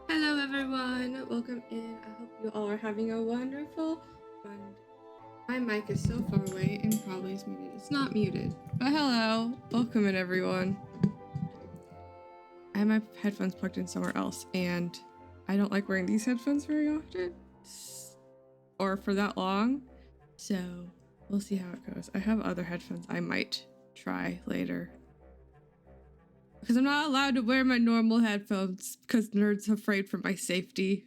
Hello everyone, welcome in. I hope you all are having a wonderful Monday. My mic is so far away and probably is muted. It's not muted, but hello, welcome in everyone. I have my headphones plugged in somewhere else and I don't like wearing these headphones very often or for that long, so we'll see how it goes. I have other headphones I might try later. Because I'm not allowed to wear my normal headphones because nerds afraid for my safety.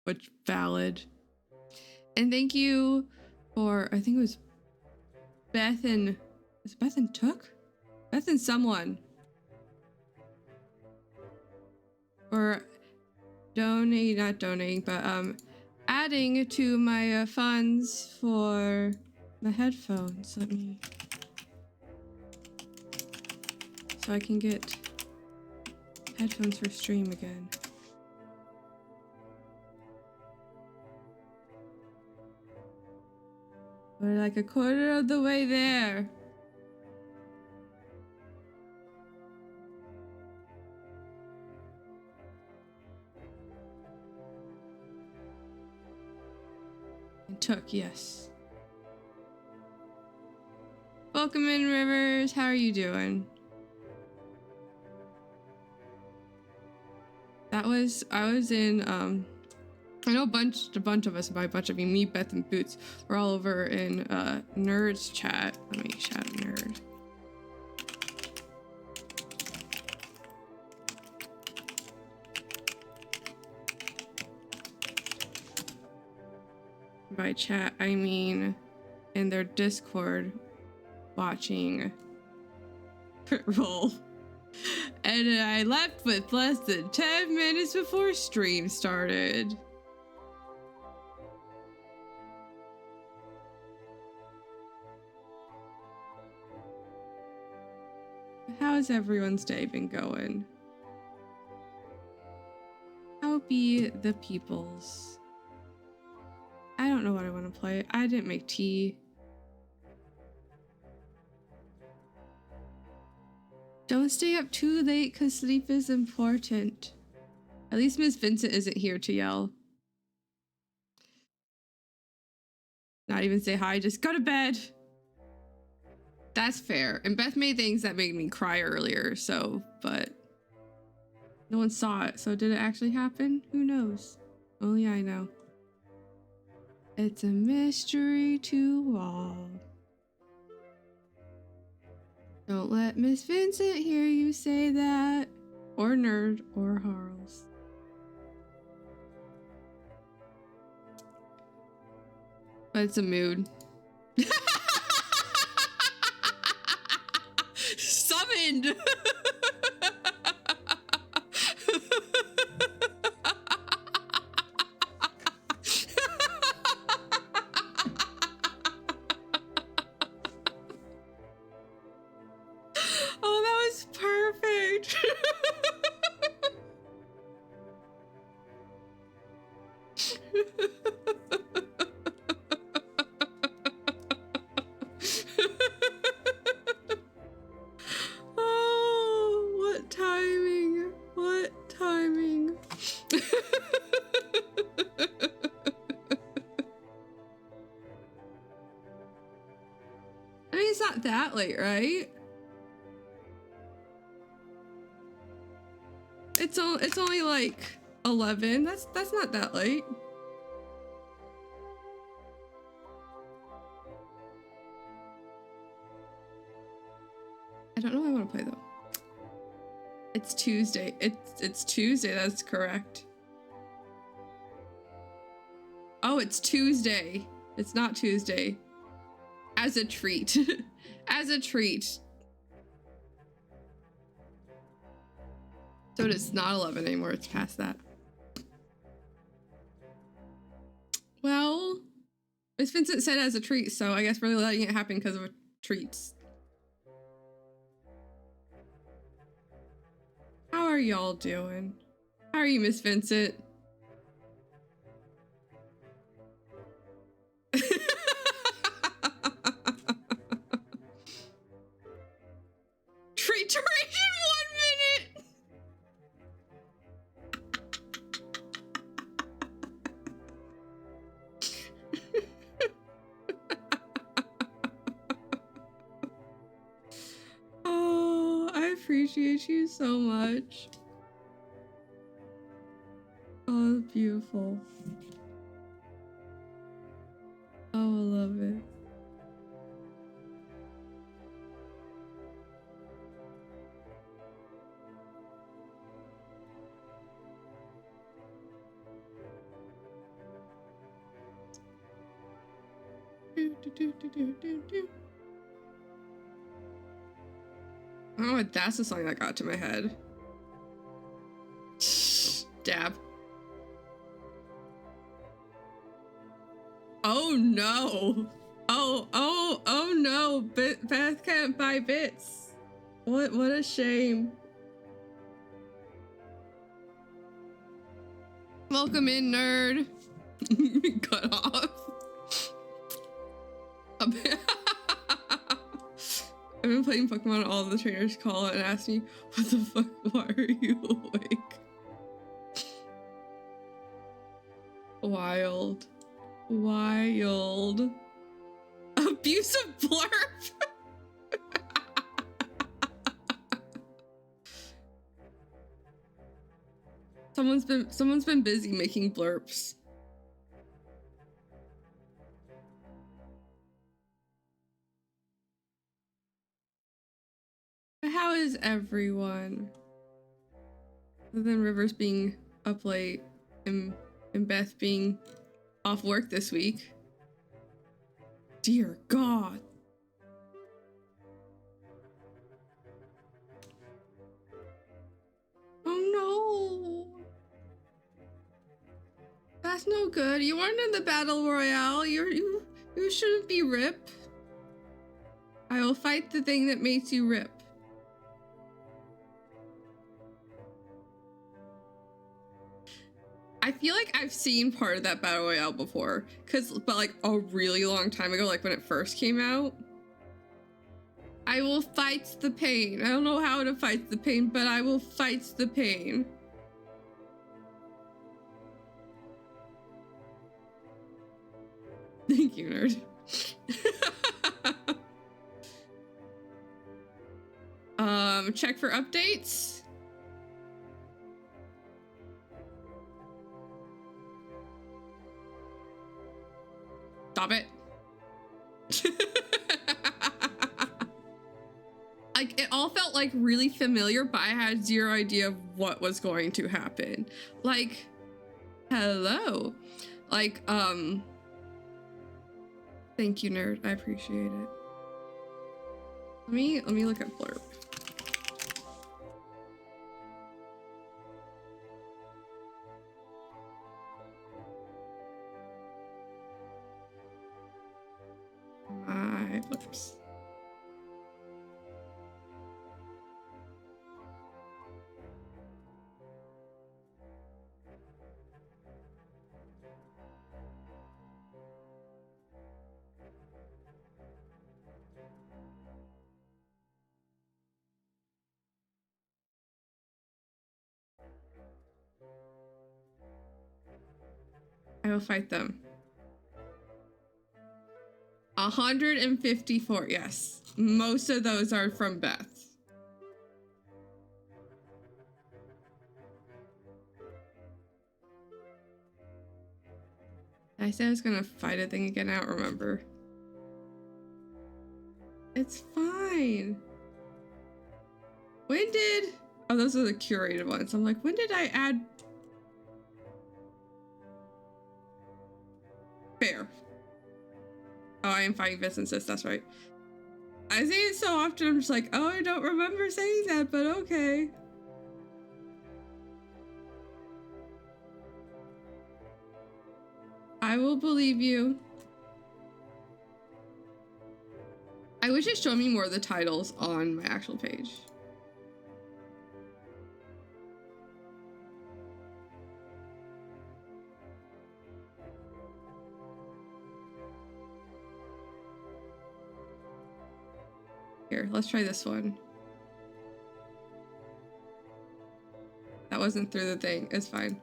Which valid. And thank you for, I think it was Beth and, is it Beth and Took? Beth and someone. For not donating, but adding to my funds for the headphones. Let me, so I can get headphones for stream again. We're like a quarter of the way there. And Took, yes. Welcome in, Rivers. How are you doing? I was in, I know a bunch of us, by a bunch of you, me, Beth, and Boots, we're all over in Nerds chat. Let me shout nerd. By chat, I mean in their Discord watching roll. And I left with less than 10 minutes before stream started. How's everyone's day been going? How be the peoples? I don't know what I want to play. I didn't make tea. Don't stay up too late because sleep is important. At least Miss Vincent isn't here to yell. Not even say hi, just go to bed. That's fair. And Beth made things that made me cry earlier, so, but no one saw it. So did it actually happen? Who knows? Only I know. It's a mystery to all. Don't let Miss Vincent hear you say that. Or Nerd or Harles. But it's a mood. Summoned! Oh, that was perfect. Oh, what timing. What timing. I mean, it's not that late, right? It's only like 11. That's not that late. I don't know what I want to play though. It's Tuesday. It's Tuesday, that's correct. Oh, it's Tuesday. It's not Tuesday. As a treat. As a treat. So it's not 11 anymore, it's past that. Well, Miss Vincent said as a treat, so I guess we're letting it happen because of treats. How are y'all doing? How are you, Miss Vincent? Treat duration 1 minute. appreciate you so much. Oh, beautiful. Oh, I love it. Oh, that's the song that got to my head. Dab. Oh no. Oh no. Beth can't buy bits. What a shame. Welcome in, nerd. Cut off. I've been playing Pokemon. All the trainers call and ask me, what the fuck, why are you awake? Wild. Abusive blurb. Someone's been busy making blurps. How is everyone? Other than Rivers being up late and Beth being off work this week. Dear God. Oh no. That's no good. You weren't in the battle royale. You shouldn't be Rip. I will fight the thing that makes you Rip. I feel like I've seen part of that battle royale before, but like a really long time ago, like when it first came out. I will fight the pain. I don't know how to fight the pain, but I will fight the pain. Thank you, nerd. Check for updates. Stop it. Like, it all felt like really familiar, but I had zero idea of what was going to happen. Like, hello. Like, thank you, nerd. I appreciate it. Let me look at blurb. My blurbs. I will fight them. 154, yes. Most of those are from Beth. I said I was gonna fight a thing again, I don't remember. It's fine. When did... Oh, those are the curated ones. I'm like, when did I add... Fair. Oh, I am fighting businesses, that's right. I say it so often, I'm just like, oh, I don't remember saying that, but okay. I will believe you. I wish it showed me more of the titles on my actual page. Here, let's try this one. That wasn't through the thing. It's fine.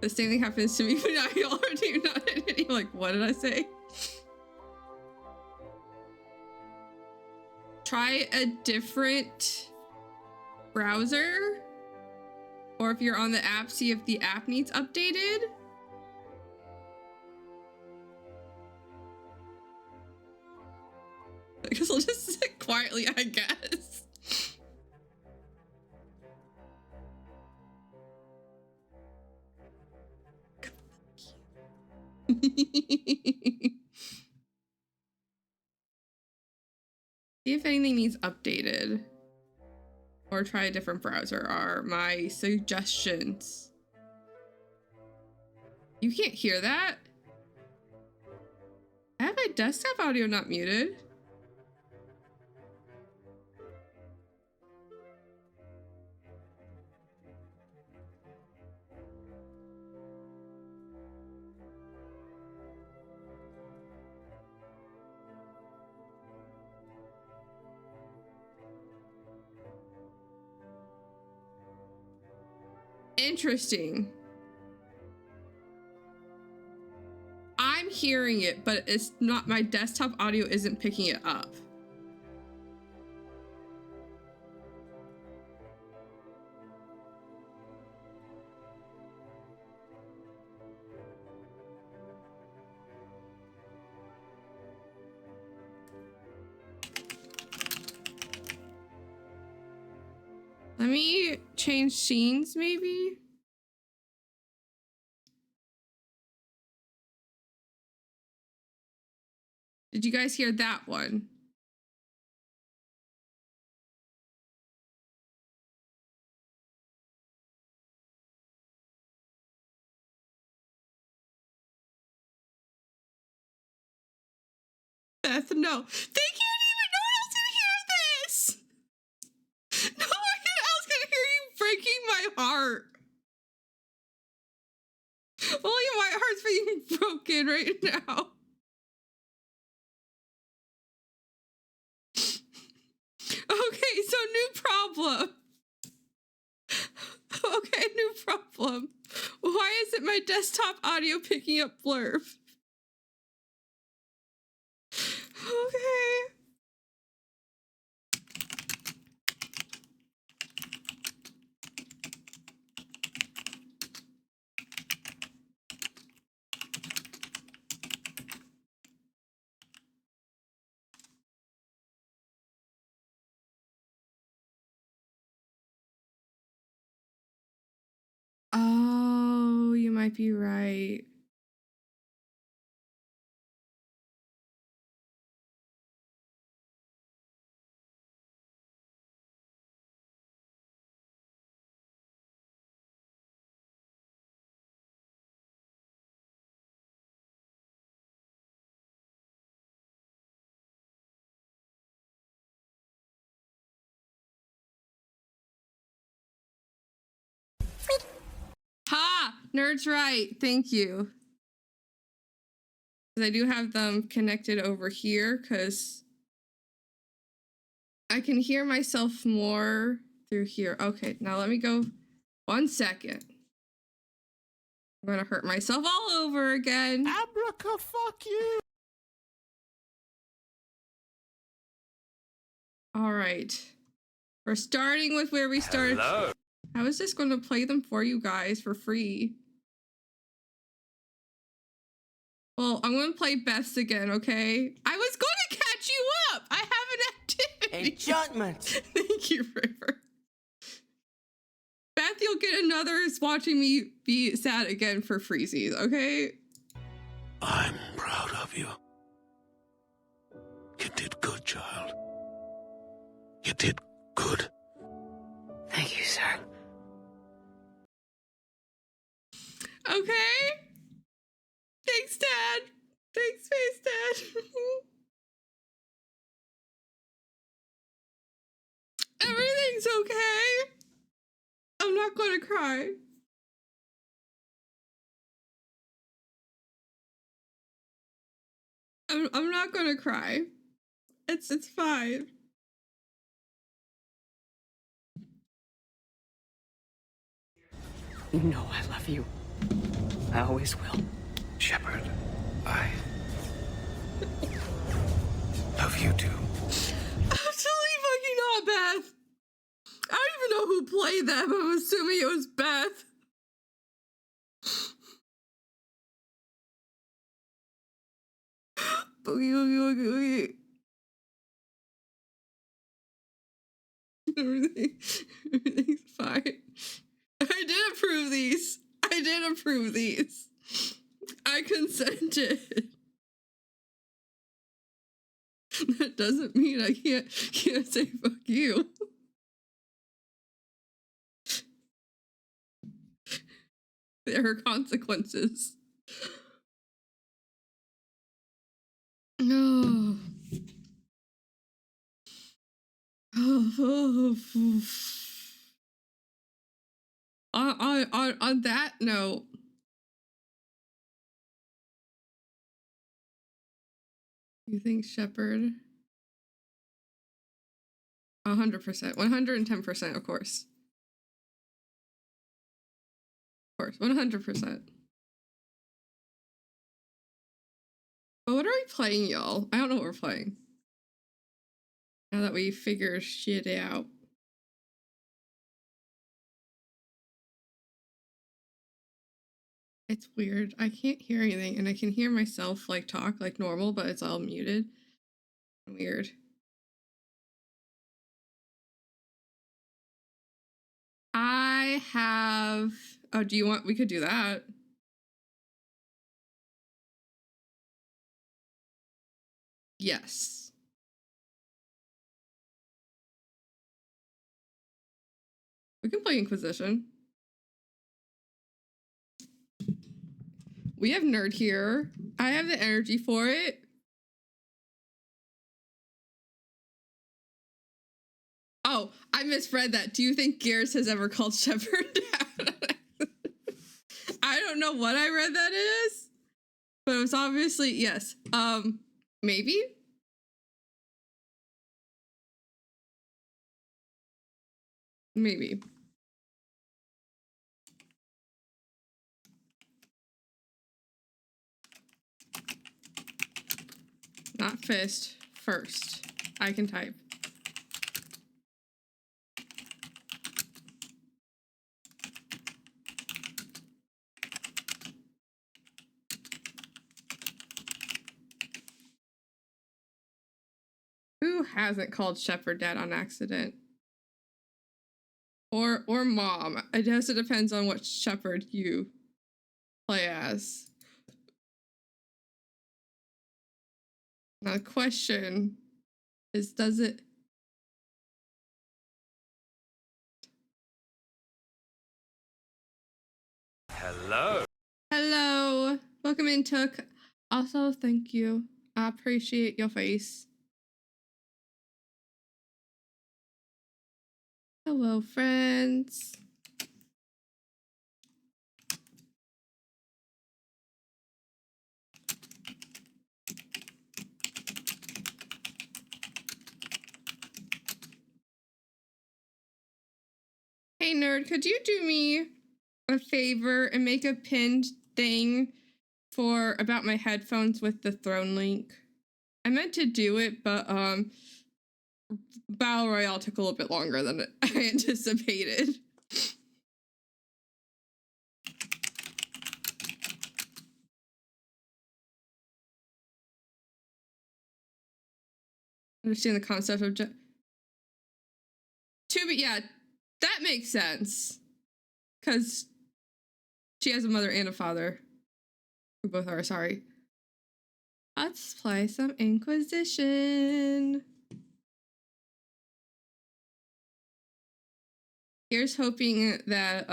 The same thing happens to me, but now y'all are not hitting. Like, what did I say? Try a different browser. Or if you're on the app, see if the app needs updated. I guess I'll just sit quietly, I guess. See if anything needs updated. Or try a different browser are my suggestions. You can't hear that? I have my desktop audio not muted. Interesting. I'm hearing it, but it's not, my desktop audio isn't picking it up. Let me change scenes, maybe? Did you guys hear that one? Beth, no. They can't even, no one else can hear this! No one else can hear you breaking my heart. Only my heart's being broken right now. Okay, so new problem. Okay, new problem. Why isn't my desktop audio picking up blurb? Okay. Oh, you might be right. Ha! Nerd's right. Thank you. I do have them connected over here because I can hear myself more through here. Okay, now let me go 1 second. I'm gonna hurt myself all over again. Abraca, fuck you! All right. We're starting with where we started. Hello. How is this going to play them for you guys for free? Well, I'm going to play Beth's again, okay? I was going to catch you up! I have an activity! Enchantment! Thank you, River. Beth, you'll get another watching me be sad again for freezies, okay? I'm proud of you. You did good, child. You did good. Thank you, sir. Okay. Thanks, Dad. Thanks, Face Dad. Everything's okay. I'm not going to cry. I'm not going to cry. It's fine. You know I love you. I always will. Shepard, I love you too. Absolutely fucking not Beth. I don't even know who played that, but I'm assuming it was Beth. Boogie, boogie, boogie, boogie. Everything's fine. I did approve these. I consented. That doesn't mean I can't say fuck you. There are consequences. No. On that note, you think Shepard? 100%, 110%, of course. Of course, 100%. But what are we playing, y'all? I don't know what we're playing. Now that we figure shit out. It's weird. I can't hear anything, and I can hear myself like talk like normal, but it's all muted. Weird. I have. Oh, do you want? We could do that. Yes. We can play Inquisition. We have nerd here. I have the energy for it. Oh, I misread that. Do you think Gears has ever called Shepard Dad? I don't know what I read that is, but it was obviously yes. Maybe. Maybe. Not fist, first. I can type. Who hasn't called Shepard Dad on accident? Or mom. I guess it depends on what Shepard you play as. Now the question is, does it... Hello. Hello. Welcome in, Took. Also, thank you. I appreciate your face. Hello, friends. Hey, nerd, could you do me a favor and make a pinned thing for about my headphones with the throne link? I meant to do it, but Battle Royale took a little bit longer than I anticipated. Understand the concept of yeah, that makes sense. Because she has a mother and a father. Who both are sorry. Let's play some Inquisition. Here's hoping that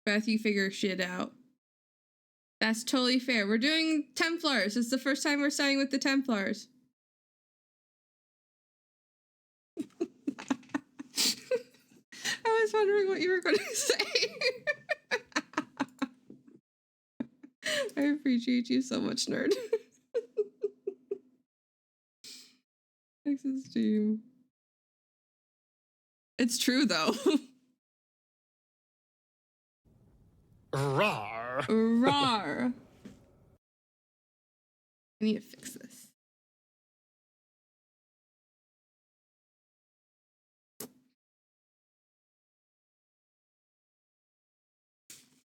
Beth, you figure shit out. That's totally fair. We're doing Templars. It's the first time we're starting with the Templars. I was wondering what you were going to say. I appreciate you so much, nerd. Texas team. It's true, though. Rar. Rar. I need to fix this.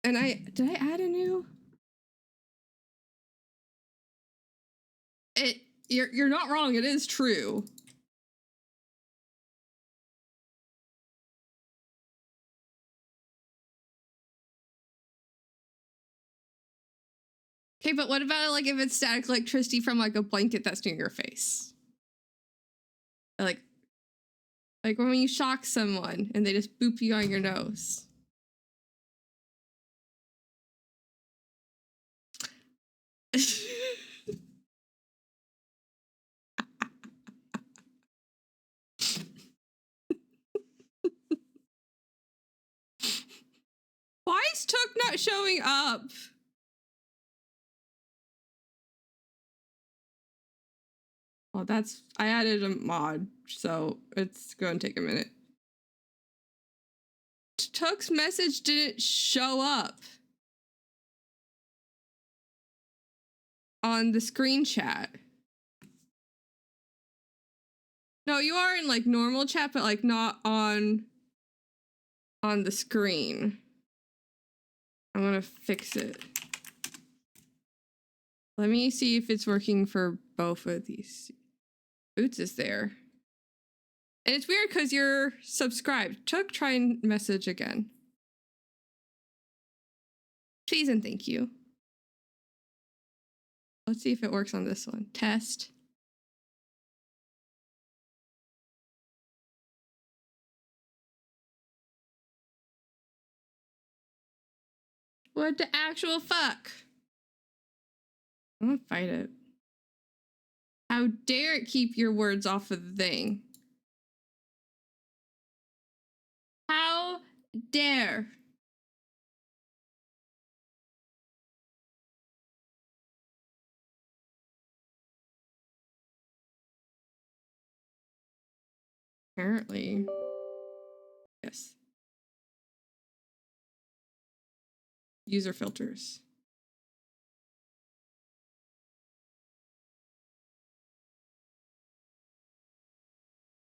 And did I add a new? You're not wrong, it is true. Okay, but what about like if it's static electricity from like a blanket that's near your face? Like when you shock someone and they just boop you on your nose. Why is Took not showing up? Well, I added a mod, so it's going to take a minute. Took's message didn't show up on the screen chat. No, you are in like normal chat, but like not on the screen. I'm gonna fix it. Let me see if it's working for both of these. Boots is there. And it's weird because you're subscribed. Took, try and message again. Please and thank you. Let's see if it works on this one. Test. What the actual fuck? I'm gonna fight it. How dare it keep your words off of the thing? How dare? Apparently. Yes. User filters.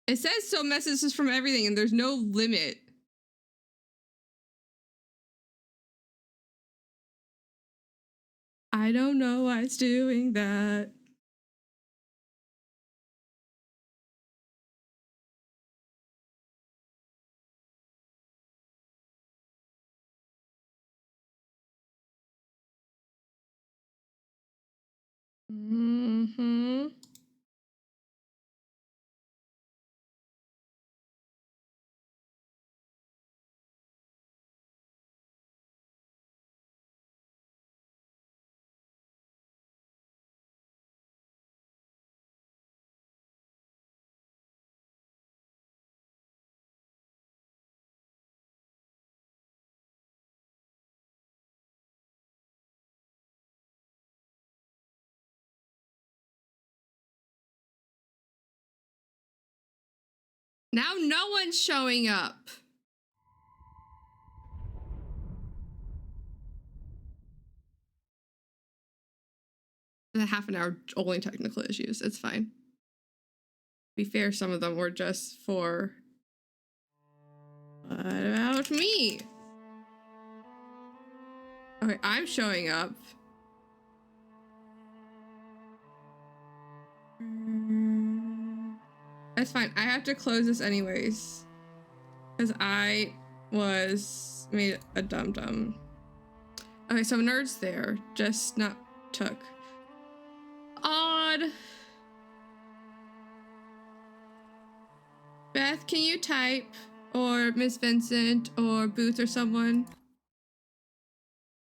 It says so messages from everything and there's no limit. I don't know why it's doing that. Mm-hmm. Now no one's showing up. The half an hour only technical issues. It's fine. To be fair, some of them were just for. What about me? Okay, I'm showing up. That's fine. I have to close this anyways. Because I was made a dum-dum. Okay, so Nerd's there. Just not Took. Odd. Beth, can you type? Or Miss Vincent or Booth or someone?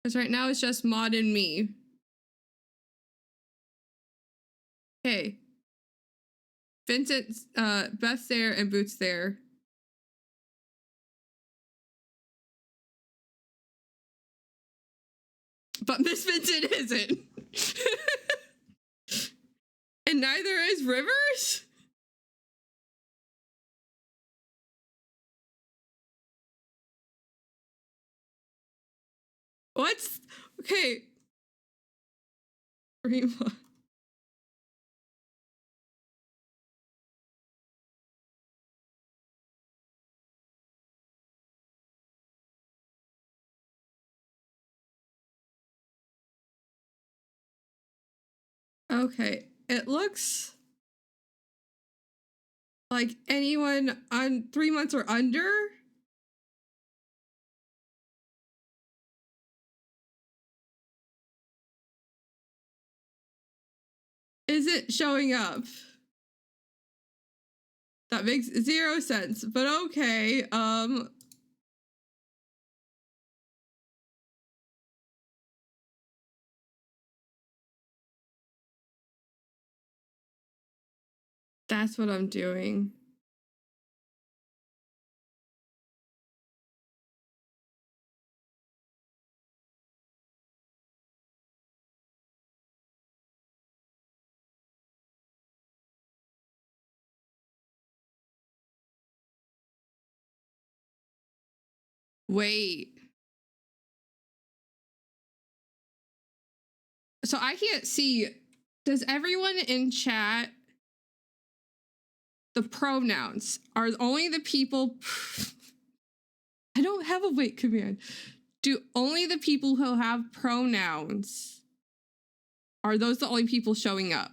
Because right now it's just Maud and me. Okay. Vincent's, Beth's there and Booth's there. But Miss Vincent isn't. And neither is Rivers? What's okay? 3 months. Okay, it looks like anyone on 3 months or under. Is it showing up? That makes 0 sense, but okay. That's what I'm doing. Wait. So I can't see. Does everyone in chat, the pronouns are only the people? I don't have a wait command. Do only the people who have pronouns, are those the only people showing up?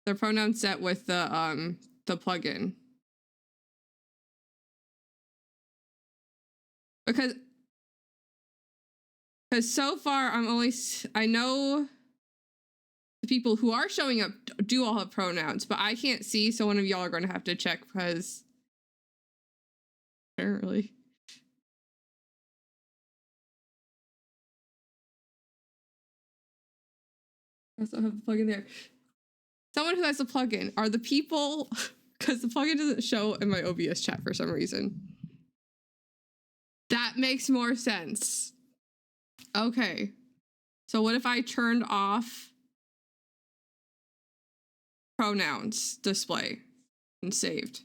The pronoun set with the plugin. Because so far I know the people who are showing up do all have pronouns, but I can't see, so one of y'all are going to have to check because apparently. I also have the plugin there. Someone who has a plugin, are the people, because the plugin doesn't show in my OBS chat for some reason. That makes more sense. Okay. So what if I turned off pronouns display and saved?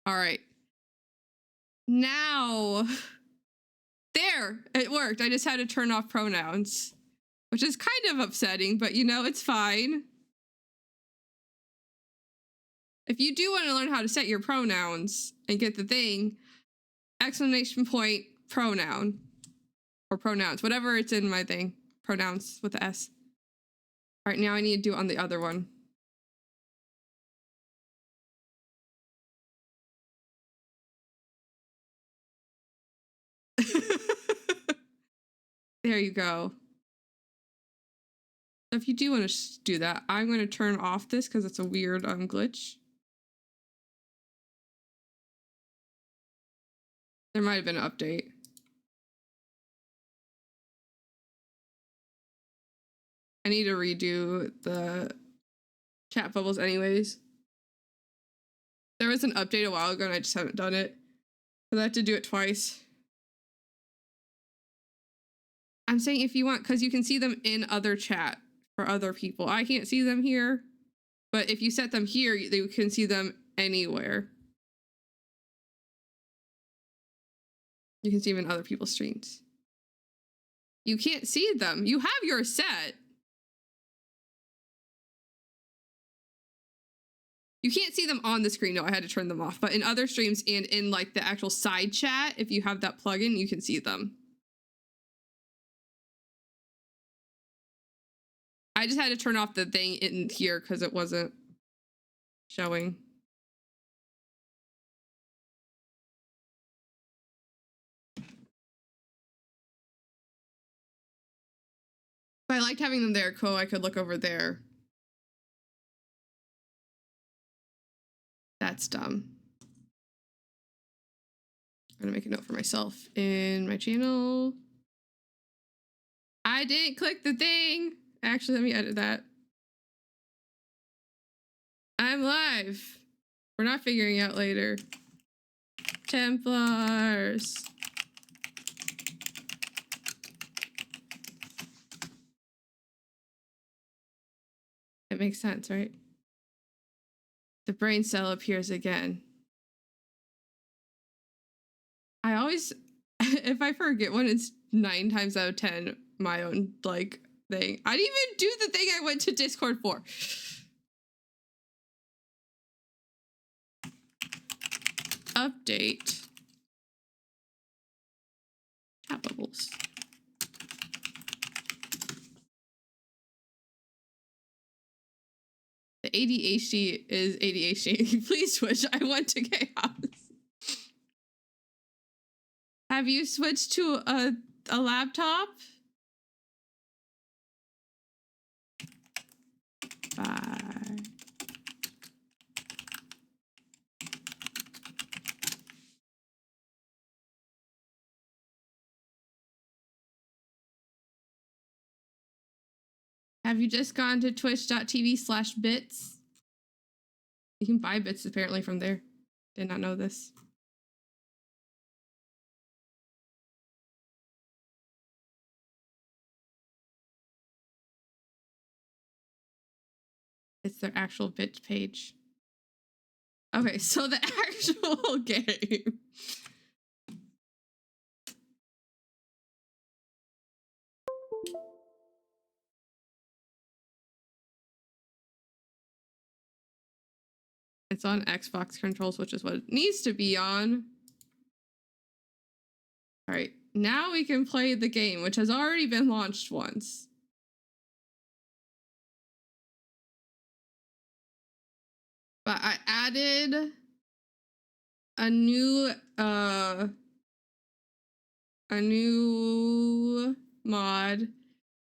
All right. Now, there, it worked. I just had to turn off pronouns, which is kind of upsetting, but you know, it's fine. If you do want to learn how to set your pronouns and get the thing, exclamation point pronoun or pronouns, whatever it's in my thing, pronouns with the S. All right, now I need to do it on the other one. There you go. If you do want to do that, I'm going to turn off this because it's a weird glitch. There might have been an update. I need to redo the chat bubbles anyways. There was an update a while ago and I just haven't done it. So I have to do it twice. I'm saying if you want, because you can see them in other chat for other people. I can't see them here, but if you set them here, you can see them anywhere. You can see them in other people's streams. You can't see them. You have yours set. You can't see them on the screen. No, I had to turn them off. But in other streams and in like the actual side chat, if you have that plugin, you can see them. I just had to turn off the thing in here because it wasn't showing. But I liked having them there. Cool, I could look over there. That's dumb. I'm gonna make a note for myself in my channel. I didn't click the thing. Actually, let me edit that. I'm live. We're not figuring out later. Templars. It makes sense, right? The brain cell appears again. I always, if I forget one, it's 9 times out of 10 my own like thing. I didn't even do the thing I went to Discord for. Update. Chat bubbles. The ADHD is ADHD. Please switch. I went to chaos. Have you switched to a laptop? Bye. Have you just gone to twitch.tv/bits? You can buy bits apparently from there. Did not know this. It's their actual bit page. Okay, so the actual game. It's on Xbox controls, which is what it needs to be on. All right, now we can play the game, which has already been launched once. But I added a new mod.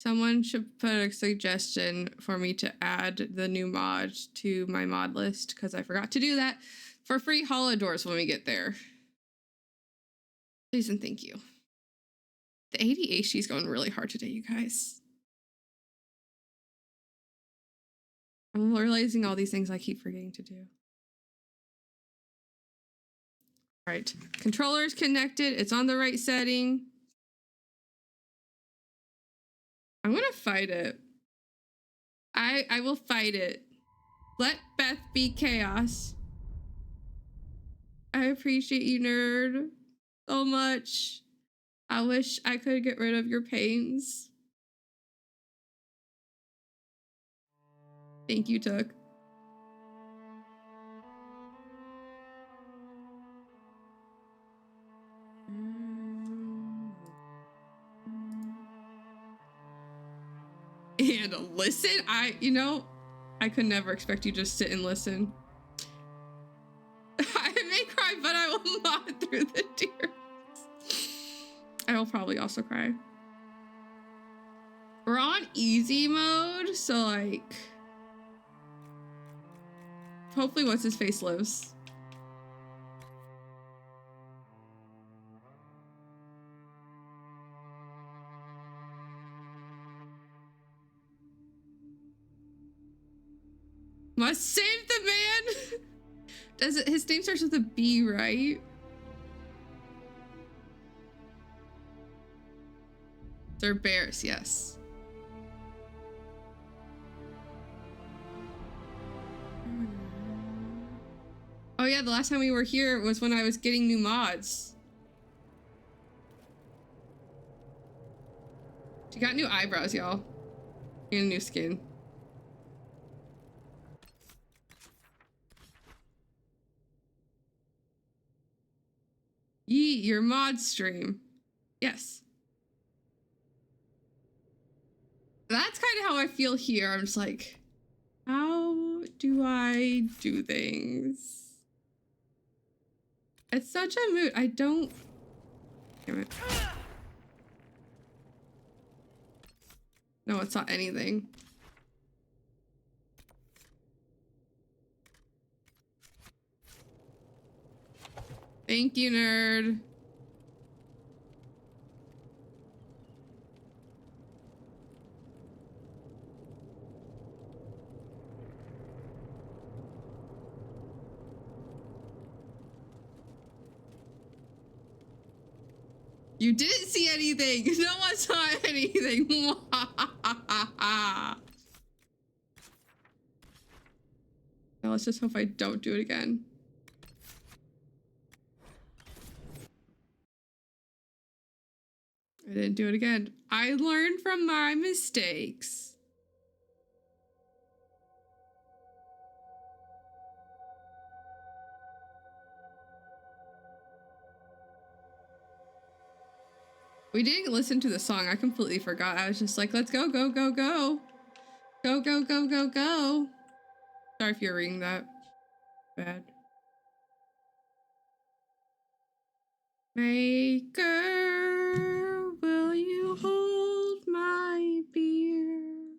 Someone should put a suggestion for me to add the new mod to my mod list because I forgot to do that for free hollow doors when we get there. Please and thank you. The ADHD is going really hard today, you guys. I'm realizing all these things I keep forgetting to do. All right, controller is connected. It's on the right setting. I'm gonna fight it. I will fight it. Let Beth be chaos. I appreciate you, nerd, so much. I wish I could get rid of your pains. Thank you, Took. And listen, I could never expect you to just sit and listen. I may cry, but I will not through the tears. I will probably also cry. We're on easy mode, so like, hopefully what's his face lives. Must save the man. Does it? His name starts with a B, right? They're bears, yes. Oh yeah, the last time we were here was when I was getting new mods. She got new eyebrows, y'all. And new skin. Yeet, your mod stream. Yes. That's kind of how I feel here. I'm just like, how do I do things? It's such a mood. I don't... Damn it. No, it's not anything. Thank you, nerd. You didn't see anything. No one saw anything. Now let's just hope I don't do it again. didn't do it again. I learned from my mistakes. We didn't listen to the song. I completely forgot. I was just like, let's go, go, go, go. Go, go, go, go, go. Sorry if you're reading that. Bad. Maker, will you hold my beer?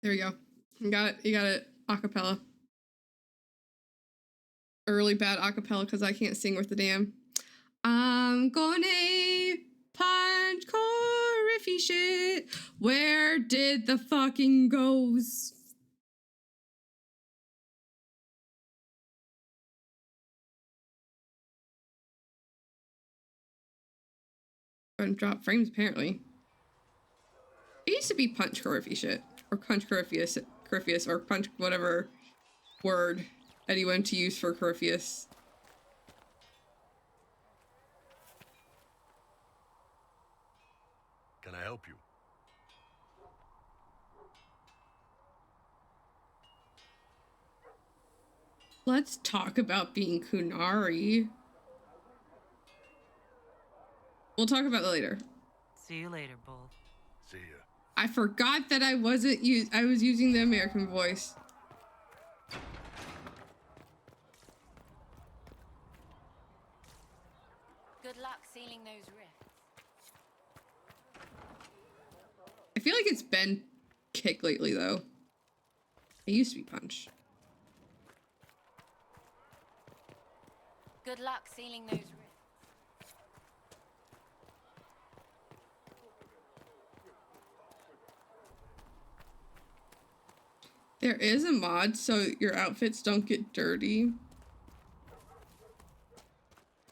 There we go. You got it acapella. A really bad acapella because I can't sing with the damn. I'm gonna punch Corify shit. Where did the fucking goes? And drop frames apparently. It used to be punch Corify shit. Or punch Corypheus, or punch whatever word that he went to use for Corypheus. Can I help you? Let's talk about being Kunari. We'll talk about that later. See you later, Bull. See ya. I forgot that I was using the American voice. Good luck sealing those rifts. I feel like it's been kick lately though. It used to be punch. Good luck sealing those rifts. There is a mod so your outfits don't get dirty.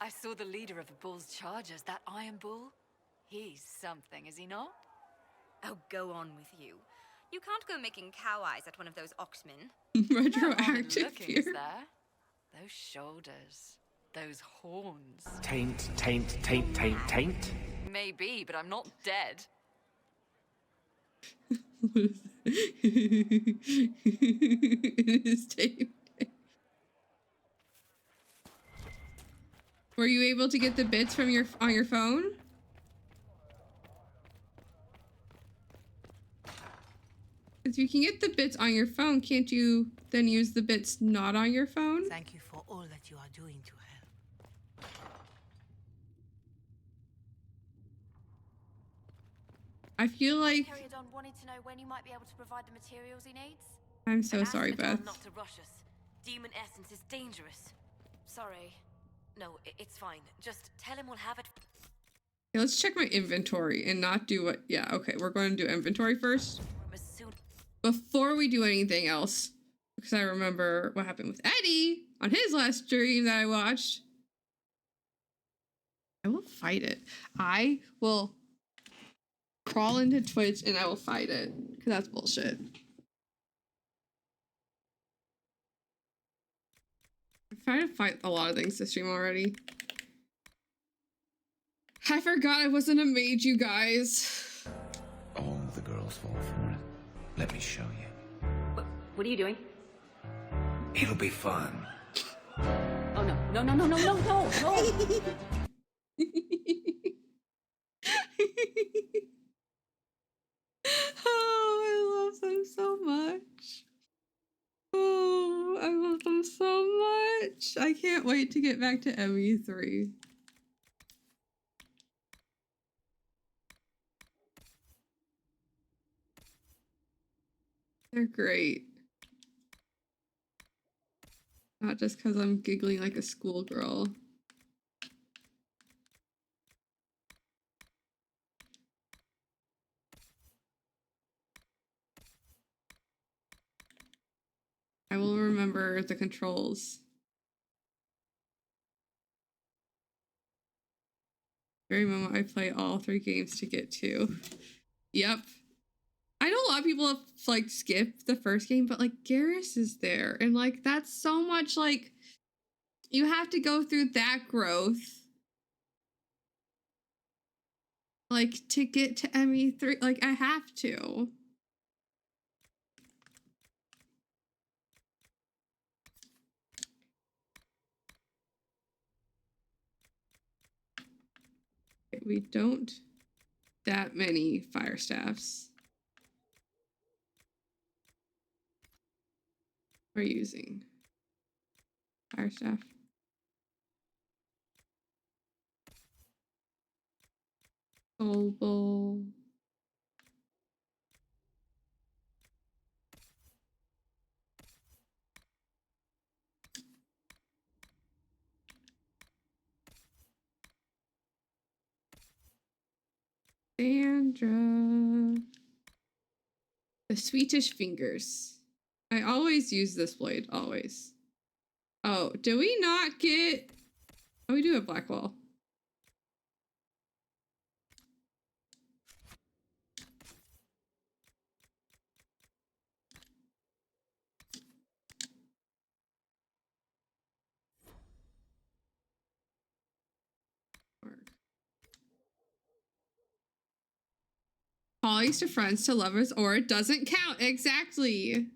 I saw the leader of the Bull's chargers, that Iron Bull. He's something, is he not? Oh, go on with you. You can't go making cow eyes at one of those oxmen. Retroactive Looking, is here. there? Those shoulders, those horns. Taint, taint, taint, taint, taint. Maybe, but I'm not dead. What is it is tape. Were you able to get the bits from on your phone? If you can get the bits on your phone, can't you then use the bits not on your phone? Thank you for all that you are doing to help. I feel like Periodon wanted to know when you might be able to provide the materials he needs. I'm so And ask sorry, the Beth. Don not to rush us. Demon essence is dangerous. Sorry. No, it's fine. Just tell him we'll have it. Okay, let's check my inventory and not do what. Yeah, okay, we're going to do inventory first As soon. before we do anything else, because I remember what happened with Eddie on his last stream that I watched. I will fight it. I will crawl into Twitch and I will fight it because that's bullshit. I've tried to fight a lot of things this stream already. I forgot I wasn't a mage, you guys. All the girls fall for it. Let me show you. What are you doing? It'll be fun. Oh no! No! No! No! No! No! No! No! Oh, I love them so much. Oh, I love them so much. I can't wait to get back to ME3. They're great. Not just because I'm giggling like a schoolgirl. I will remember the controls. Very moment I play all 3 games to get to. Yep. I know a lot of people have like skipped the first game, but like Garrus is there, and like that's so much like You have to go through that growth. Like, to get to ME3. Like, I have to. We don't that many fire staffs are using fire staff. Soul bowl. Sandra. The Swedish fingers. I always use this blade, always. Oh, do we not get... Oh, we do have Blackwall. Colleagues to friends to lovers, or it doesn't count. Exactly.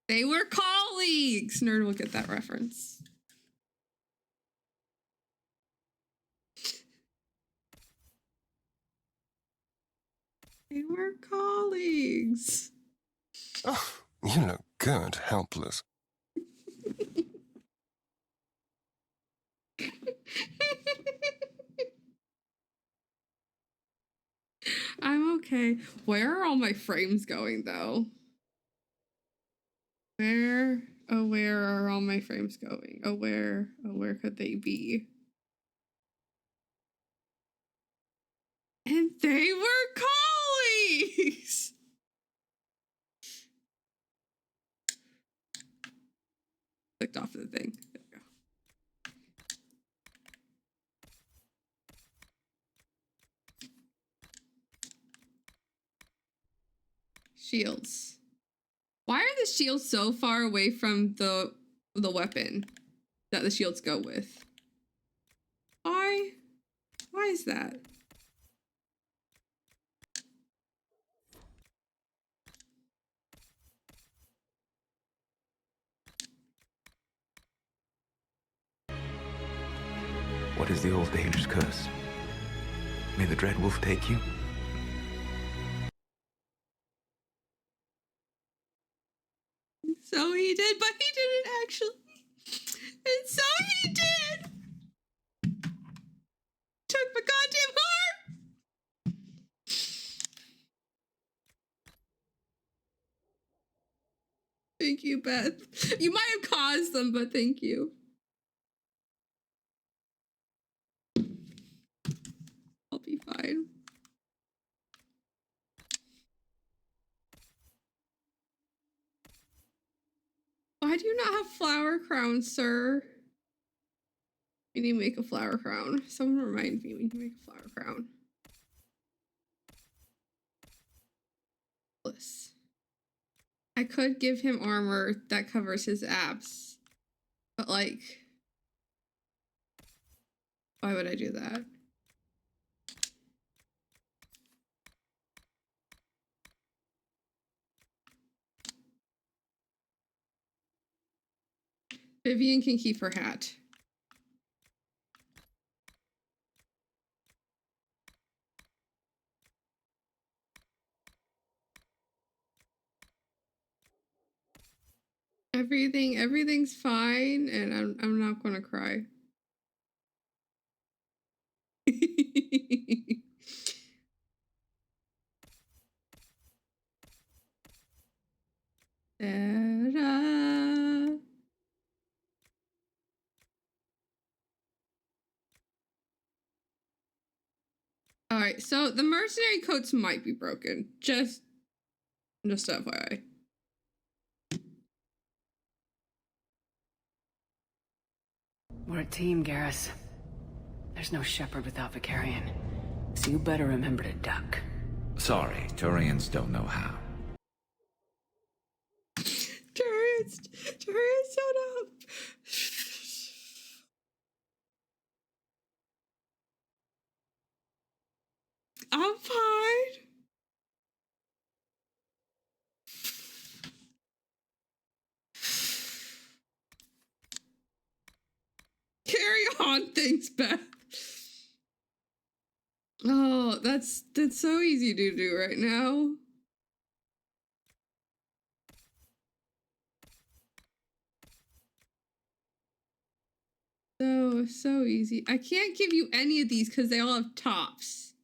They were colleagues. Nerd will get that reference. They were colleagues. Oh, you look good, helpless. I'm okay. Where are all my frames going, though? Where are all my frames going? Where could they be? And they were colleagues! Clicked off of the thing. There we go. Shields. Why are the shields so far away from the weapon that the shields go with? Why? Why is that? What is the old Dane's curse? May the Dread Wolf take you? So he did, but he didn't actually. And so he did! Took my goddamn heart! Thank you, Beth. You might have caused them, but thank you. I'll be fine. Why do you not have flower crowns, sir? We need to make a flower crown. Someone remind me we need to make a flower crown. Bliss. I could give him armor that covers his abs. But like, why would I do that? Vivian can keep her hat. Everything's fine, and I'm not gonna cry. Ta-da. All right, so the mercenary coats might be broken. Just FYI. We're a team, Garrus. There's no shepherd without Vicarian, so you better remember to duck. Sorry, Turians don't know how. Turians Turret showed up. I'm fine. Carry on, thanks, Beth. Oh, that's so easy to do right now. So easy. I can't give you any of these because they all have tops.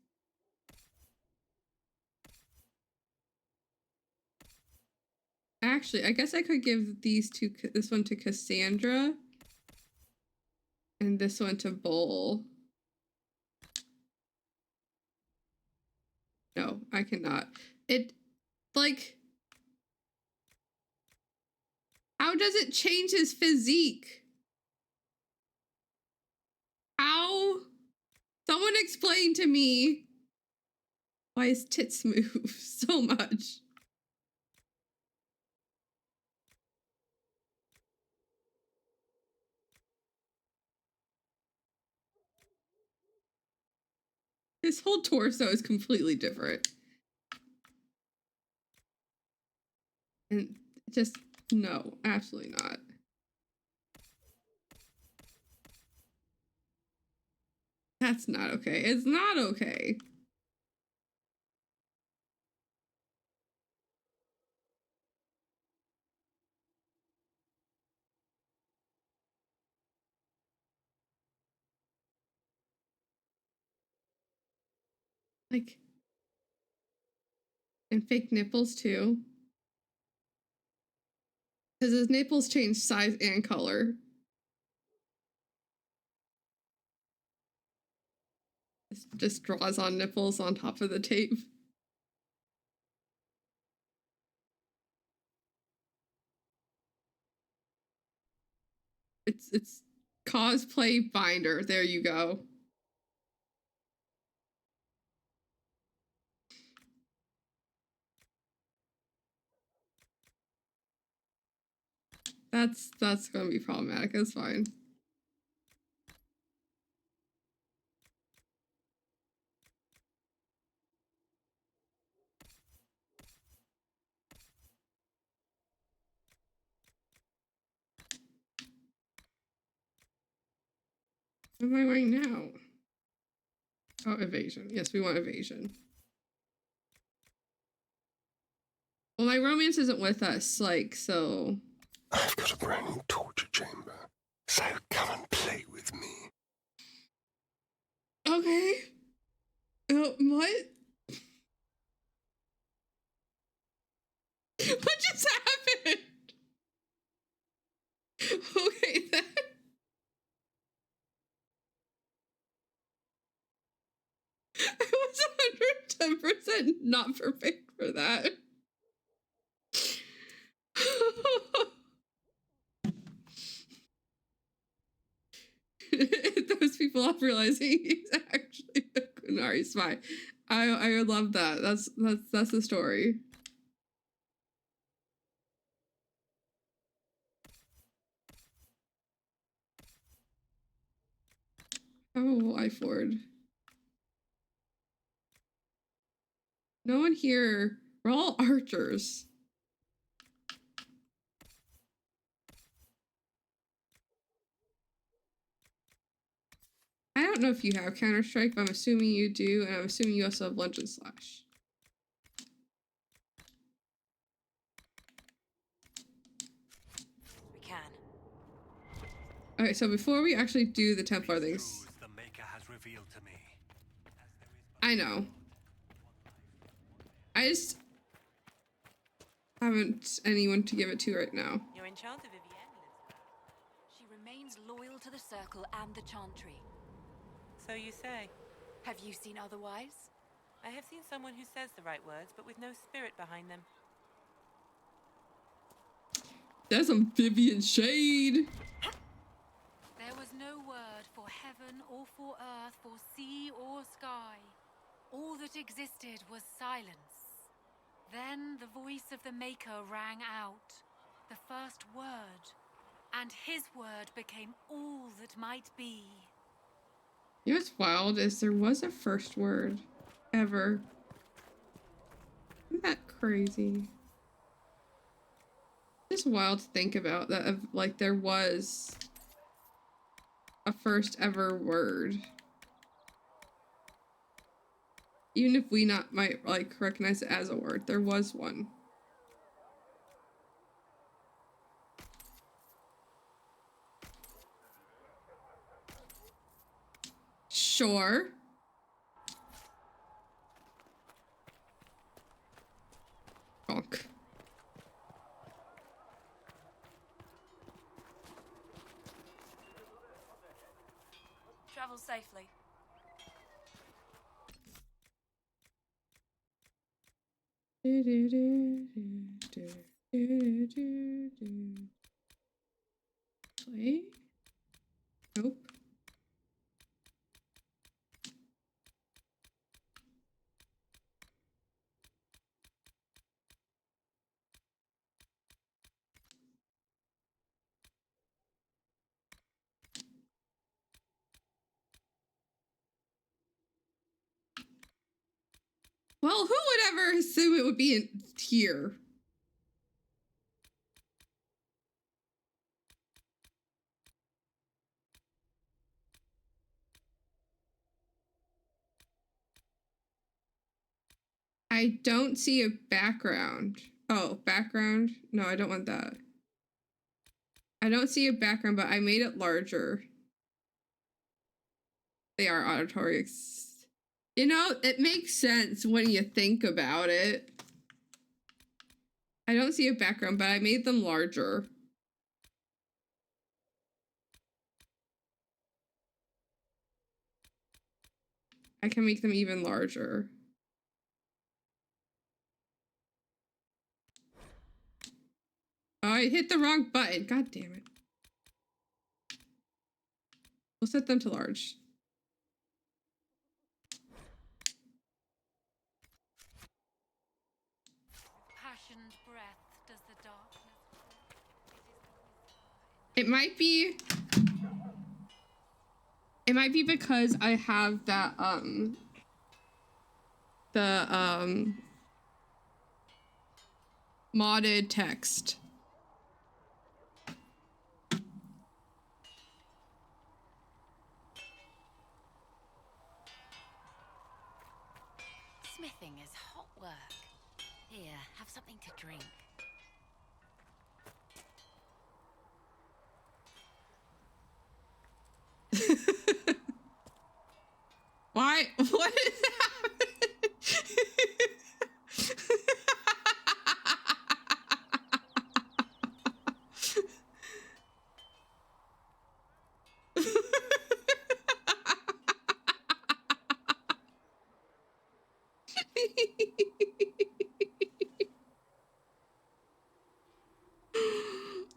Actually, I guess I could give these two, this one to Cassandra and this one to Bull. No, I cannot. It, like, how does it change his physique? How? Someone explain to me why his tits move so much. His whole torso is completely different. And just, no, absolutely not. That's not okay. It's not okay. Like, and fake nipples too. Because his nipples change size and color. Just draws on nipples on top of the tape. It's cosplay binder. There you go. That's gonna be problematic. It's fine. What am I wearing now? Oh, evasion. Yes, we want evasion. Well, my romance isn't with us, like, so. I've got a brand new torture chamber, so come and play with me. Okay. Oh, what? What just happened? Okay, then. I was 110% not prepared for that. Those people off realizing he's actually a Kunari spy. I would love that. That's the story. Oh, I Ford. No one here. We're all archers. I don't know if you have Counter-Strike, but I'm assuming you do, and I'm assuming you also have Lunge and Slash. We can. Okay, so before we actually do the Templar things, The Maker has revealed to me. I know. I just haven't anyone to give it to right now. You're enchanted, Vivienne, Elizabeth. She remains loyal to the Circle and the Chantry. So you say. Have you seen otherwise? I have seen someone who says the right words, but with no spirit behind them. That's some Vivian shade. There was no word for heaven or for earth, for sea or sky. All that existed was silence. Then the voice of the Maker rang out. the first word, and his word became all that might be. You know what's wild is there was a first word ever. Isn't that crazy? It's wild to think about that, like there was a first ever word. Even if we might like recognize it as a word, there was one. Sure. Honk. Travel safely. Play? Nope. Well, who would ever assume it would be in here? I don't see a background. Oh, background? No, I don't want that. I don't see a background, but I made it larger. They are auditory. You know, it makes sense when you think about it. I don't see a background, but I made them larger. I can make them even larger. Oh, I hit the wrong button. God damn it. We'll set them to large. Passioned breath does the darkness. It might be because I have that modded text. Smithing is hot work. Here, have something to drink. Why? What is happening?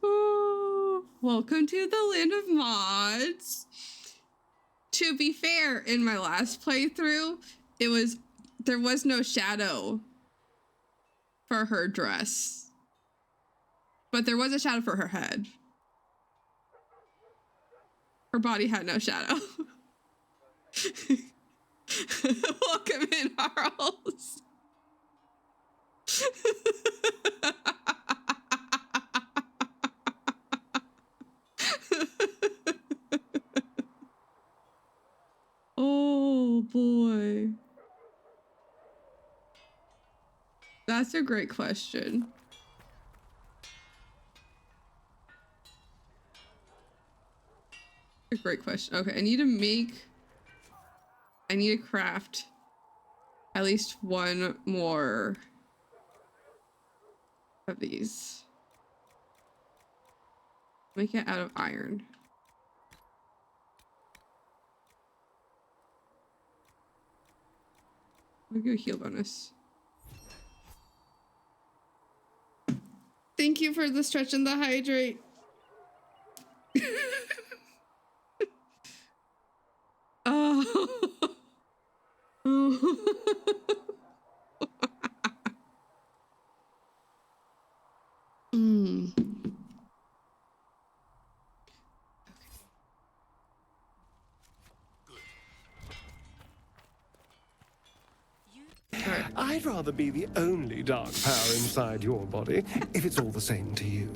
Oh, welcome to the land of mods. To be fair, in my last playthrough, there was no shadow for her dress, but there was a shadow for her head. Her body had no shadow. Welcome in, Harles. Oh boy. That's a great question. A great question. Okay, I need to craft at least one more of these. Make it out of iron. I'll give a heal bonus. Thank you for the stretch and the hydrate. Oh. Alright. I'd rather be the only dark power inside your body, if it's all the same to you.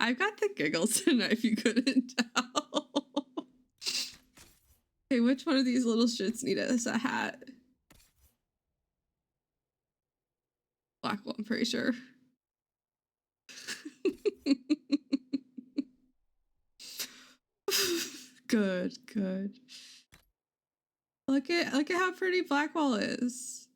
I've got the giggles tonight, if you couldn't tell. Okay, which one of these little shits need us a hat? Black one, I'm pretty sure. Good, good. Look at how pretty Blackwall is.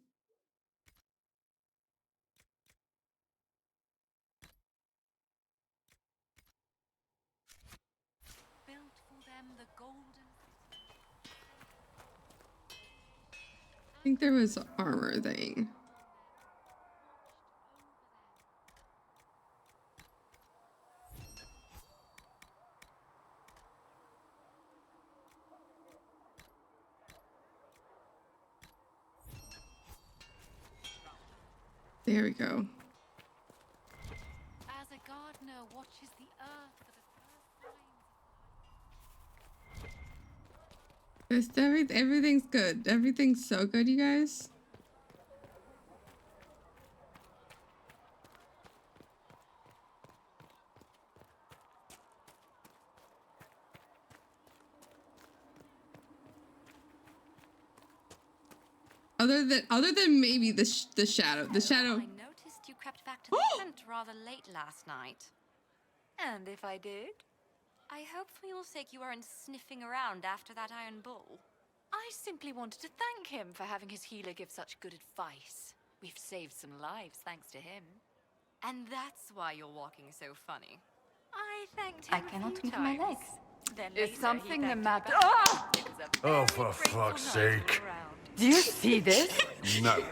Built for them the golden. I think there was an armor thing. There we go. As a gardener watches the earth for the first signs of life. Everything's good. Everything's so good, you guys. Other than maybe the shadow. The shadow. I noticed you crept back to the tent rather late last night. And if I did, I hope for your sake you weren't sniffing around after that iron bull. I simply wanted to thank him for having his healer give such good advice. We've saved some lives thanks to him. And that's why you're walking so funny. I thanked him I cannot a few move my times. legs. Then Is later something he the thanked matter? me back. Ah! It was a Oh, very for grateful fuck's night sake. all around. Do you see this? No.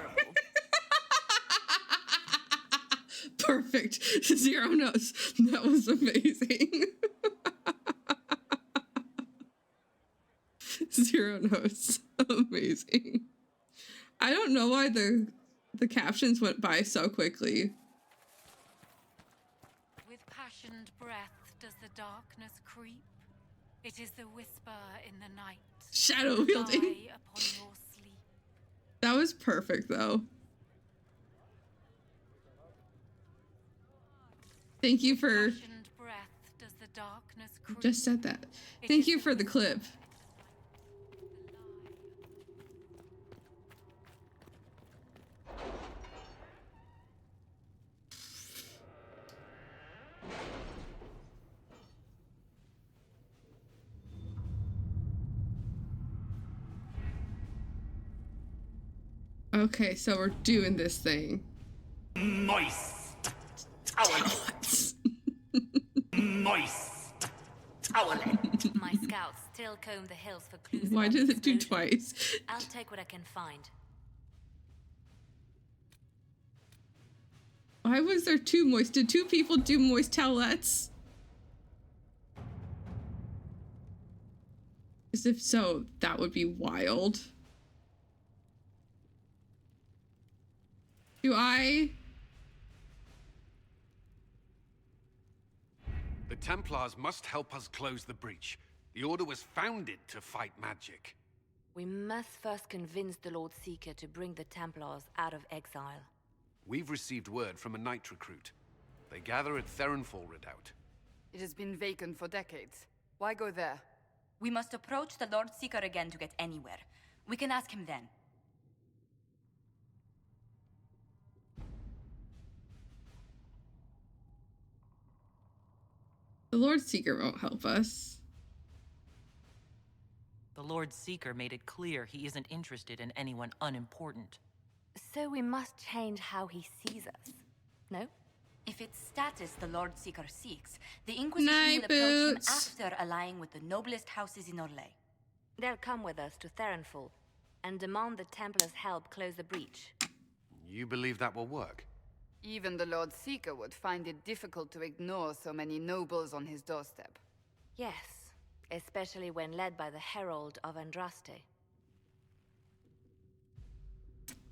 Perfect. Zero notes. That was amazing. Zero notes. Amazing. I don't know why the captions went by so quickly. With passioned breath does the darkness creep. It is the whisper in the night. Shadow wielding. Lie upon your sleep. That was perfect though. Thank you for Passioned breath does the darkness creep. just said that. It Thank is you for the clip. Okay, so we're doing this thing. Moist towelette. Moist towelette. My scouts still comb the hills for clues. Why about did the it do explosion. twice? I'll take what I can find. Why was there two moist? Did two people do moist towelettes? Because if so, that would be wild. Do I? The Templars must help us close the breach. The Order was founded to fight magic. We must first convince the Lord Seeker to bring the Templars out of exile. We've received word from a knight recruit. They gather at Theronfall Redoubt. It has been vacant for decades. Why go there? We must approach the Lord Seeker again to get anywhere. We can ask him then. The Lord Seeker won't help us. The Lord Seeker made it clear he isn't interested in anyone unimportant. So we must change how he sees us. No? If it's status the Lord Seeker seeks, the Inquisition Night will approach boots. him after allying with the noblest houses in Orlais. They'll come with us to Theronfall and demand the Templars' help close the breach. You believe that will work? Even the Lord Seeker would find it difficult to ignore so many nobles on his doorstep. Yes, especially when led by the Herald of Andraste.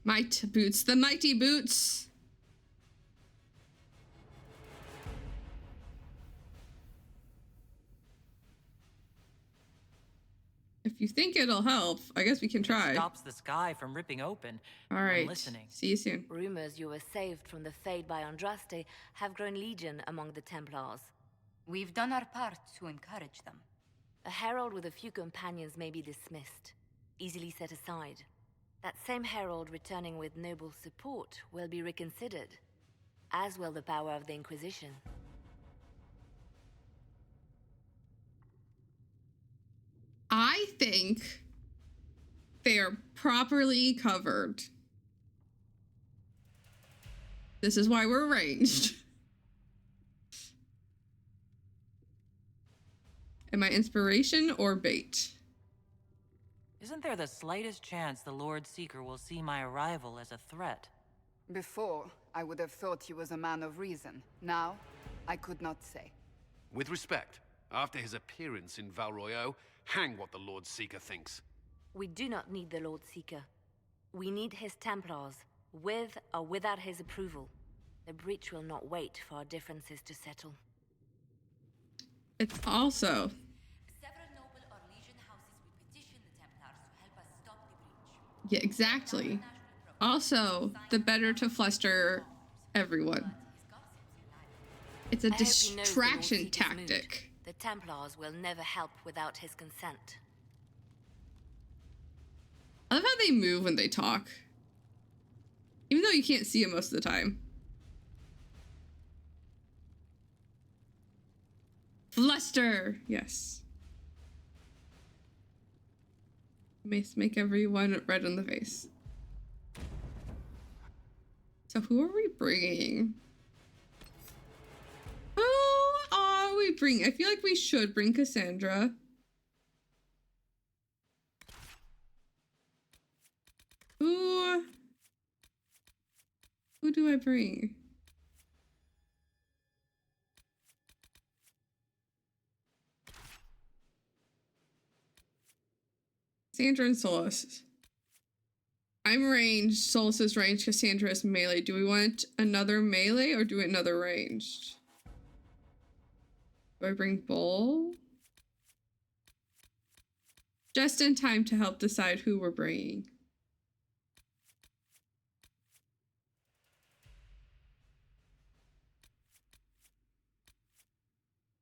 Might boots, the mighty boots. If you think it'll help, I guess we can try. Stops the sky from ripping open. All I'm right. listening. See you soon. Rumors you were saved from the fate by Andraste have grown legion among the Templars. We've done our part to encourage them. A herald with a few companions may be dismissed, easily set aside. That same herald returning with noble support will be reconsidered, as will the power of the Inquisition. I think they are properly covered. This is why we're ranged. Am I inspiration or bait? Isn't there the slightest chance the Lord Seeker will see my arrival as a threat? Before, I would have thought he was a man of reason. Now, I could not say. With respect, after his appearance in Val Royeaux, hang what the Lord Seeker thinks. We do not need the Lord Seeker. We need his Templars, with or without his approval. The breach will not wait for our differences to settle. It's also... Several noble or legion houses will petition the Templars to help us stop the breach. Yeah, exactly. Also, the better to fluster everyone. It's a distraction tactic. The Templars will never help without his consent. I love how they move when they talk. Even though you can't see them most of the time. Fluster! Yes. Make everyone red in the face. So who are we bringing? Who are we bringing? I feel like we should bring Cassandra. Who do I bring? Cassandra and Solus. I'm ranged, Solus is ranged, Cassandra is melee. Do we want another melee or do another ranged? Do I bring Bull? Just in time to help decide who we're bringing.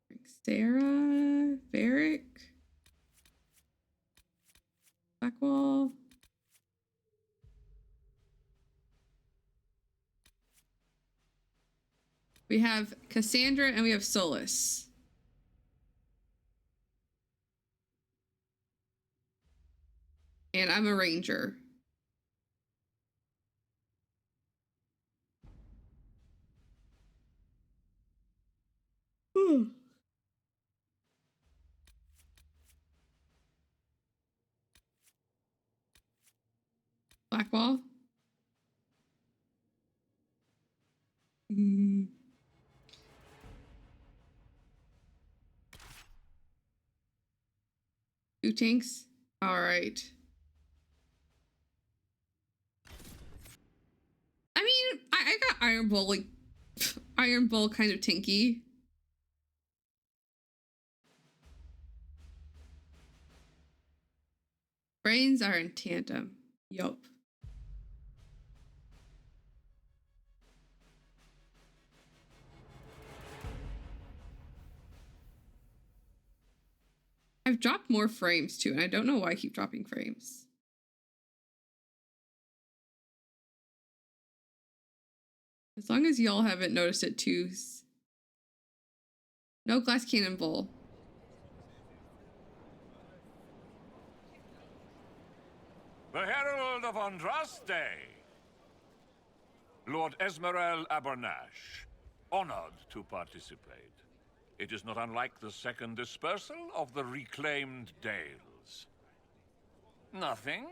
Bring Sarah, Varric, Blackwall. We have Cassandra and we have Solus. And I'm a ranger. Blackwall. Two tanks. All right. I mean, I got Iron Bull, like, Iron Bull kind of tinky. Brains are in tandem. Yup. I've dropped more frames too, and I don't know why I keep dropping frames. As long as y'all haven't noticed it too. No glass cannon bull. The Herald of Andraste. Lord Esmerel Abernash, honored to participate. It is not unlike the second dispersal of the reclaimed Dales. Nothing?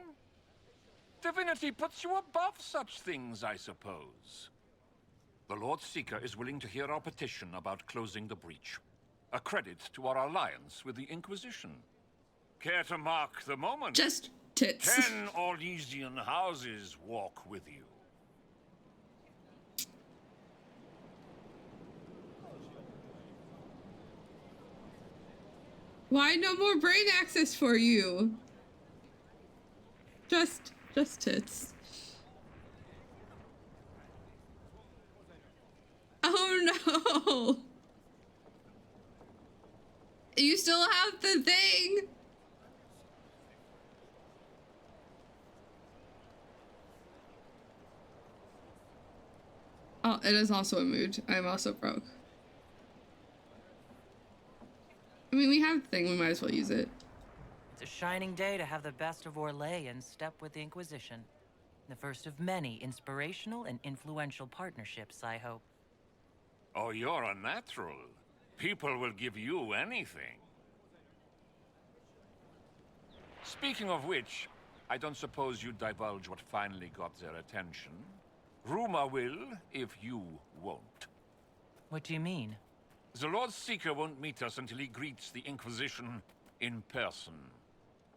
Divinity puts you above such things, I suppose. The Lord Seeker is willing to hear our petition about closing the breach. A credit to our alliance with the Inquisition. Care to mark the moment? Just tits. 10 Orlesian houses walk with you. Why no more brain access for you? Just tits. Oh no! You still have the thing? Oh, it is also a mood. I'm also broke. I mean, we have the thing, we might as well use it. It's a shining day to have the best of Orlais in step with the Inquisition. The first of many inspirational and influential partnerships, I hope. Oh, you're a natural. People will give you anything. Speaking of which, I don't suppose you divulge what finally got their attention. Rumor will, if you won't. What do you mean? The Lord Seeker won't meet us until he greets the Inquisition in person.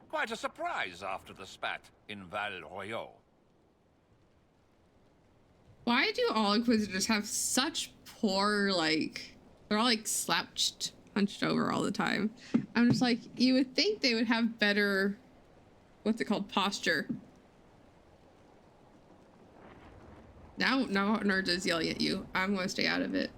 Quite a surprise after the spat in Val Royaux. Why do all Inquisitors have such poor, like, they're all like slouched, hunched over all the time? I'm just like, you would think they would have better, what's it called, posture. Now Nerds is yelling at you. I'm gonna stay out of it.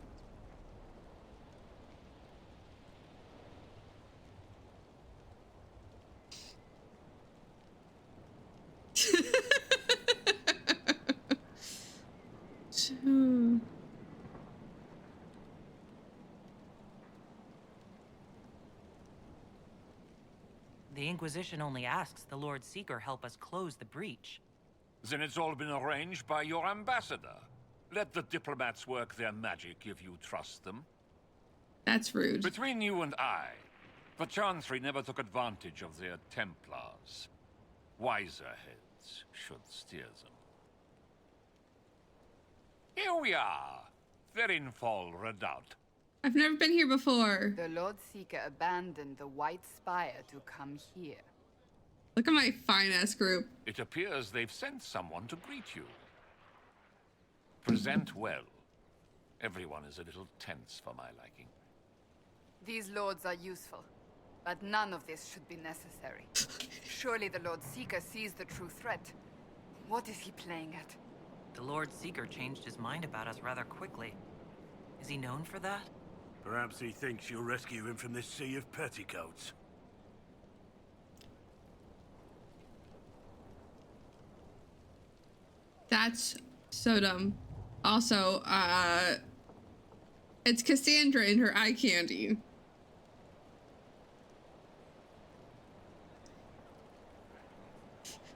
The Inquisition only asks the Lord Seeker help us close the breach. Then it's all been arranged by your ambassador. Let the diplomats work their magic if you trust them. That's rude. Between you and I, the Chantry never took advantage of their Templars. Wiser heads should steer them. Here we are, Therinfol Redoubt. I've never been here before. The Lord Seeker abandoned the White Spire to come here. Look at my fine-ass group. It appears they've sent someone to greet you. Present well. Everyone is a little tense for my liking. These lords are useful, but none of this should be necessary. Surely the Lord Seeker sees the true threat. What is he playing at? The Lord Seeker changed his mind about us rather quickly. Is he known for that? Perhaps he thinks you'll rescue him from this sea of petticoats. That's so dumb. Also, it's Cassandra in her eye candy.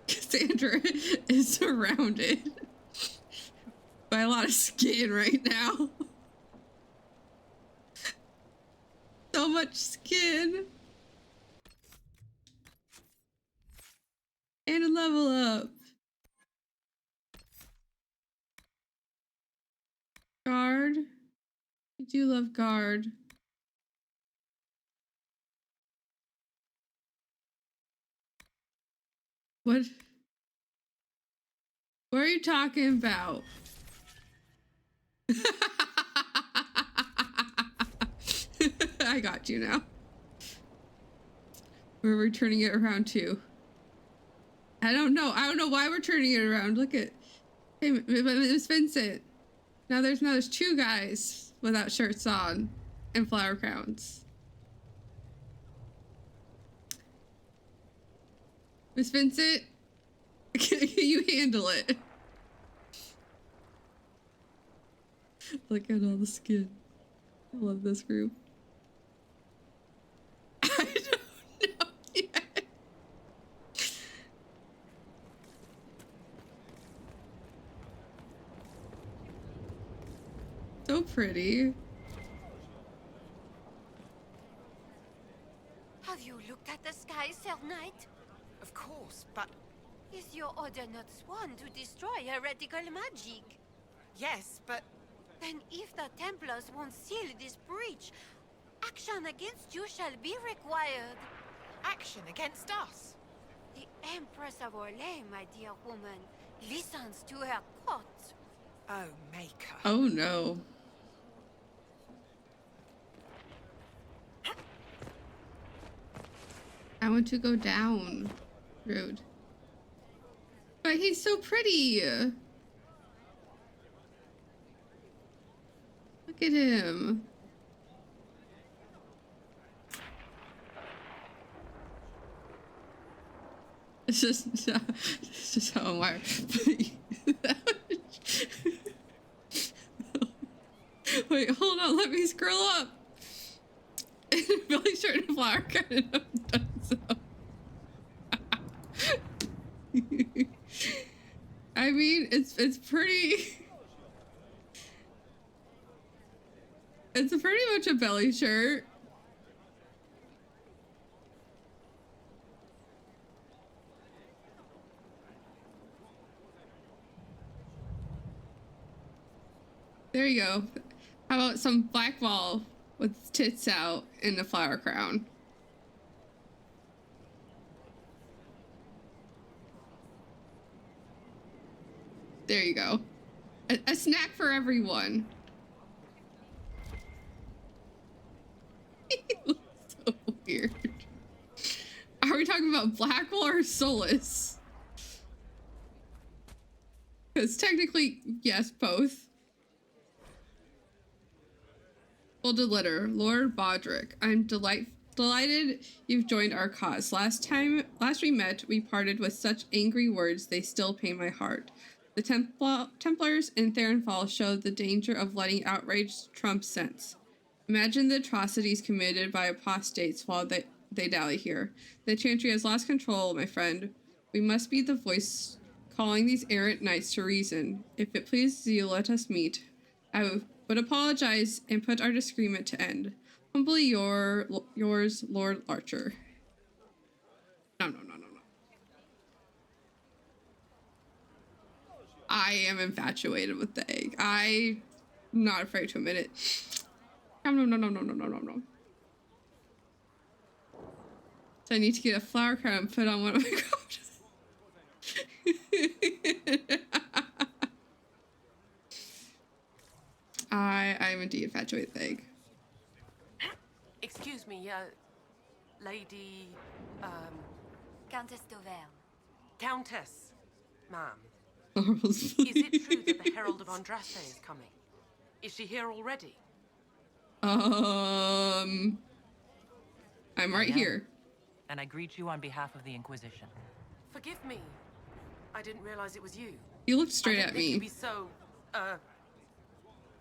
Cassandra is surrounded by a lot of skin right now. So much skin. And a level up. Guard. I do love guard. What are you talking about? I got you now. We're returning it around too. I don't know why we're turning it around. Look at, hey, Miss Vincent. Now there's two guys without shirts on and flower crowns. Miss Vincent, can you handle it? Look at all the skin. I love this group. I don't know yet. So pretty. Have you looked at the sky, Sir Knight? Of course, but... Is your order not sworn to destroy heretical magic? Yes, but... Then if the Templars won't seal this breach, action against you shall be required. Action against us? The Empress of Orlais, my dear woman, listens to her court. Oh, Maker. Oh no. I want to go down. Rude. But he's so pretty. Look at him. It's just how I'm wired. Wait, hold on. Let me scroll up. Billy shirt and flower kind of done so. I mean, it's pretty. It's pretty much a belly shirt. There you go. How about some black ball with tits out in the flower crown? There you go. A snack for everyone. He looks so weird. Are we talking about Blackwall or Solus? Because technically, yes, both. Folded letter, Lord Bodrick. I'm delighted you've joined our cause. Last we met, we parted with such angry words they still pain my heart. The Templars in Theronfall showed the danger of letting outrage trump sense. Imagine the atrocities committed by apostates while they dally here. The Chantry has lost control, my friend. We must be the voice calling these errant knights to reason. If it pleases you, let us meet. I would apologize and put our disagreement to end. Humbly yours, Lord Archer. No. I am infatuated with the egg. I'm not afraid to admit it. No. So I need to get a flower crown and put on one of my crotches. I'm indeed infatuated with the egg. Excuse me, Lady, Countess d'Auvergne. Countess, ma'am. Is it true that the Herald of Andraste is coming? Is she here already? I'm right here. And I greet you on behalf of the Inquisition. Forgive me. I didn't realize it was you. You looked straight at me. You'd be so,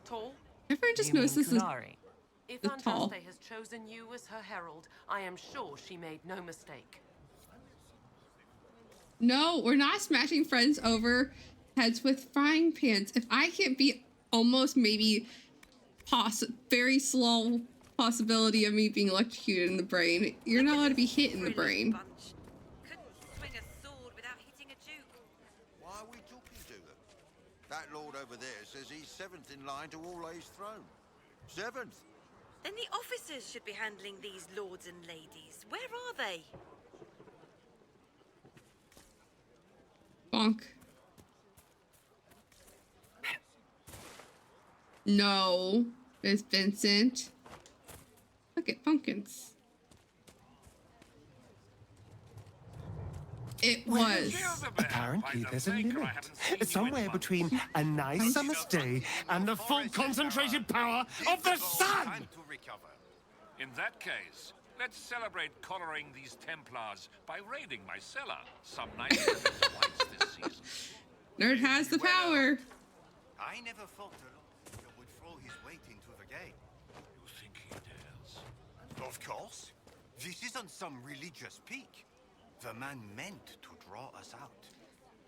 tall? Everyone just knows this is If tall. Andraste has chosen you as her herald, I am sure she made no mistake. No, we're not smashing friends over heads with frying pans. If I can't be almost maybe very slow possibility of me being electrocuted in the brain, you're not allowed to be hit in the brain. Couldn't swing a sword without hitting a duke. Why are we talking to them? That lord over there says he's 7th in line to All-A's throne. 7th. Then the officers should be handling these lords and ladies. Where are they? Bonk. No, Miss Vincent. Look at pumpkins. It was. Apparently, there's a limit. Somewhere between a nice summer's day and the full concentrated power of the sun! Time to recover. In that case, let's celebrate collaring these Templars by raiding my cellar some night twice this season. Nerd has the power. I never thought the Lord would throw his weight into the game. You think he dares? Of course. This isn't some religious peak. The man meant to draw us out.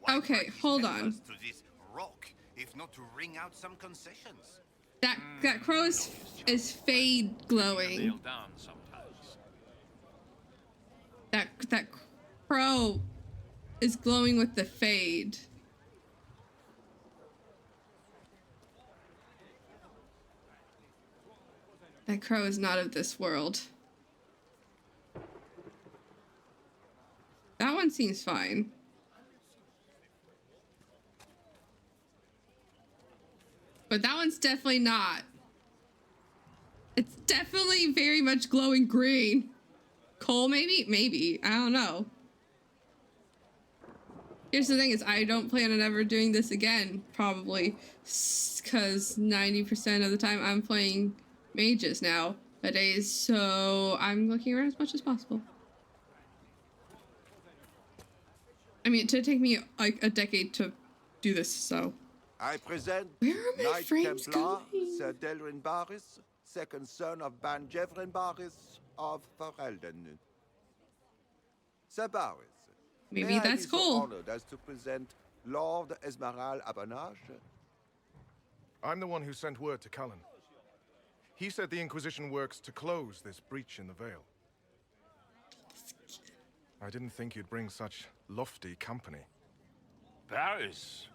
Why Okay, hold on. to this rock, if not to wring out some concessions? That crow is fade glowing. That crow is glowing with the fade. That crow is not of this world. That one seems fine. But that one's definitely not. It's definitely very much glowing green. Coal, maybe? Maybe. I don't know. Here's the thing is I don't plan on ever doing this again, probably, because 90% of the time I'm playing mages nowadays, so I'm looking around as much as possible. I mean, it did take me like a decade to do this, so. I present Where are my Knight frames Templar, going? Sir Delrin Barris, second son of Ban Jevrin Barris of Ferelden. Sir Barris, Maybe may I that's be so cool. honored as to present Lord Esmeralda Abanage? I'm the one who sent word to Cullen. He said the Inquisition works to close this breach in the Veil. I didn't think you'd bring such lofty company. Paris.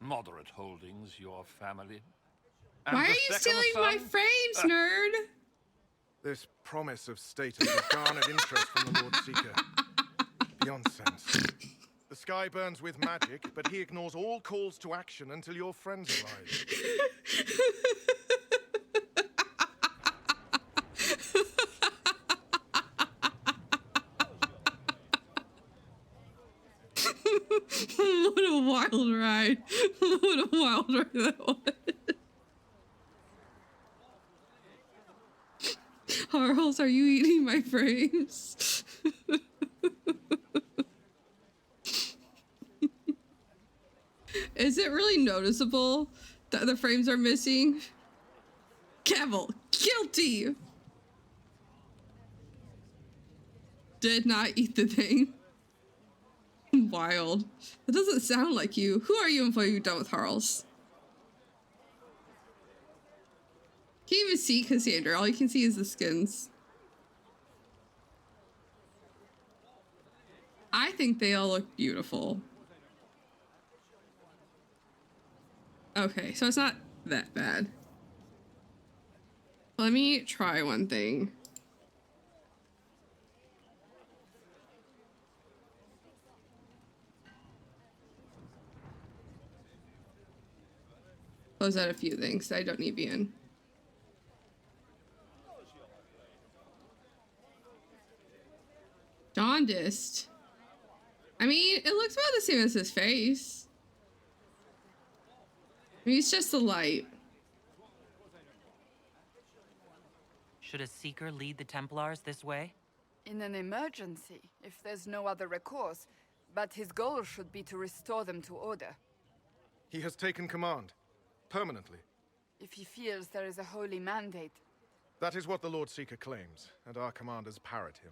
Moderate holdings, your family. Why are you stealing my frames, nerd? This promise of status has garnered interest from the Lord Seeker. Beyond sense. The sky burns with magic, but he ignores all calls to action until your friends arrive. What a wild ride. What a wild ride that was. Harles, are you eating my frames? Is it really noticeable that the frames are missing? Cavill, guilty! Did not eat the thing. Wild. That doesn't sound like you. Who are you and what are you done with Harles? Can't even see Cassandra. All you can see is the skins. I think they all look beautiful. Okay, so it's not that bad. Let me try one thing. Close out a few things that I don't need to be in. Jaundiced. I mean, it looks about the same as his face. I mean, it's just the light. Should a Seeker lead the Templars this way? In an emergency, if there's no other recourse, but his goal should be to restore them to order. He has taken command. Permanently. If he feels there is a holy mandate. That is what the Lord Seeker claims, and our commanders parrot him.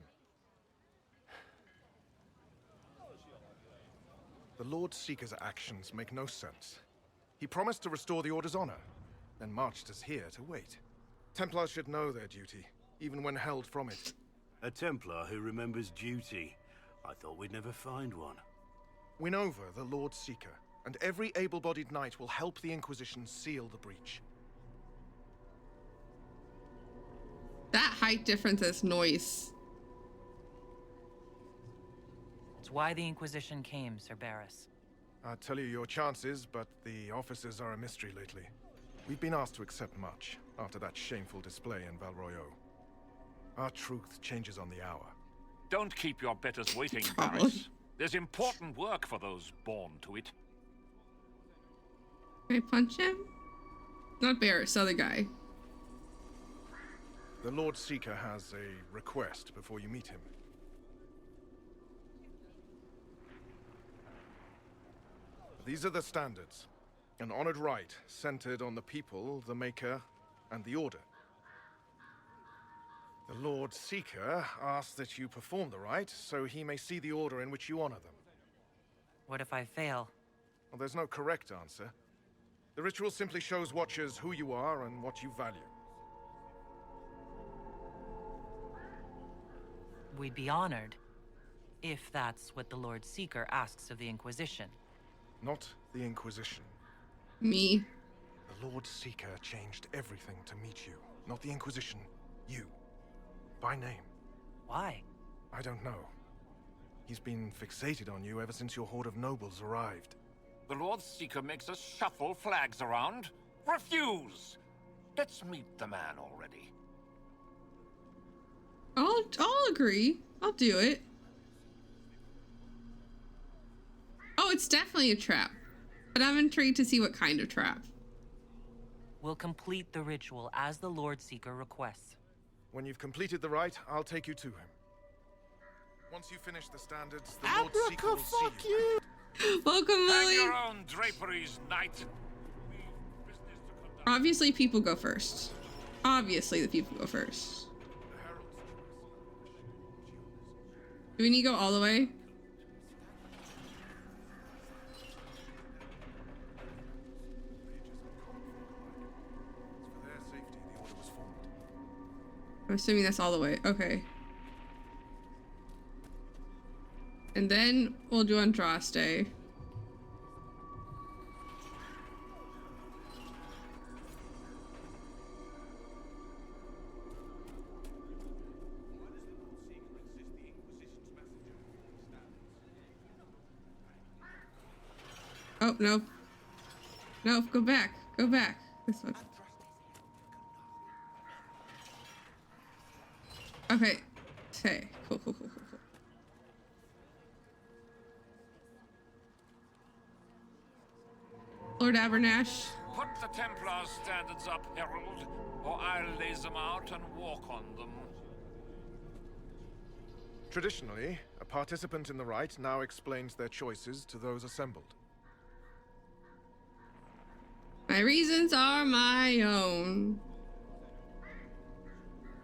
The Lord Seeker's actions make no sense. He promised to restore the Order's honor, then marched us here to wait. Templars should know their duty, even when held from it. A Templar who remembers duty. I thought we'd never find one. Win over the Lord Seeker, and every able-bodied knight will help the Inquisition seal the breach. That height difference is noise. It's why the Inquisition came, Sir Barris. I'd tell you your chances, but the officers are a mystery lately. We've been asked to accept much after that shameful display in Valroyo. Our truth changes on the hour. Don't keep your betters waiting, Paris. There's important work for those born to it. Can I punch him? Not Barris, other guy. The Lord Seeker has a request before you meet him. These are the standards. An honored right centered on the people, the Maker, and the Order. The Lord Seeker asks that you perform the rite so he may see the order in which you honor them. What if I fail? Well, there's no correct answer. The ritual simply shows Watchers who you are and what you value. We'd be honored, if that's what the Lord Seeker asks of the Inquisition. Not the Inquisition. Me. The Lord Seeker changed everything to meet you. Not the Inquisition. You. By name. Why? I don't know. He's been fixated on you ever since your horde of nobles arrived. The Lord Seeker makes us shuffle flags around. Refuse! Let's meet the man already. I'll agree. I'll do it. Oh, it's definitely a trap. But I'm intrigued to see what kind of trap. We'll complete the ritual as the Lord Seeker requests. When you've completed the rite, I'll take you to him. Once you finish the standards, the Lord Seeker will see you. Welcome, Lily. Hang your own draperies, knight. Obviously, people go first. Obviously, the people go first. Do we need to go all the way? I'm assuming that's all the way. Okay. And then we'll do Andraste. Oh, no. No, go back. Go back. This one. Okay. Okay. Cool. Lord Abernash. Put the Templars' standards up, Herald, or I'll lay them out and walk on them. Traditionally, a participant in the rite now explains their choices to those assembled. My reasons are my own.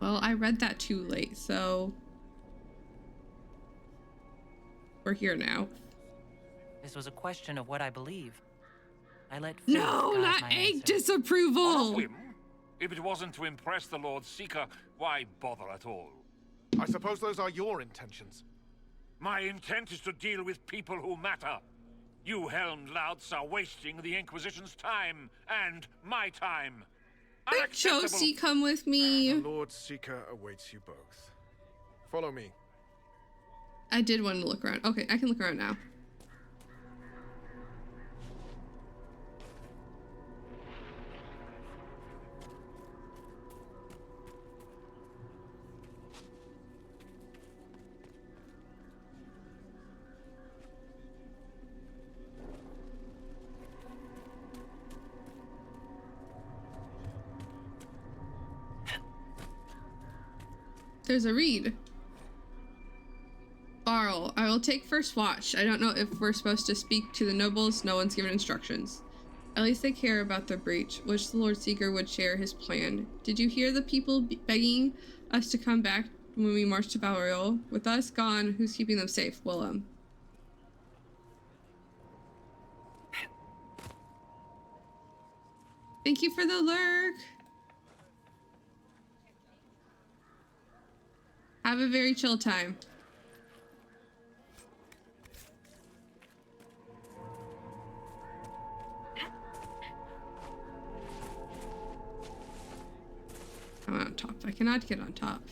Well, I read that too late, so we're here now. This was a question of what I believe. I let no, not egg disapproval. If it wasn't to impress the Lord Seeker, why bother at all? I suppose those are your intentions. My intent is to deal with people who matter. You helmed louts are wasting the Inquisition's time and my time. Wait, Josie, come with me. The Lord Seeker awaits you both. Follow me. I did want to look around. Okay, I can look around now. There's a read. Barl, I will take first watch. I don't know if we're supposed to speak to the nobles. No one's given instructions. At least they care about the breach. Wish the Lord Seeker would share his plan. Did you hear the people begging us to come back when we marched to Balriol? With us gone, who's keeping them safe? Willem. Thank you for the lurk. Have a very chill time. I'm on top. I cannot get on top.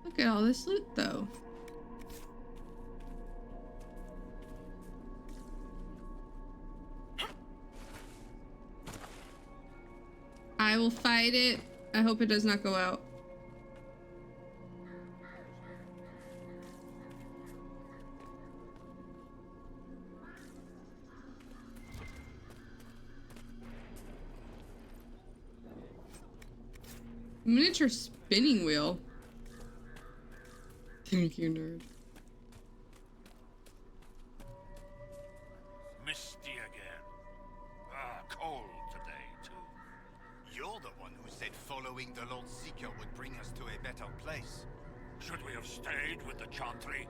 Look at all this loot, though. I will fight it. I hope it does not go out. Miniature spinning wheel. Thank you, nerd. Misty again. Cold today, too. You're the one who said following the Lord Seeker would bring us to a better place. Should we have stayed with the Chantry?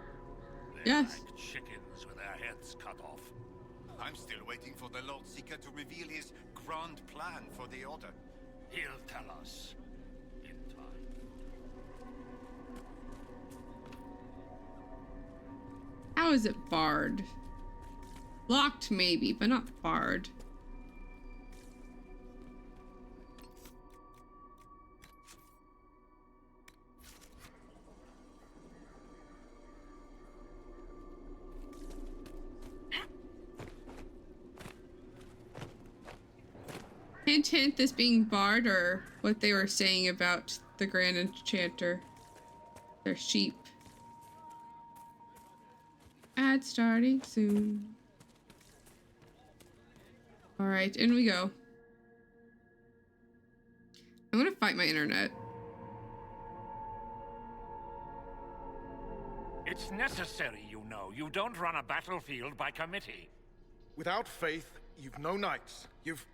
They're yes. Like chickens with their heads cut off. I'm still waiting for the Lord Seeker to reveal his grand plan for the Order. He'll tell us. How is it barred? Locked maybe, but not barred. Hint, hint, this being barred, or what they were saying about the Grand Enchanter. They're sheep. Ad starting soon. Alright, in we go. I'm gonna fight my internet. It's necessary, you know. You don't run a battlefield by committee. Without faith, you've no knights. You've...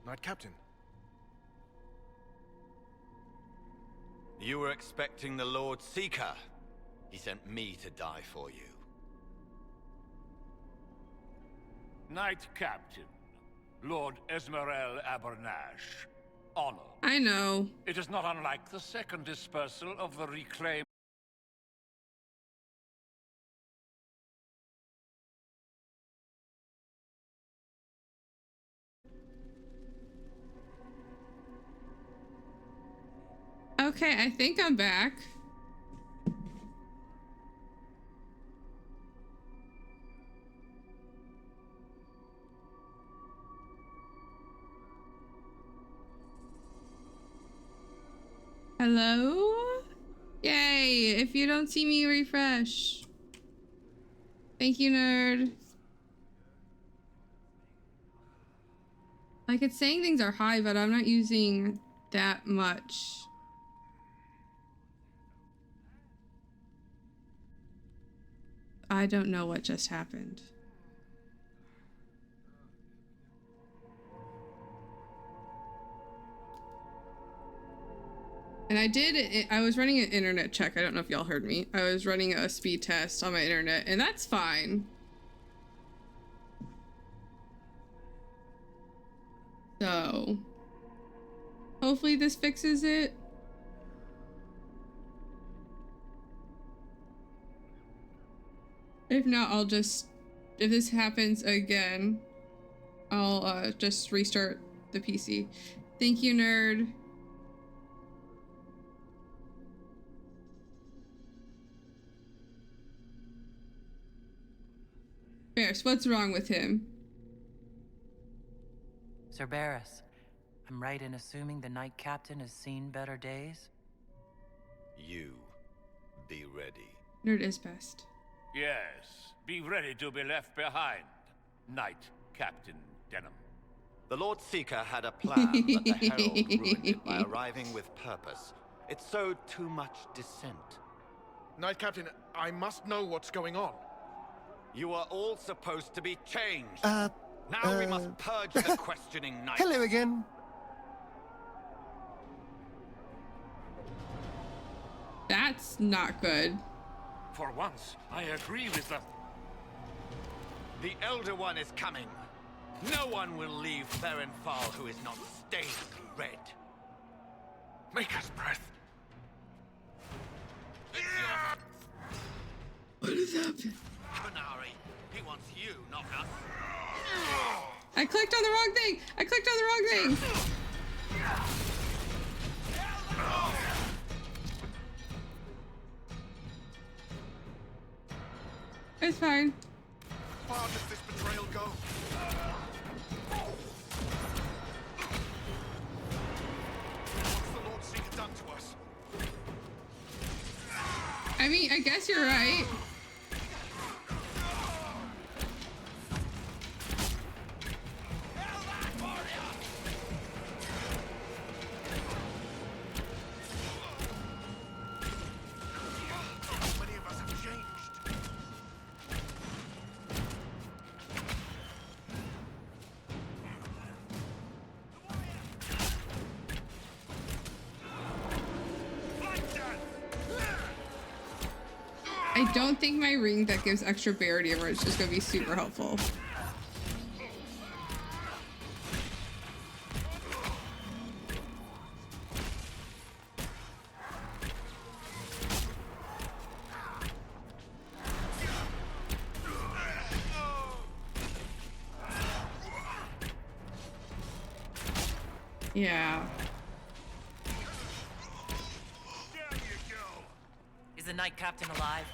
Knight Captain. You were expecting the Lord Seeker. He sent me to die for you. Knight Captain, Lord Esmerel Abernash. Honor. I know. It is not unlike the second dispersal of the reclaimed... Okay, I think I'm back. Hello? Yay, if you don't see me, refresh. Thank you, nerd. Like, it's saying things are high, but I'm not using that much. I don't know what just happened. And I was running an internet check. I don't know if y'all heard me. I was running a speed test on my internet, and that's fine. So, hopefully this fixes it. If not, I'll just, if this happens again, I'll just restart the PC. Thank you, nerd. Barris, what's wrong with him? Sir Barris, I'm right in assuming the Knight Captain has seen better days? You be ready. Nerd is best. Yes, be ready to be left behind, Knight Captain Denham. The Lord Seeker had a plan, but the Herald ruined it by arriving with purpose. It sowed too much dissent. Knight Captain, I must know what's going on. You are all supposed to be changed. Now we must purge the questioning knights. Hello again. That's not good. For once, I agree with the... The Elder One is coming. No one will leave Ferenfal who is not stained red. Maker's breath. What has happened? Benari, he wants you, not us. I clicked on the wrong thing! I clicked on the wrong thing! It's fine. How far does this betrayal go? What's the Lord Seeker done to us? I mean, I guess you're right. I don't think my ring that gives extra barrier damage is going to be super helpful. Yeah. Is the Knight Captain alive?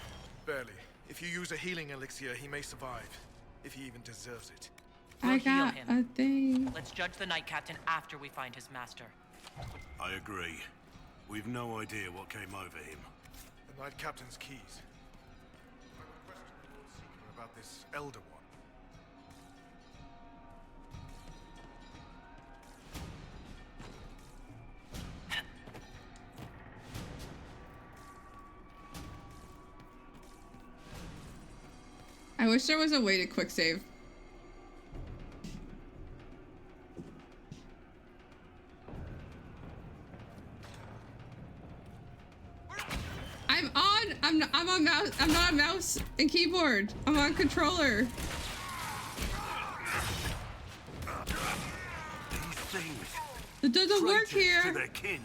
Barely. If you use a healing elixir, he may survive. If he even deserves it. We'll I heal got him. a thing. Let's judge the Knight Captain after we find his master. I agree. We've no idea what came over him. Knight Captain's keys. I have a question to Lord Seeker about this Elder One. I wish there was a way to quick save. I'm on mouse. I'm not on mouse and keyboard. I'm on controller. These things. It doesn't work here. To their kin.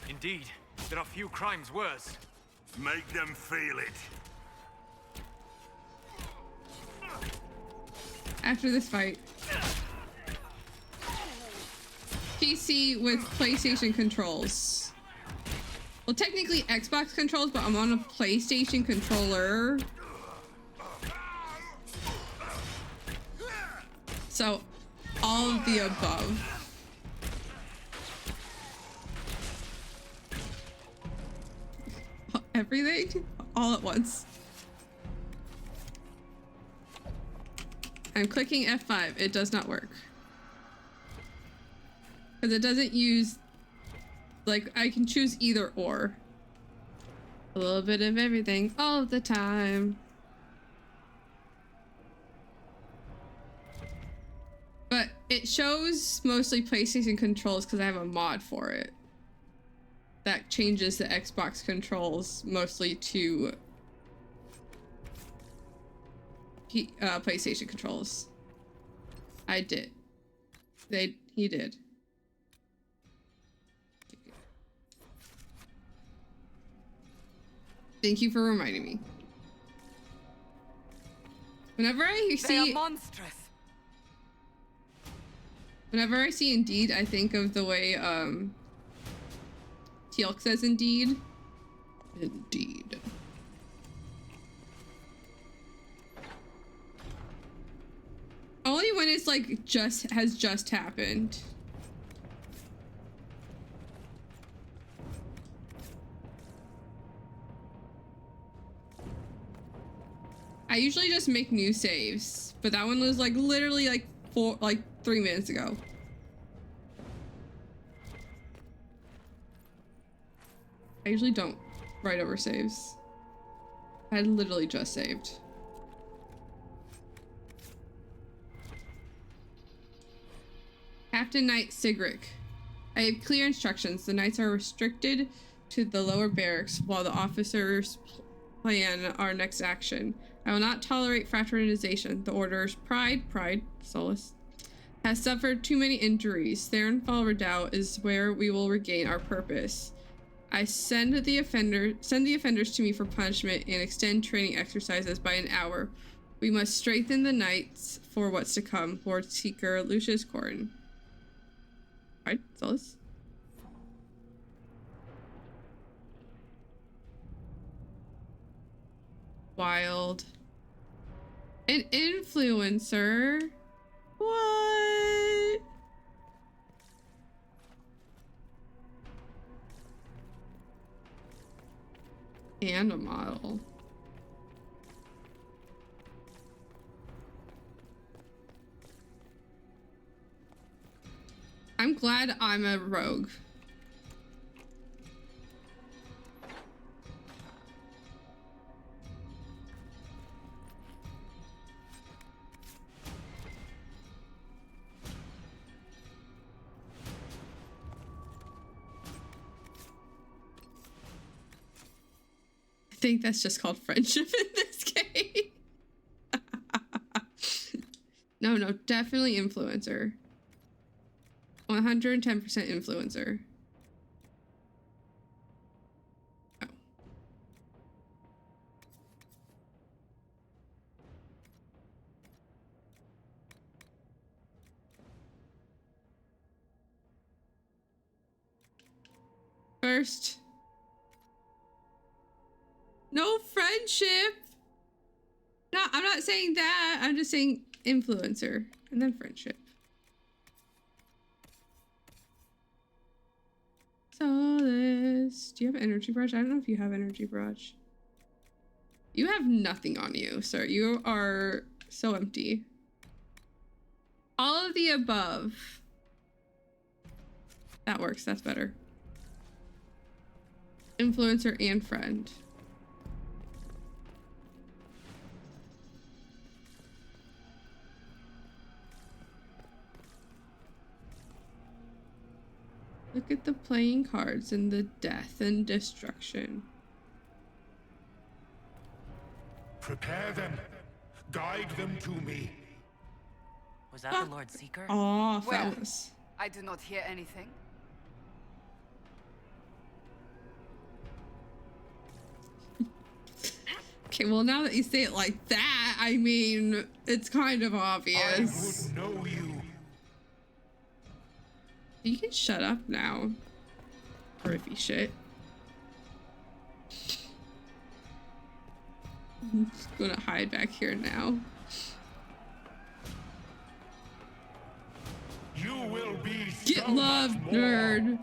Indeed, there are few crimes worse. Make them feel it. After this fight. PC with PlayStation controls. Well, technically Xbox controls, but I'm on a PlayStation controller. So, all of the above. Everything? All at once. I'm clicking F5. It does not work. Because it doesn't use... Like, I can choose either or. A little bit of everything all of the time. But it shows mostly PlayStation controls because I have a mod for it. That changes the Xbox controls mostly to PlayStation controls. I did. He did. Thank you for reminding me. Whenever I see... They are monstrous. Whenever I see Indeed, I think of the way, Teal'c says Indeed. Indeed. Only when it's like has just happened. I usually just make new saves, but that one was like literally like 3 minutes ago. I usually don't write over saves. I literally just saved. Captain Knight Sigric. I have clear instructions. The knights are restricted to the lower barracks while the officers plan our next action. I will not tolerate fraternization. The order's pride, solace, has suffered too many injuries. Therenfall Redoubt is where we will regain our purpose. I send the offenders to me for punishment and extend training exercises by an hour. We must strengthen the knights for what's to come. Lord Seeker, Lucius Corrin. Pride, solace. Wild. An influencer? What? And a model. I'm glad I'm a rogue. I think that's just called friendship in this game. No, definitely influencer. 110% influencer. Oh. First. No friendship. No, I'm not saying that. I'm just saying influencer and then friendship. Solace. Do you have energy barrage? I don't know if you have energy barrage. You have nothing on you, sir. You are so empty. All of the above. That works. That's better. Influencer and friend. Look at the playing cards and the death and destruction. Prepare them. Guide them to me. Was that the Lord Seeker? Oh, Where? fellas. I do not hear anything. Okay, well, now that you say it like that, I mean, it's kind of obvious. I would know you. You can shut up now. Griffy shit. I'm just gonna hide back here now. You will be Get so loved, much more. nerd.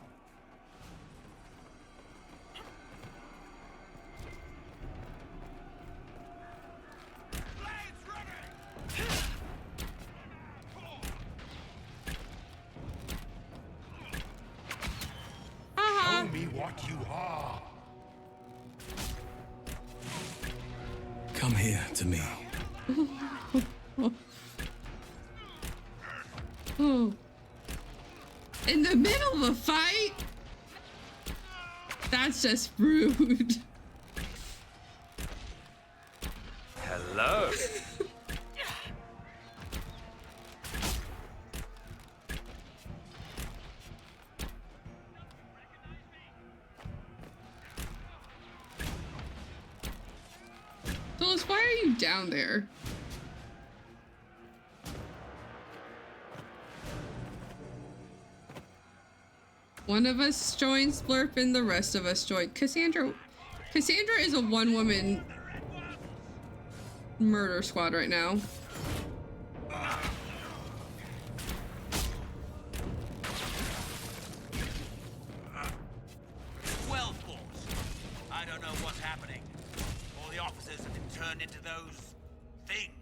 Show me what you are. Come here to me. Oh. In the middle of a fight? That's just rude. Hello. Phyllis, why are you down there? One of us joins Splurp and the rest of us join. Cassandra is a one-woman murder squad right now. Well, boss, I don't know what's happening. All the officers have been turned into those things.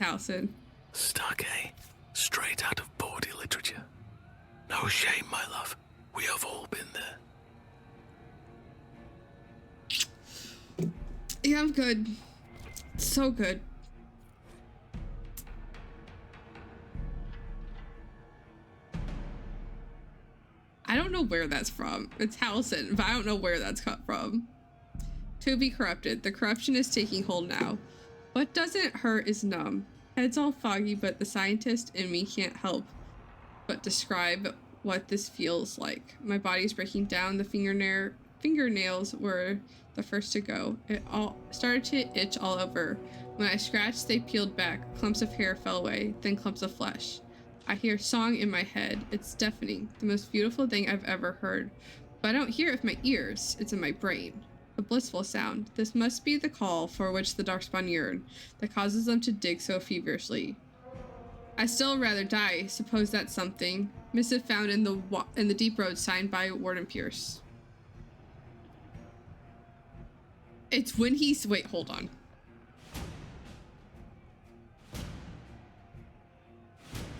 Hausen. Stuck, eh? Straight out of bawdy literature. No shame, my love. We have all been there. Yeah, I'm good. So good. I don't know where that's from. It's Hausen, but I don't know where that's cut from. To be corrupted. The corruption is taking hold now. What doesn't hurt is numb. Head's all foggy, but the scientist in me can't help but describe what this feels like. My body's breaking down. The fingernails were the first to go. It all started to itch all over. When I scratched, they peeled back. Clumps of hair fell away, then clumps of flesh. I hear song in my head. It's deafening. The most beautiful thing I've ever heard. But I don't hear it with my ears. It's in my brain. A blissful sound. This must be the call for which the Darkspawn yearn, that causes them to dig so feverishly. I still rather die. Suppose that's something. Missive found in the deep road, signed by Warden Pierce. It's when he's wait, hold on.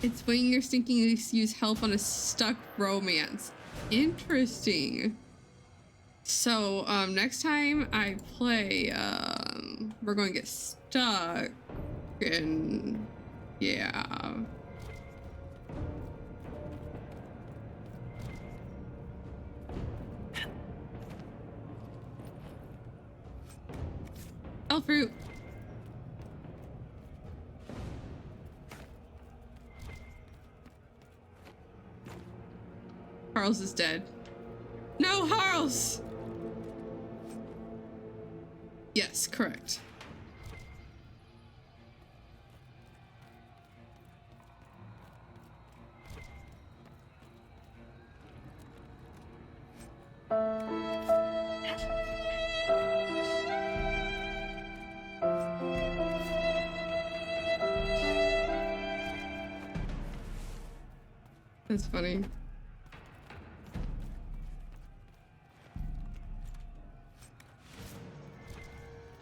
It's when you're thinking you use help on a stuck romance. Interesting. So, next time I play, we're going to get stuck, and yeah. Elf fruit. Harls is dead. No, Harls! Yes, correct. That's funny.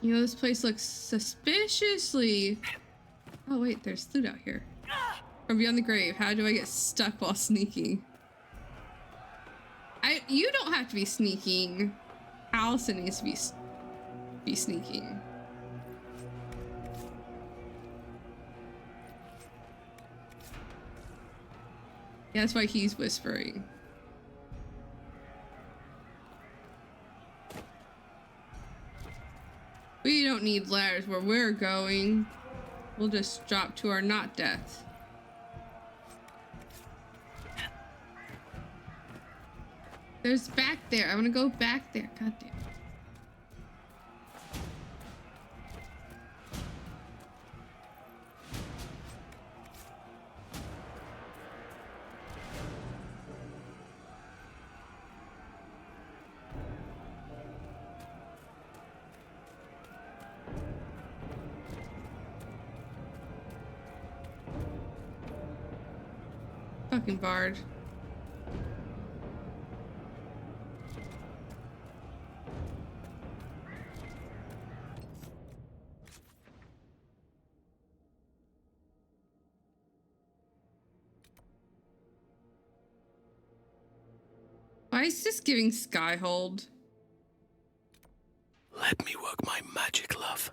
You know, this place looks suspiciously... Oh wait, there's loot out here. From beyond the grave, how do I get stuck while sneaking? You don't have to be sneaking. Allison needs to be sneaking. Yeah, that's why he's whispering. We don't need ladders where we're going. We'll just drop to our not death. There's back there. I want to go back there. God damn. Fucking bard. Why is this giving Skyhold? Let me work my magic, love.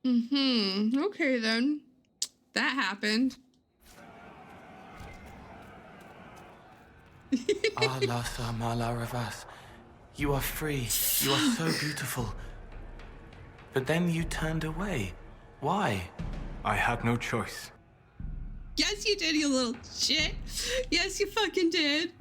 Okay then. That happened. Lhasa Malaravas, you are free. You are so beautiful. But then you turned away. Why? I had no choice. Yes, you did, you little shit. Yes, you fucking did.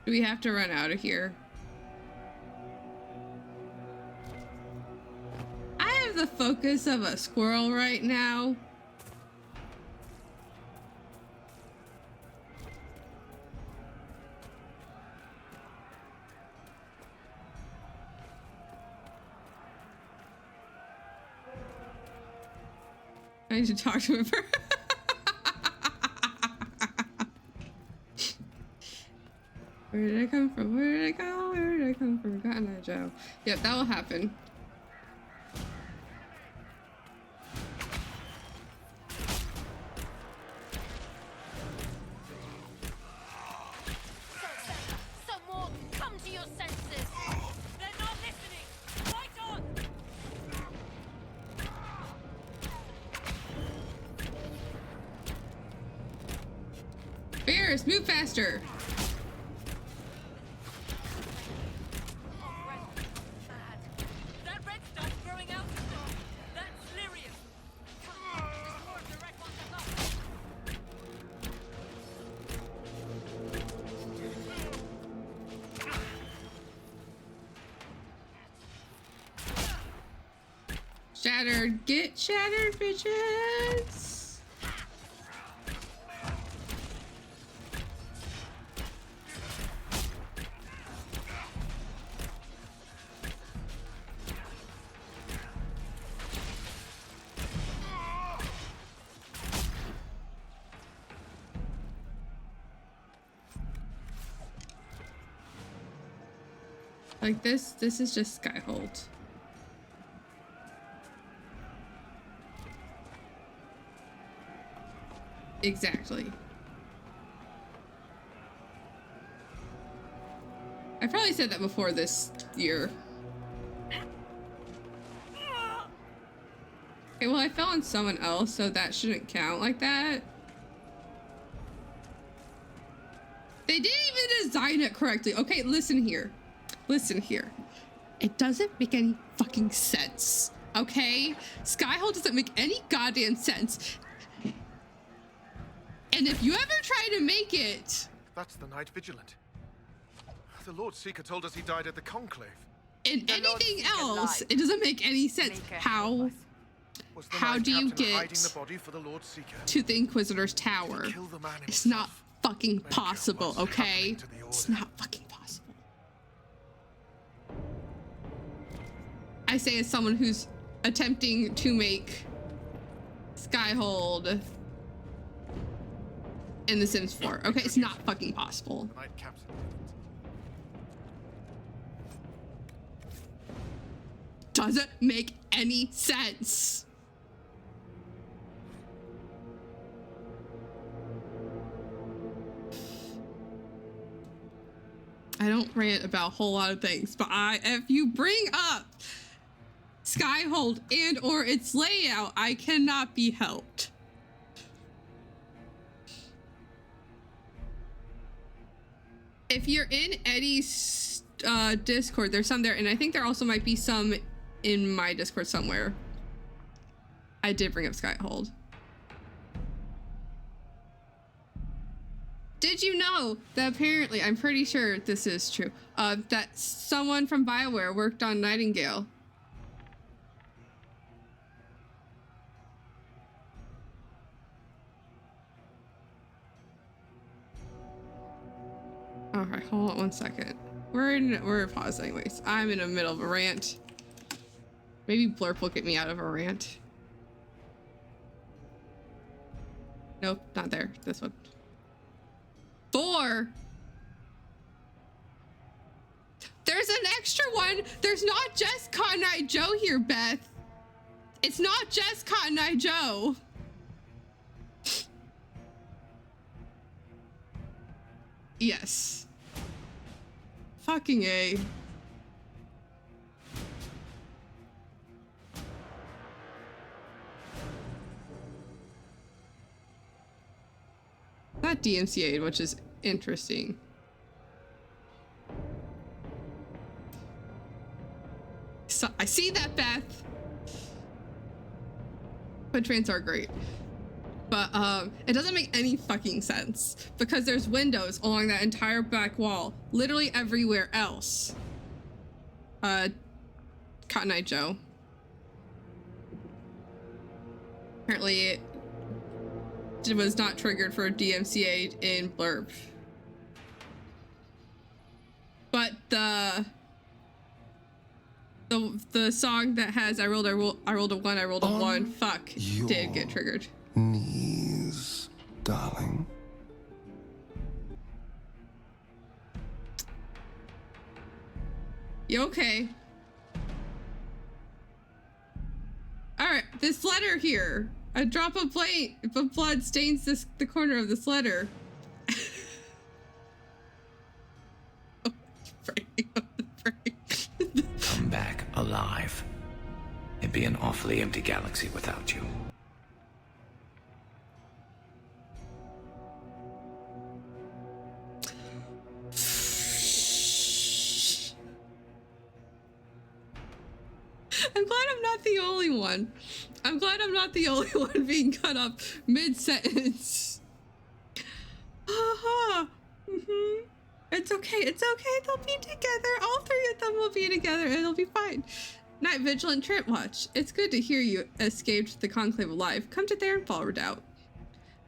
Do we have to run out of here? I have the focus of a squirrel right now. I need to talk to him first. Where did I come from? Where did I go? Where did I come from? Cotton Eye Joe. Yep, that will happen. Someone, come to your senses! They're not listening! Fight on! Bears, move faster! Shattered, get shattered, bitches! Like this is just Skyhold. Exactly. I probably said that before this year. Okay, well, I fell on someone else, so that shouldn't count like that. They didn't even design it correctly. Okay, listen here. Listen here. It doesn't make any fucking sense, okay? Skyhold doesn't make any goddamn sense. And if you ever try to make it... That's the Knight Vigilant. The Lord Seeker told us he died at the Conclave. In anything else, it doesn't make any sense. How do you get the body for the Lord Seeker? to the Inquisitor's tower? It's not fucking possible, okay? It's not fucking possible. I say as someone who's attempting to make Skyhold in The Sims 4. Okay, it's not fucking possible. Doesn't make any sense. I don't rant about a whole lot of things, but if you bring up Skyhold and or its layout, I cannot be helped. If you're in Eddie's Discord, there's some there, and I think there also might be some in my Discord somewhere. I did bring up Skyhold. Did you know that apparently, I'm pretty sure this is true, that someone from BioWare worked on Nightingale? All right, hold on one second. We're paused anyways. I'm in the middle of a rant. Maybe Blurp will get me out of a rant. Nope, not there. This one. 4. There's an extra one. There's not just Cotton Eye Joe here, Beth. It's not just Cotton Eye Joe. Yes. Fucking A. Not DMCA'd, which is interesting. So, I see that, Beth. But trains are great. But it doesn't make any fucking sense because there's windows along that entire back wall, literally everywhere else. Cotton Eye Joe. Apparently it was not triggered for DMCA in Blurb. But the song that has I rolled a 1, I rolled a 1, fuck, did get triggered. Knees, darling. You okay? All right, this letter here. A drop of blood stains the corner of this letter. Come back alive. It'd be an awfully empty galaxy without you. I'm glad I'm not the only one. I'm glad I'm not the only one being cut up mid-sentence. Haha. It's okay. It's okay. They'll be together. All 3 of them will be together and it'll be fine. Night Vigilant Trent Watch. It's good to hear you escaped the Conclave alive. Come to Theronfall Redoubt.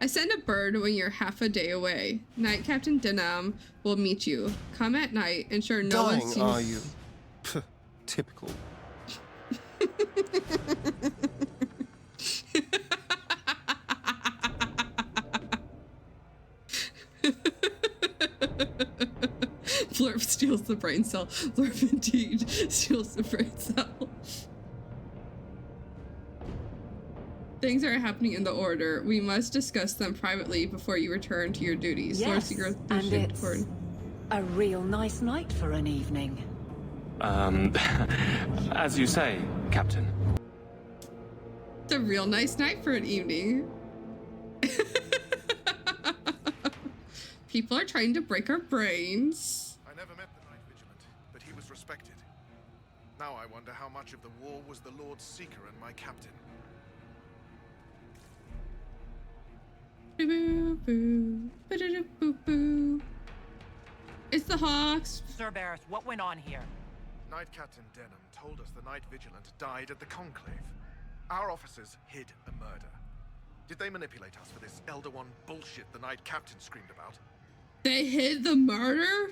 I send a bird when you're half a day away. Night Captain Denham will meet you. Come at night, ensure no one sees... Dying, are you? Pff, typical. Blurp steals the brain cell. Blurp indeed steals the brain cell. Things are happening in the Order. We must discuss them privately before you return to your duties. Yes, and it's a real nice night for an evening. As you say, Captain. It's a real nice night for an evening. People are trying to break our brains. I never met the Night Vigilant, but he was respected. Now I wonder how much of the war was the Lord Seeker and my captain. It's the Hawks. Sir Barris, what went on here? Knight Captain Denham told us the Night Vigilant died at the Conclave. Our officers hid a murder. Did they manipulate us for this Elder One bullshit the Knight Captain screamed about? They hid the murder?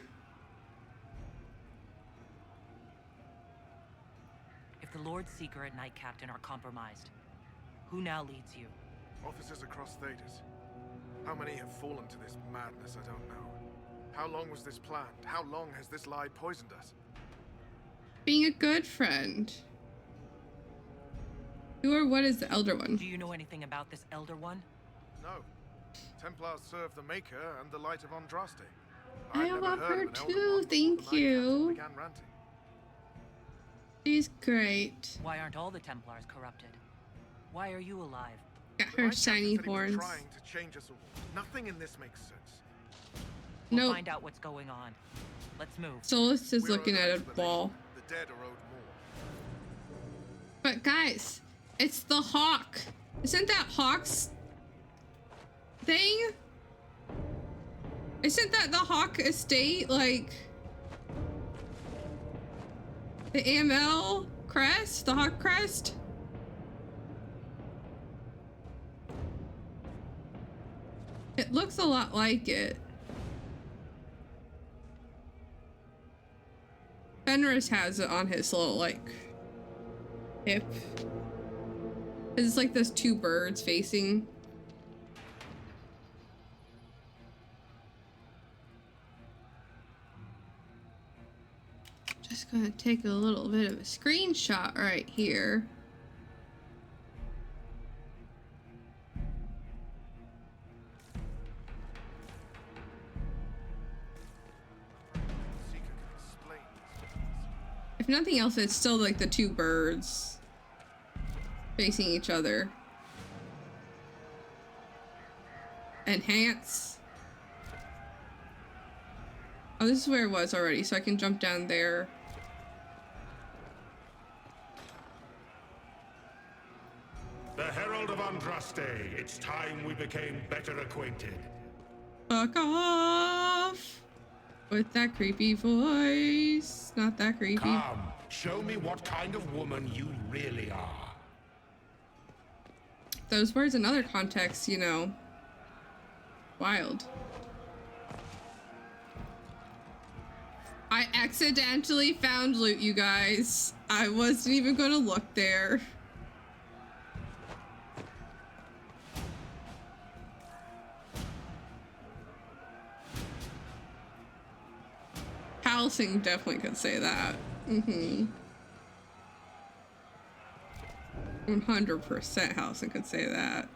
If the Lord Seeker and Knight Captain are compromised, who now leads you? Officers across Thedas. How many have fallen to this madness, I don't know. How long was this planned? How long has this lie poisoned us? Being a good friend. Who or what is the Elder One? Do you know anything about this Elder One? No. Templars serve the Maker and the Light of Andraste. I love her too, thank you. She's great. Why aren't all the Templars corrupted? Why are you alive? Got her shiny horns. Trying to change us all. Nothing in this makes sense. We'll find out what's going on. Let's move. Solus is looking at a wall. The dead are owed more. But guys, it's the Hawk. Isn't that Hawk's thing? Isn't that the Hawk estate, like the AML crest, the Hawk crest? It looks a lot like it. Fenris has it on his little, like, hip. It's like those two birds facing. Just gonna take a little bit of a screenshot right here. If nothing else, it's still like the two birds facing each other. Enhance. Oh, this is where it was already, so I can jump down there. The Herald of Andraste. It's time we became better acquainted. Fuck off! With that creepy voice. Not that creepy. Come, show me what kind of woman you really are. Those words in other contexts, you know. Wild. I accidentally found loot, you guys. I wasn't even gonna look there. Halsing definitely could say that. 100% Halsing could say that.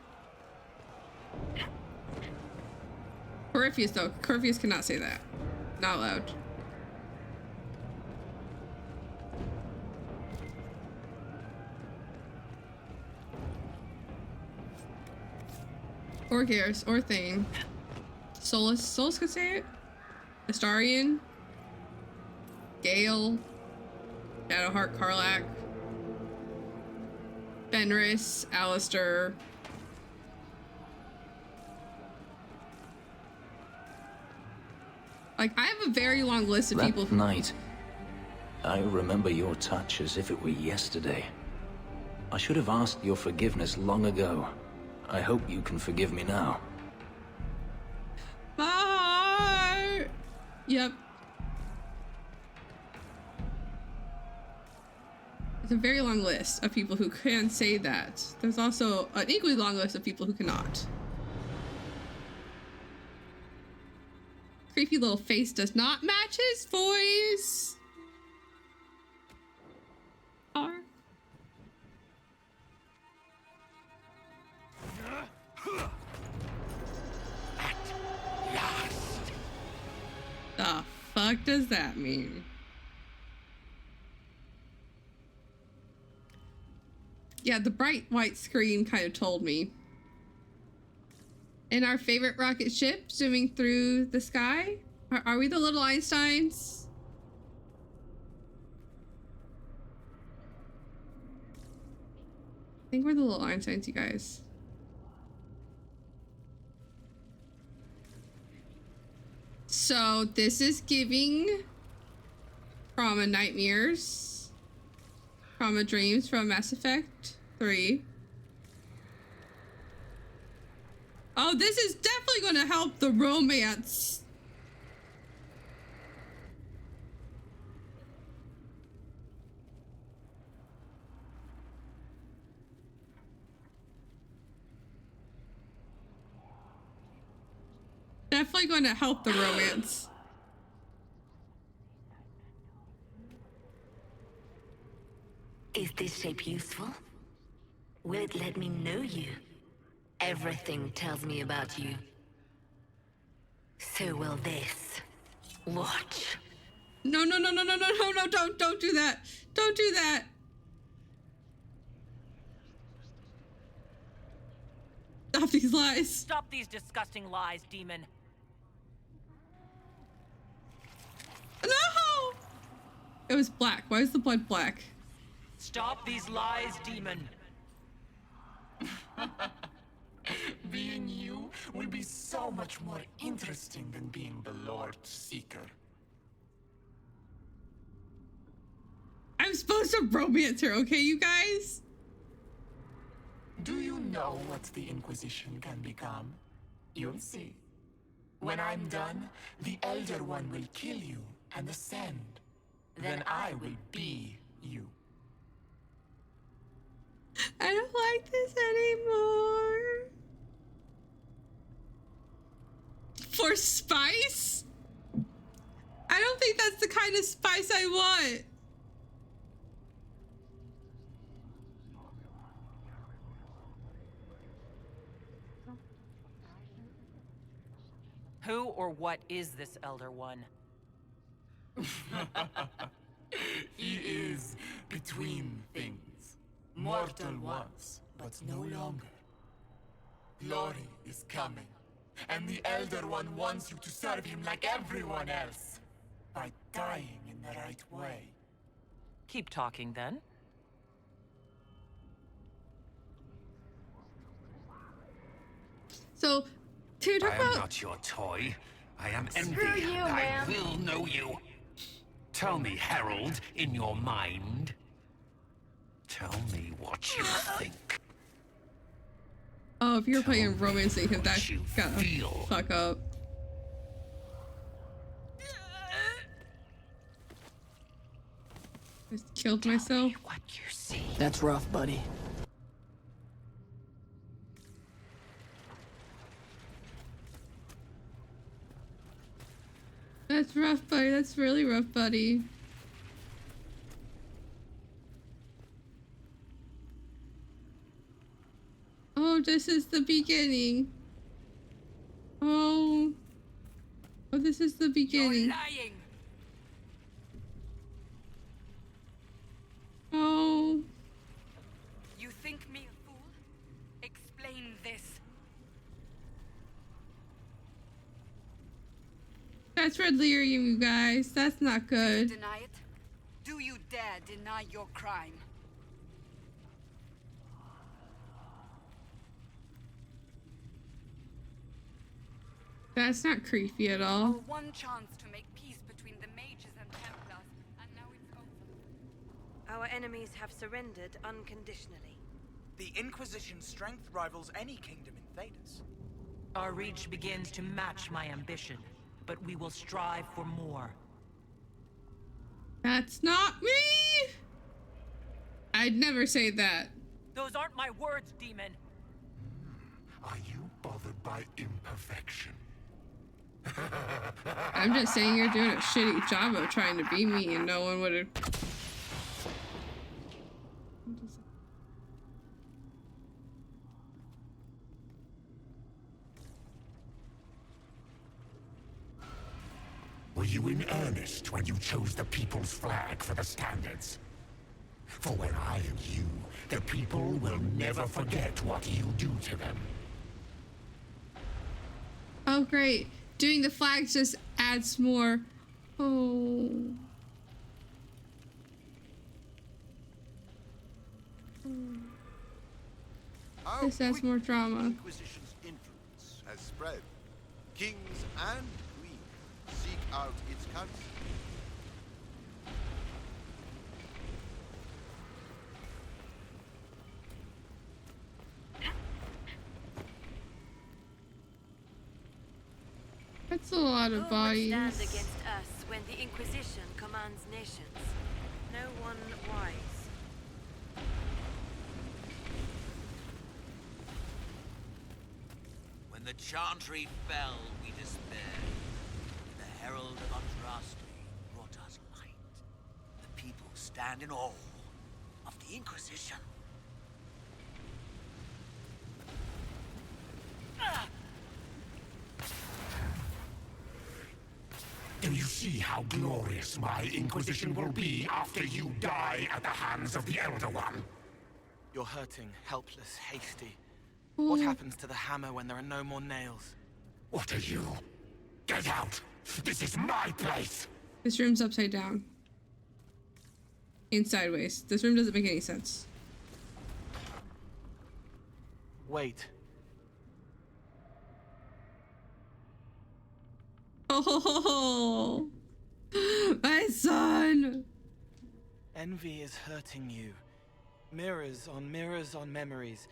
Corypheus though, Corypheus cannot say that. Not allowed. Or Garrus, or Thane. Solus could say it. Astarion. Gale. Shadowheart Karlach. Fenris. Alistair. Like, I have a very long list of people who— night, I remember your touch as if it were yesterday. I should have asked your forgiveness long ago. I hope you can forgive me now. Bye! Yep. It's a very long list of people who can say that. There's also an equally long list of people who cannot. Creepy little face does not match his voice. R. The fuck does that mean? Yeah, the bright white screen kind of told me. In our favorite rocket ship zooming through the sky? Are we the little Einsteins? I think we're the little Einsteins, you guys. So this is giving Trauma Nightmares, Trauma Dreams from Mass Effect 3. Oh, this is definitely going to help the romance. Definitely going to help the romance. Is this shape useful? Will it let me know you? Everything tells me about you. So will this. Watch. No, no, no, no, no, no, no, no, don't do that. Don't do that. Stop these lies. Stop these disgusting lies, demon. No! It was black. Why is the blood black? Stop these lies, demon. Being you will be so much more interesting than being the Lord Seeker. I'm supposed to romance her, okay, you guys? Do you know what the Inquisition can become? You'll see. When I'm done, the Elder One will kill you and ascend. Then I will be you. I don't like this anymore. For spice? I don't think that's the kind of spice I want. Who or what is this Elder One? He is between things. Mortal once, but no longer. Glory is coming, and the Elder One wants you to serve him like everyone else, by dying in the right way. Keep talking, then. So, to talk I about... am not your toy. I am envy. Screw you, I man. will know you. Tell me, Herald, in your mind. Tell me what you think. Oh, if you're playing romancing him, that's gotta feel. fuck up. Just killed myself. What you see. That's rough, buddy. That's rough, buddy. That's really rough, buddy. Oh, this is the beginning. Oh. Oh, this is the beginning. You're lying. Oh. You think me a fool? Explain this. That's red lyrium, you guys. That's not good. Deny it? Do you dare deny your crime? That's not creepy at all. Our one chance to make peace between the mages and Templars, and now it's over. Our enemies have surrendered unconditionally. The Inquisition's strength rivals any kingdom in Thedas. Our reach begins to match my ambition, but we will strive for more. That's not me! I'd never say that. Those aren't my words, demon. Are you bothered by imperfection? I'm just saying you're doing a shitty job of trying to be me and no one would have... Were you in earnest when you chose the people's flag for the standards? For when I am you, the people will never forget what you do to them. Oh, great. Doing the flags just adds more... Oh... This adds more drama. Inquisition's influence has spread. Kings and queens seek out its counsel. That's a lot of Who bodies. would stand against us when the Inquisition commands nations? No one wise. When the Chantry fell, we despaired. The Herald of Andraste brought us light. The people stand in awe of the Inquisition. Do you see how glorious my Inquisition will be after you die at the hands of the Elder One? You're hurting, helpless, hasty. What happens to the hammer when there are no more nails? What are you? Get out! This is my place! This room's upside down. And sideways. This room doesn't make any sense. Wait. Oh, my son! Envy is hurting you. Mirrors on memories.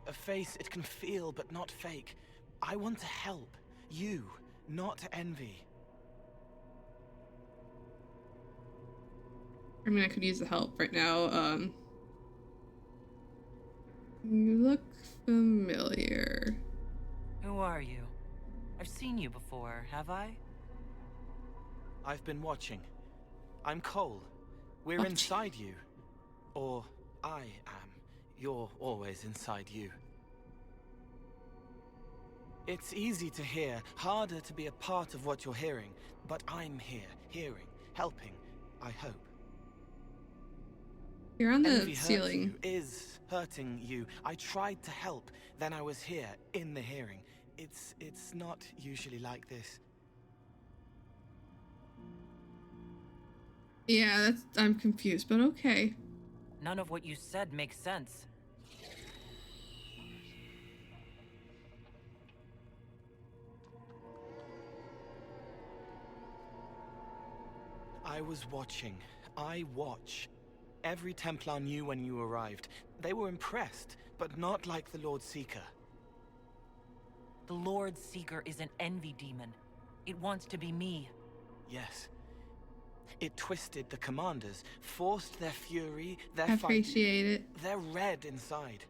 A face it can feel but not fake. I want to help. You, not envy. I mean, I could use the help right now. You look familiar. Who are you? I've seen you before, have I? I've been watching. I'm Cole. We're inside you. Or I am. You're always inside you. It's easy to hear, harder to be a part of what you're hearing. But I'm here, hearing, helping, I hope. You're on the Envy ceiling. Is hurting you. I tried to help, then I was here, in the hearing. It's not usually like this. Yeah, I'm confused, but okay. None of what you said makes sense. I was watching. I watch. Every Templar knew when you arrived. They were impressed, but not like the Lord Seeker. The Lord Seeker is an envy demon. It wants to be me. Yes. It twisted the commanders, forced their fury, their I appreciate it. They're red inside.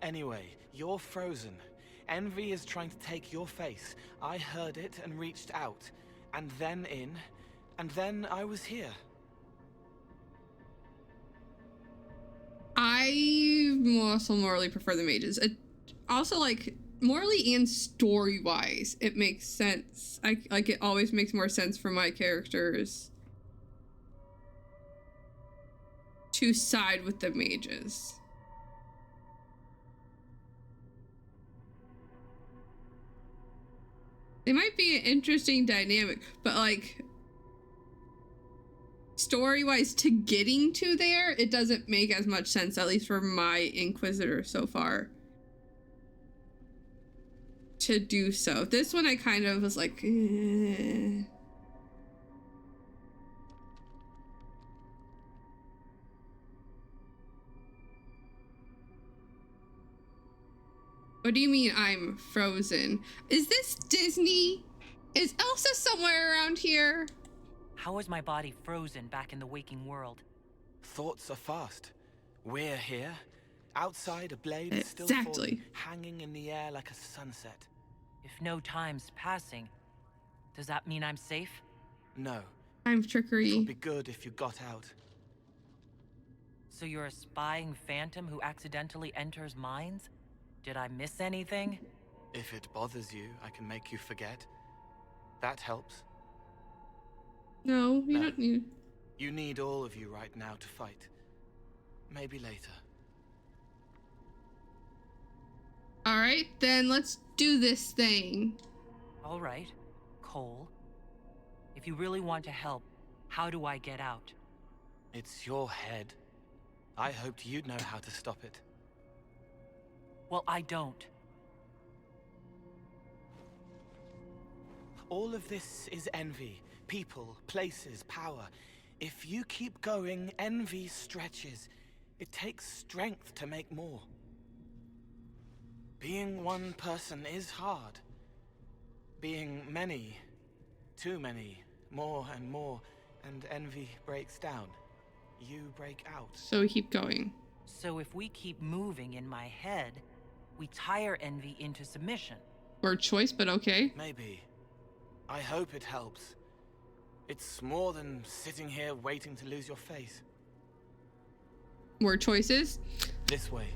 Anyway, you're frozen. Envy is trying to take your face. I heard it and reached out. And then in. And then I was here. I also morally prefer the mages. Also, like, morally and story-wise, it makes sense. It always makes more sense for my characters to side with the mages. They might be an interesting dynamic, but like story-wise to getting to there, it doesn't make as much sense, at least for my Inquisitor so far, to do so. This one I kind of was like, eh. What do you mean I'm frozen? Is this Disney? Is Elsa somewhere around here? How is my body frozen back in the waking world? Thoughts are fast. We're here. Outside, a blade is still Exactly. hanging in the air like a sunset. If no time's passing, does that mean I'm safe? No. I'm trickery. It would be good if you got out. So you're a spying phantom who accidentally enters minds? Did I miss anything? If it bothers you, I can make you forget. That helps. No, you don't need. You need all of you right now to fight. Maybe later. All right, then let's do this thing. All right, Cole. If you really want to help, how do I get out? It's your head. I hoped you'd know how to stop it. Well, I don't. All of this is envy. People, places, power. If you keep going, envy stretches. It takes strength to make more. Being one person is hard. being many, too many, more and more, and envy breaks down. You break out. So we keep going. So if we keep moving in my head, we tire envy into submission. Word choice, but okay. Maybe. I hope it helps. It's more than sitting here waiting to lose your face. Word choices. This way.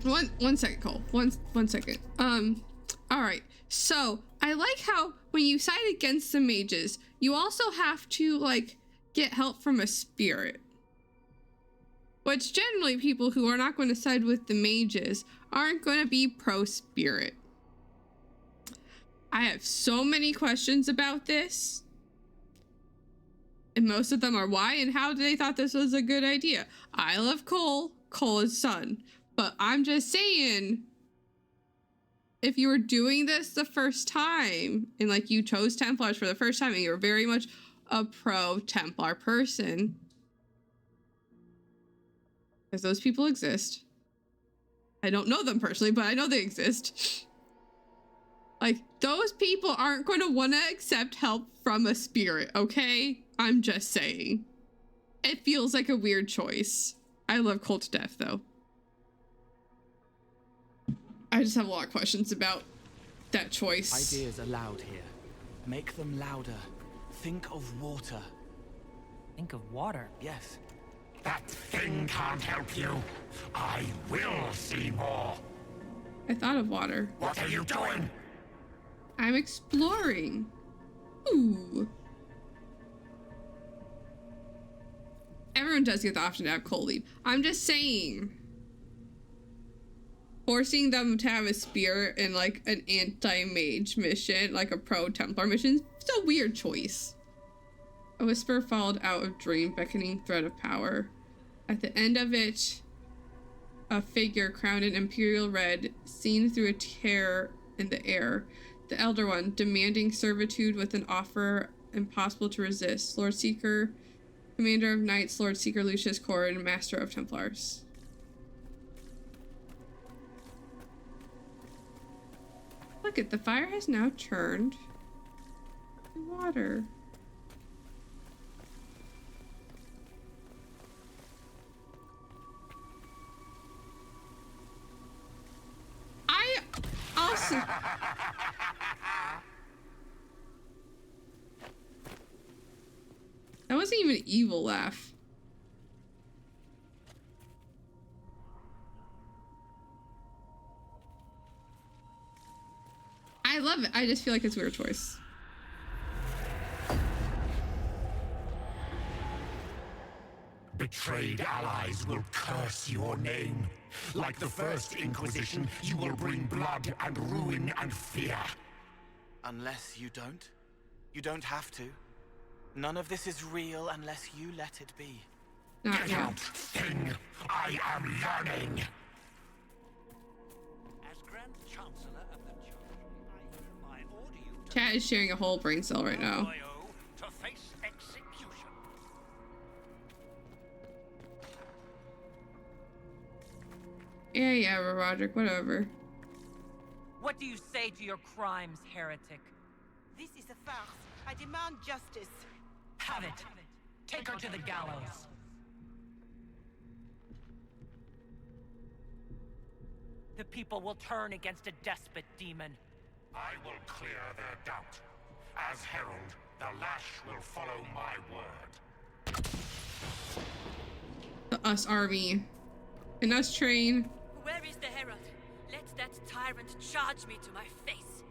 One second, Cole. One second. All right. So I like how when you side against the mages, you also have to like get help from a spirit. Which generally people who are not going to side with the mages aren't going to be pro spirit. I have so many questions about this. And most of them are why and how they thought this was a good idea. I love Cole. Cole is son. But I'm just saying, if you were doing this the first time and like you chose Templars for the first time and you're very much a pro Templar person, because those people exist. I don't know them personally, but I know they exist. Like, those people aren't going to want to accept help from a spirit, okay? I'm just saying. It feels like a weird choice. I love Cole to death, though. I just have a lot of questions about that choice. Ideas are loud here. Make them louder. Think of water. Think of water? Yes. That thing can't help you. I will see more. I thought of water. What are you doing? I'm exploring. Ooh. Everyone does get the option to have Cole leave. I'm just saying. Forcing them to have a spirit in like an anti-mage mission, like a pro-Templar mission, it's a weird choice. A whisper followed out of dream, beckoning thread of power. At the end of it, a figure crowned in imperial red, seen through a tear in the air. The Elder One, demanding servitude with an offer impossible to resist. Lord Seeker, Commander of Knights, Lord Seeker Lucius Core, and Master of Templars. Look at the fire has now turned to water. I also that wasn't even an evil laugh. I love it. I just feel like it's a weird choice. Betrayed allies will curse your name. Like the first Inquisition, you will bring blood and ruin and fear. Unless you don't. You don't have to. None of this is real unless you let it be. Get out, thing! I am yearning! As Grand Chancellor of the Church, I order you to Chat is sharing a whole brain cell right now. to face execution. Yeah, Roderick, whatever. What do you say to your crimes, heretic? This is a farce. I demand justice. Have it. Take her to the gallows. The people will turn against a despot demon. I will clear their doubt. As herald, the lash will follow my word. The us army. And us train. Where is the herald? Let that tyrant charge me to my face.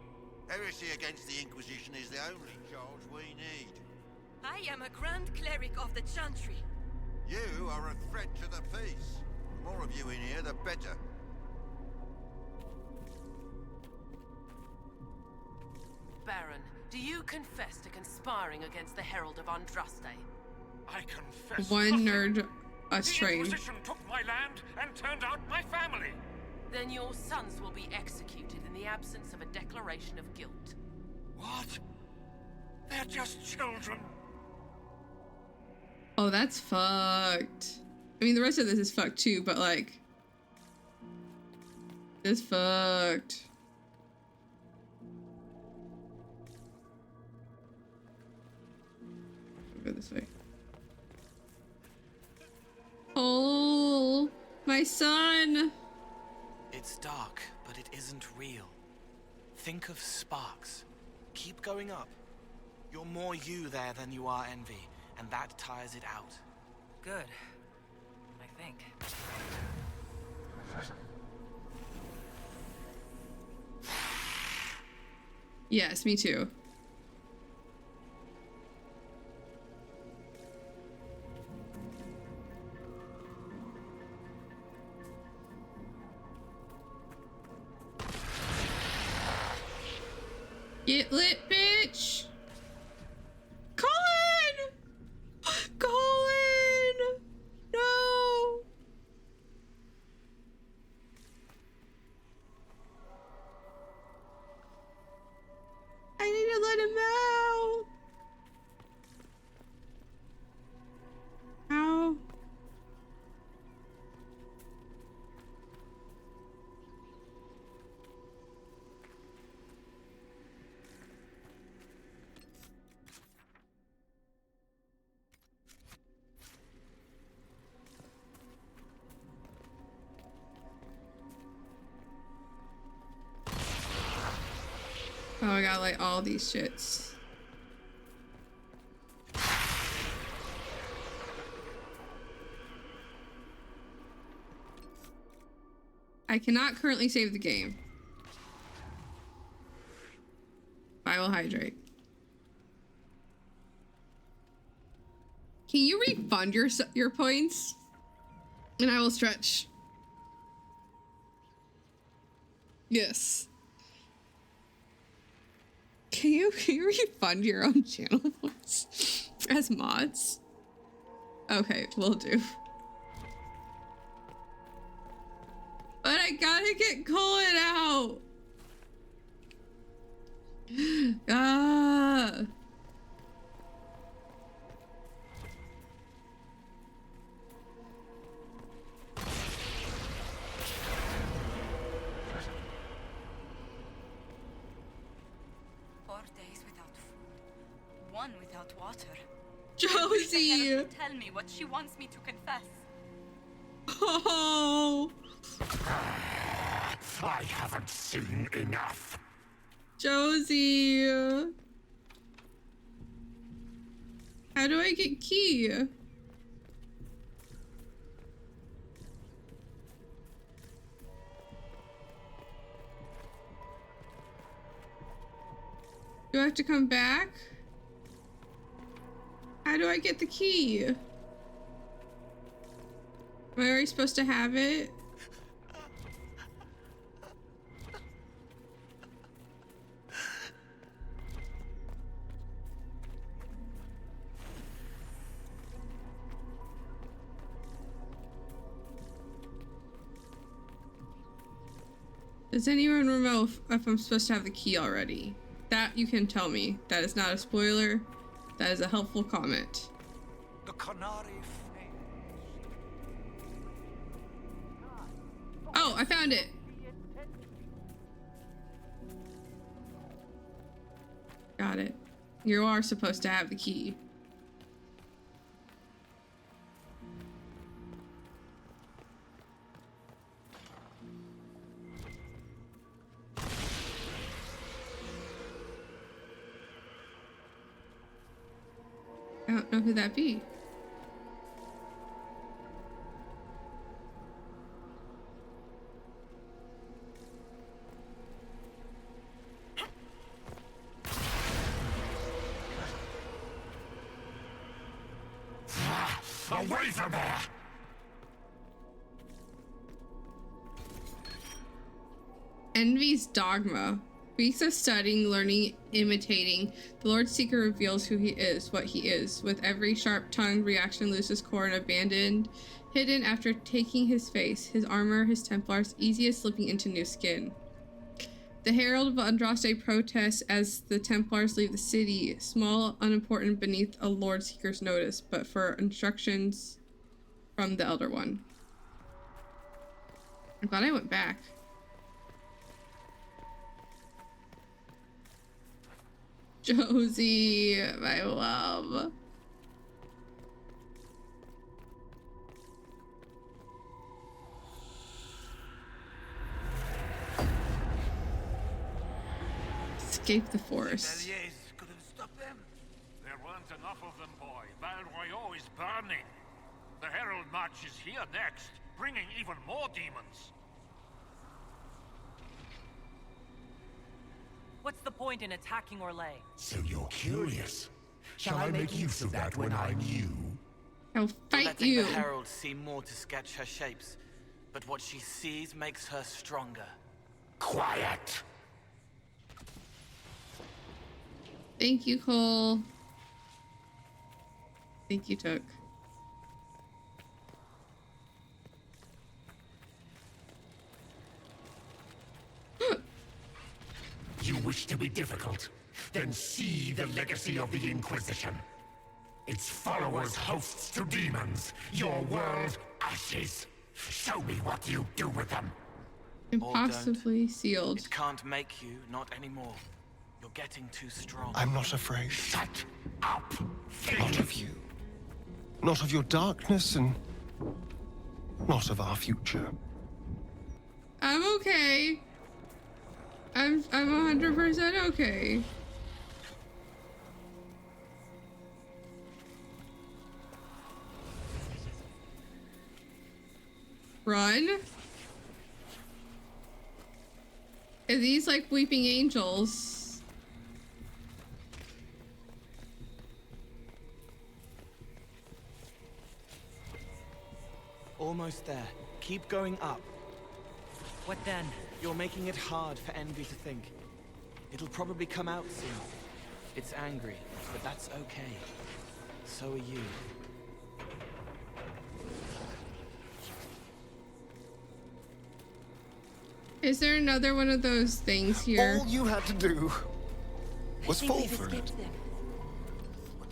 Heresy against the Inquisition is the only charge we need. I am a Grand Cleric of the Chantry. You are a threat to the peace. The more of you in here, the better. Baron, do you confess to conspiring against the Herald of Andraste? I confess One nothing. nerd, us The train. Inquisition took my land and turned out my family. Then your sons will be executed in the absence of a declaration of guilt. What? They're just children. Oh, that's fucked. I mean, the rest of this is fucked too, but like, it's fucked. Go this way. Oh, my son! It's dark, but it isn't real. Think of sparks. Keep going up. You're more you there than you are Envy, and that tires it out. Good. I think. Yes, me too. Get lit, bitch! Colin! Colin! No! I need to let him out! How? Oh, I got like all these shits. I cannot currently save the game. I will hydrate. Can you refund your points? And I will stretch. Yes. Can you refund your own channel points as mods? Okay, will do. But I gotta get Colin out. Ah. One without water. Josie! Tell me what she wants me to confess. Oh! I haven't seen enough. Josie! How do I get key? Do I have to come back? How do I get the key? Am I already supposed to have it? Does anyone know if I'm supposed to have the key already? That you can tell me. That is not a spoiler. That is a helpful comment. The Canary. Oh, I found it. Got it. You are supposed to have the key. I don't know who that be. Away from there! Envy's dogma. Weeks of studying, learning, imitating, the Lord Seeker reveals who he is, what he is. With every sharp-tongued reaction loses core and abandoned, hidden after taking his face, his armor, his Templars, easiest slipping into new skin. The Herald of Andraste protests as the Templars leave the city, small, unimportant beneath a Lord Seeker's notice, but for instructions from the Elder One. I'm glad I went back. Josie, my love. escape the forest. There weren't enough of them, boy. Val Royaux is burning. The Herald March is here next, bringing even more demons. What's the point in attacking Orlais? So you're curious. Shall I make use of that when I'm you? I'll fight Letting you. the Herald see more to sketch her shapes, but what she sees makes her stronger. Quiet! Thank you, Cole. Thank you, Took. You wish to be difficult? Then see the legacy of the Inquisition. Its followers hosts to demons, your world ashes. Show me what you do with them. Impossibly sealed. It can't make you, not anymore. You're getting too strong. I'm not afraid. Shut up! Not of you. Not of your darkness, and not of our future. I'm okay. I'm 100% okay. Run? Are these like weeping angels? Almost there. Keep going up. What then? You're making it hard for Envy to think. It'll probably come out soon. It's angry, but that's okay. So are you. Is there another one of those things here? All you had to do was fall for it.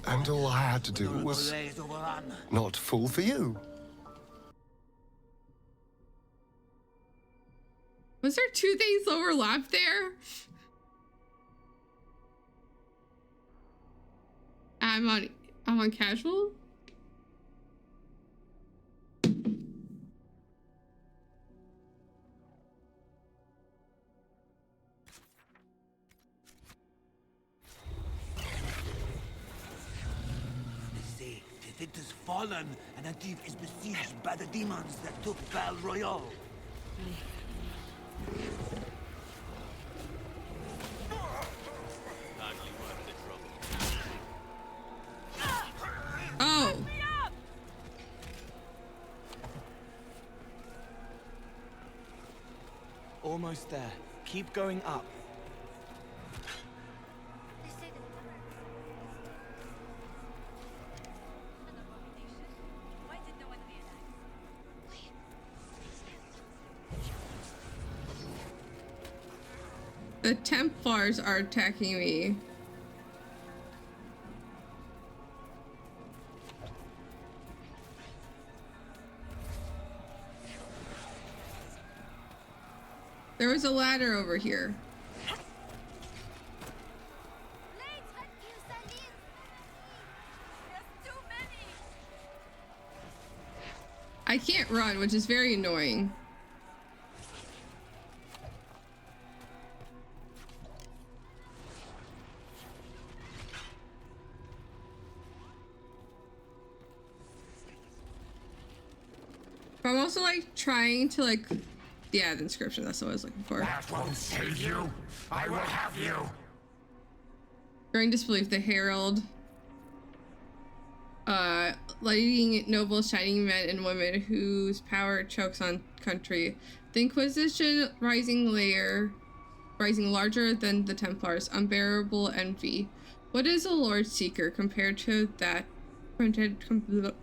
And all I had to do was not fall for you. Was there two things overlapped there? I'm on casual? It has fallen, and Antiv is besieged by the demons that took Val Royaux. Oh. Almost there. Keep going up. The Templars are attacking me. There was a ladder over here. I can't run, which is very annoying. But I'm also like trying to like, yeah, the inscription, that's what I was looking for. That won't save you. I will have you. During disbelief, the Herald, lighting nobles, shining men and women whose power chokes on country. The Inquisition rising larger than the Templars, unbearable envy. What is a Lord Seeker compared to that? Compared to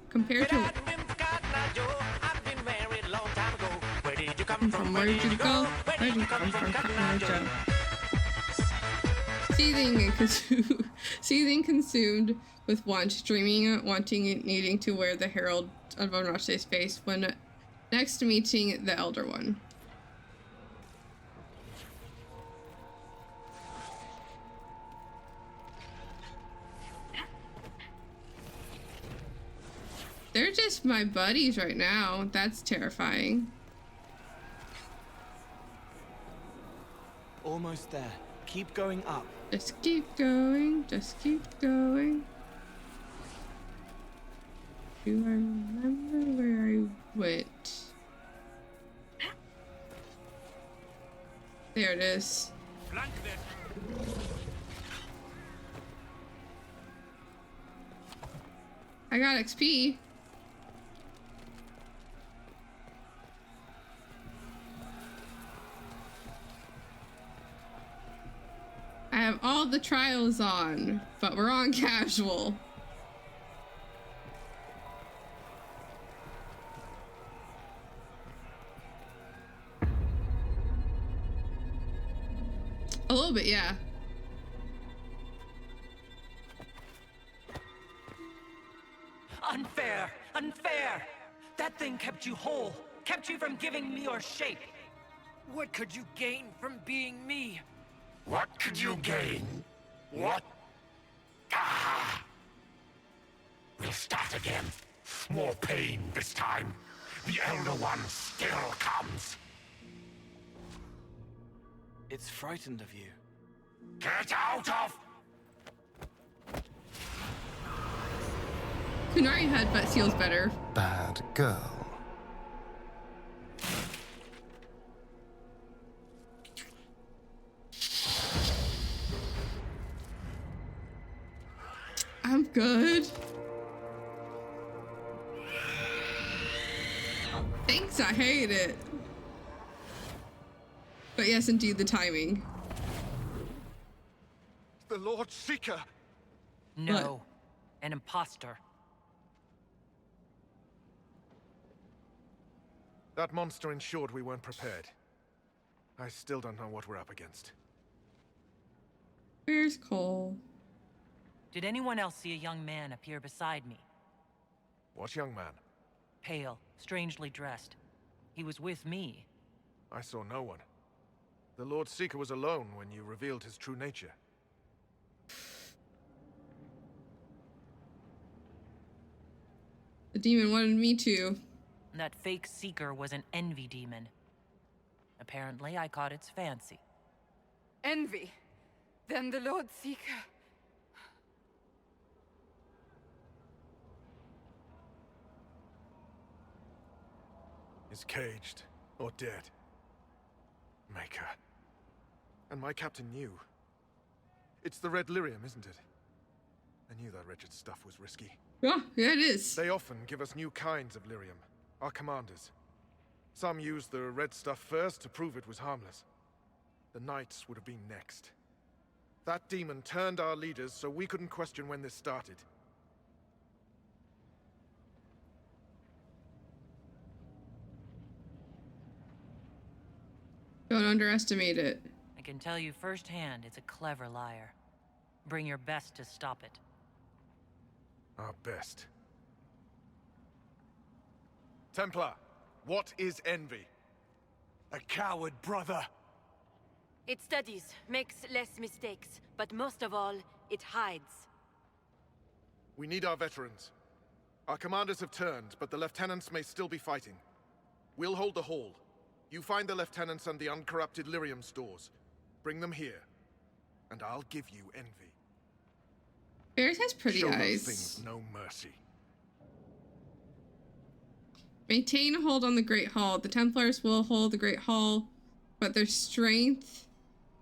from where did you go? Where did you come from? Seething, consumed with want, dreaming, wanting, needing to wear the Herald of Andraste's face when next meeting the Elder One. They're just my buddies right now. That's terrifying. Almost there. Keep going up. Just keep going. Just keep going. Do I remember where I went? There it is. Flank them. I got XP. I have all the trials on, but we're on casual. A little bit, yeah. Unfair! Unfair! That thing kept you whole, kept you from giving me your shape. What could you gain from being me? What could you gain? What? Ah! We'll start again. More pain this time. The Elder One still comes. It's frightened of you. Get out of... Kunari headbutt feels better. Bad girl. I'm good. Thanks, I hate it. But yes, indeed, the timing. The Lord Seeker! No, what? An imposter. That monster ensured we weren't prepared. I still don't know what we're up against. Where's Cole? Did anyone else see a young man appear beside me? What young man? Pale, strangely dressed. He was with me. I saw no one. The Lord Seeker was alone when you revealed his true nature. The demon wanted me to. That fake seeker was an envy demon. Apparently, I caught its fancy. Envy? Then the Lord Seeker... is caged or dead. Maker. And my captain knew. It's the Red Lyrium, isn't it? I knew that wretched stuff was risky. Yeah, it is. They often give us new kinds of lyrium, our commanders. Some used the red stuff first to prove it was harmless. The Knights would have been next. That demon turned our leaders so we couldn't question when this started. Don't underestimate it. I can tell you firsthand it's a clever liar. Bring your best to stop it. Our best. Templar, what is envy? A coward, brother. It studies, makes less mistakes, but most of all, it hides. We need our veterans. Our commanders have turned, but the lieutenants may still be fighting. We'll hold the hall. You find the lieutenants and the uncorrupted lyrium stores. Bring them here, and I'll give you envy. Bears has pretty Show eyes. those things no mercy. Maintain a hold on the Great Hall. The Templars will hold the Great Hall, but their strength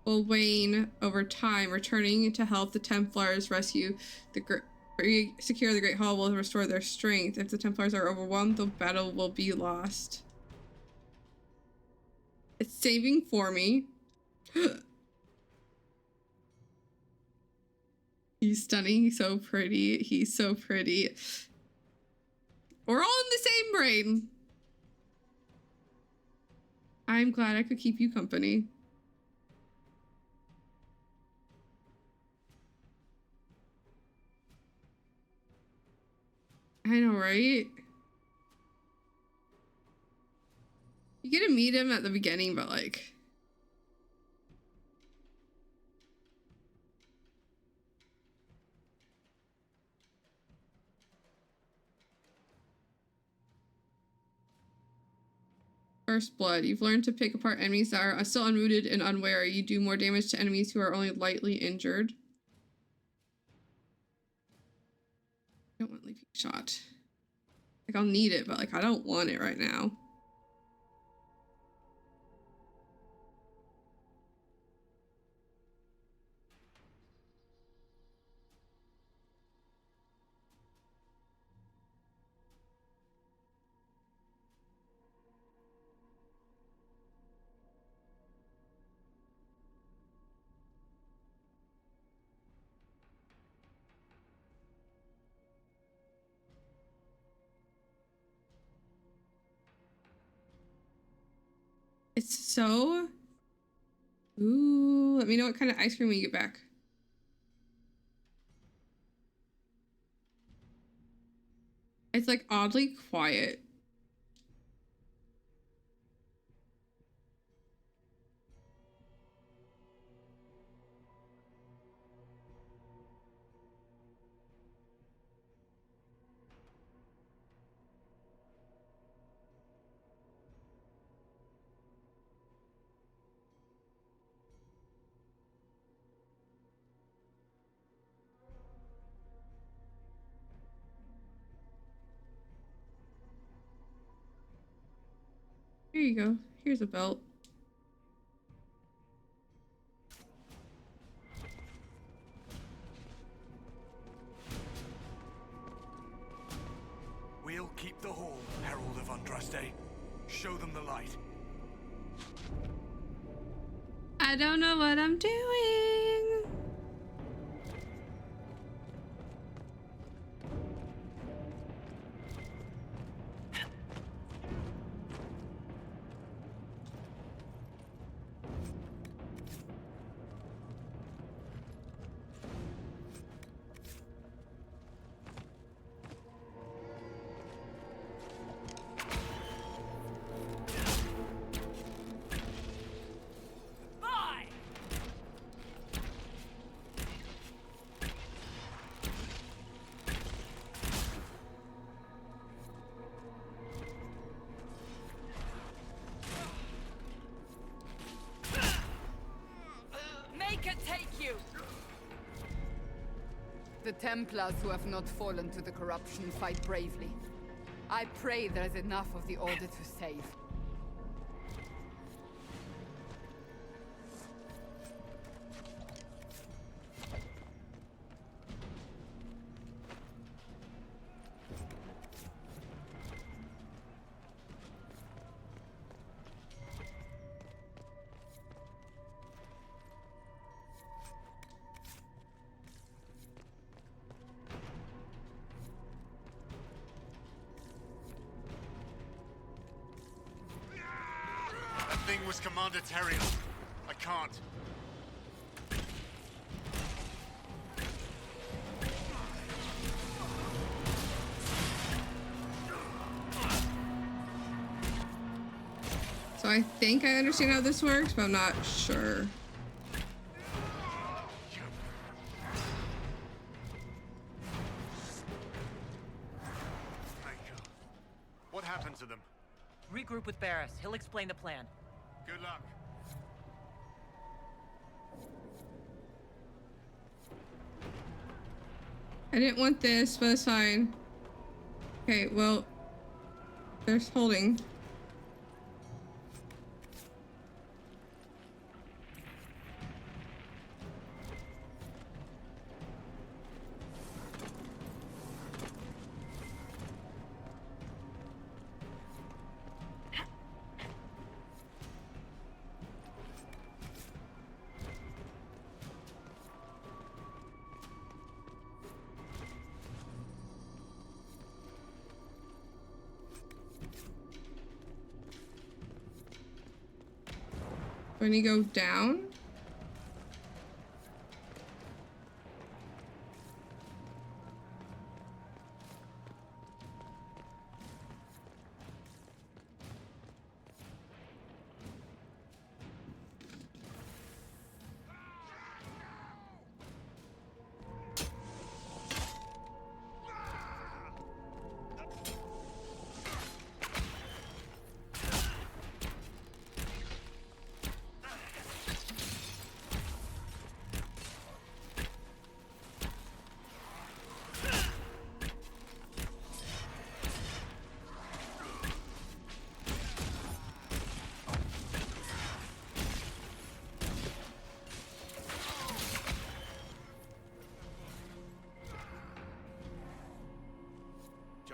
will wane over time. Returning to help the Templars rescue the secure the Great Hall will restore their strength. If the Templars are overwhelmed, the battle will be lost. It's saving for me. He's stunning. He's so pretty. He's so pretty. We're all in the same brain. I'm glad I could keep you company. I know, right? You get to meet him at the beginning, but like... First blood. You've learned to pick apart enemies that are still unrooted and unwary. You do more damage to enemies who are only lightly injured. I don't want leaping shot. Like, I'll need it, but like I don't want it right now. It's so... Ooh, let me know what kind of ice cream we get back. It's like oddly quiet. Here you go. Here's a belt. We'll keep the hall, Herald of Andraste. Show them the light. I don't know what I'm doing. The Templars who have not fallen to the corruption fight bravely. I pray there is enough of the Order to save. Thing was Commander Terrion. I can't. So I think I understand how this works, but I'm not sure. What happened to them? Regroup with Barris. He'll explain the plan. Good luck. I didn't want this, but it's fine. Okay, well, there's holding. When you go down?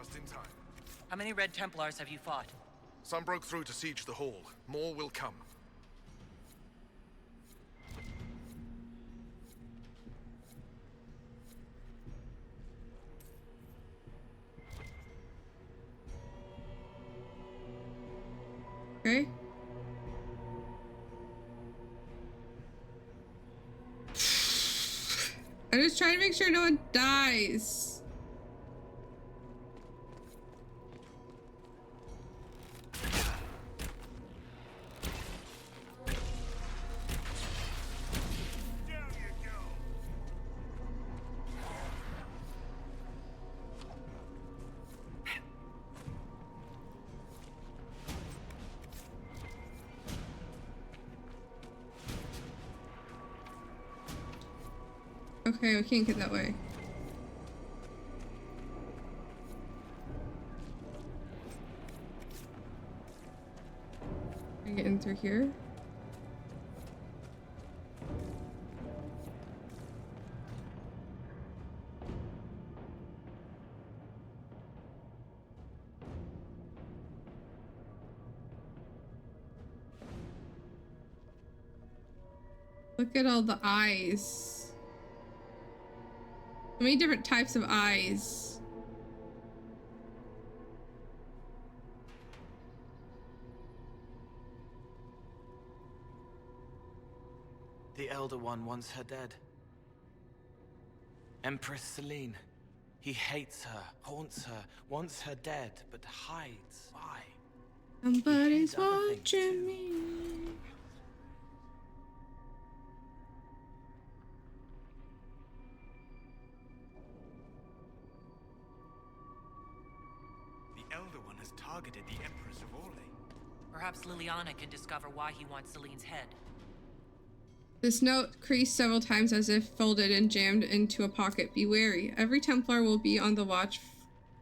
Just in time. How many Red Templars have you fought? Some broke through to siege the hall. More will come. Okay. I'm just trying to make sure no one dies. Okay, we can't get that way. Can I get in through here? Look at all the eyes. So many different types of eyes. The Elder One wants her dead. Empress Celine. He hates her, haunts her, wants her dead, but hides. Why? Somebody's watching me. The Elder One has targeted the Empress of Orlais. Perhaps Liliana can discover why he wants Celine's head. This note creased several times as if folded and jammed into a pocket. Be wary. Every Templar will be on the watch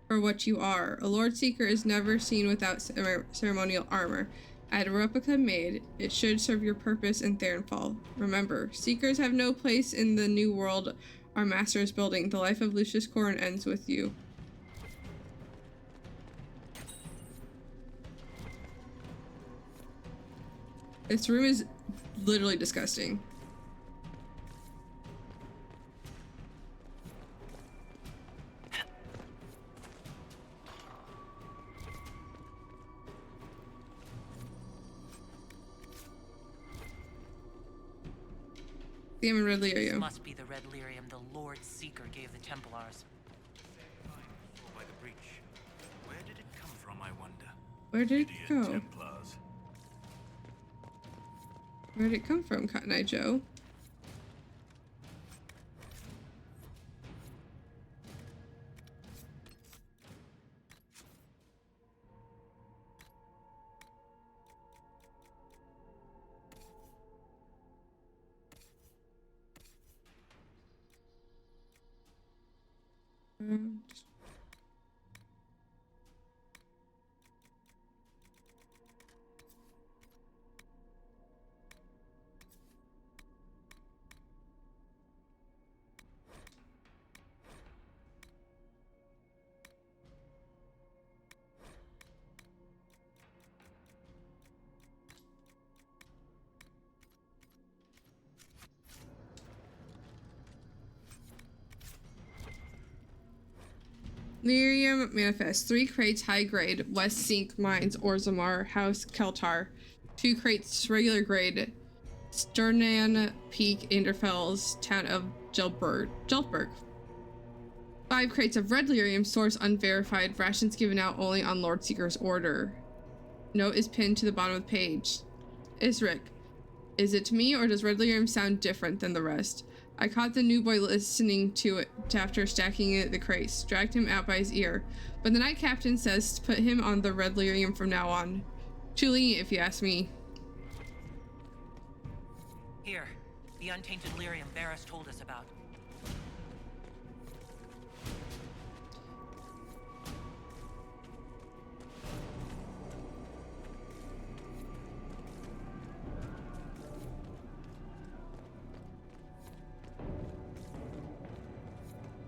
for what you are. A Lord Seeker is never seen without ceremonial armor. I had a replica made. It should serve your purpose in Therenfall. Remember, Seekers have no place in the new world our master is building. The life of Lucius Corrin ends with you. This room is literally disgusting. The red lyrium. This must be the red lyrium the Lord Seeker gave the Templars. By the breach. Where did it come from, I wonder? Where did it Idiot go? Templars. Where did it come from, Cotton Eye Joe? Lyrium Manifest. 3 crates high grade, West Sink Mines, Orzammar, House Keltar. 2 crates regular grade, Sternan Peak, Inderfell's, town of Jeltberg. 5 crates of red lyrium, source unverified, rations given out only on Lord Seeker's order. Note is pinned to the bottom of the page. Isric, is it me or does red lyrium sound different than the rest? I caught the new boy listening to it after stacking the crates, dragged him out by his ear. But the Knight Captain says to put him on the red lyrium from now on. Too lenient if you ask me. Here, the untainted lyrium Varys told us about.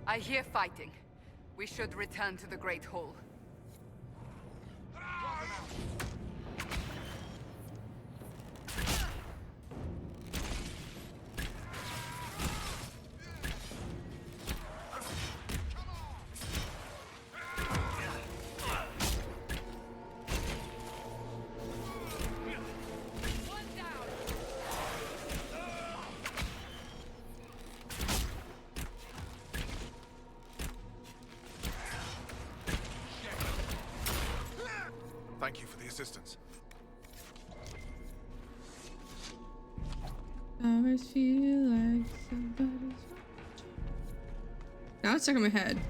I hear fighting. We should return to the Great Hall. Thank you for the assistance. I always feel like somebody's watching. Now it's stuck in my head.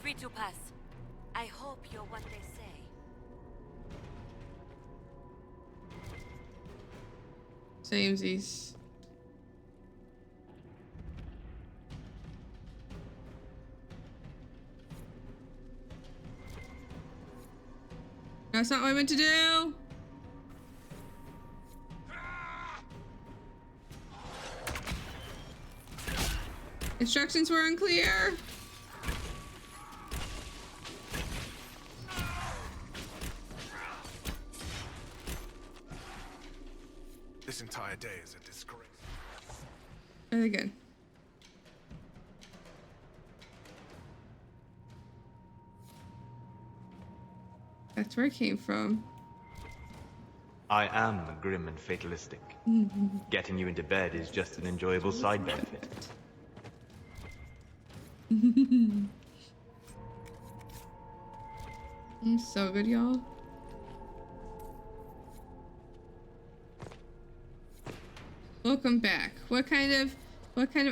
Free to pass. I hope you're what they say. Samesies. That's not what I meant to do. Instructions were unclear. This entire day is a disgrace. Very good. That's where it came from. I am grim and fatalistic. Getting you into bed is just an enjoyable side benefit. So good, y'all. Welcome back. What kind of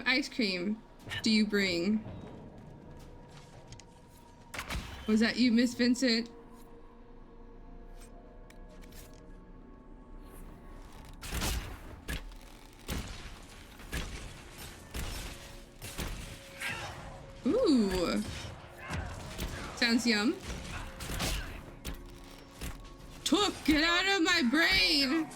ice cream do you bring? Was that you, Miss Vincent? Ooh. Sounds yum. Took, get out of my brain!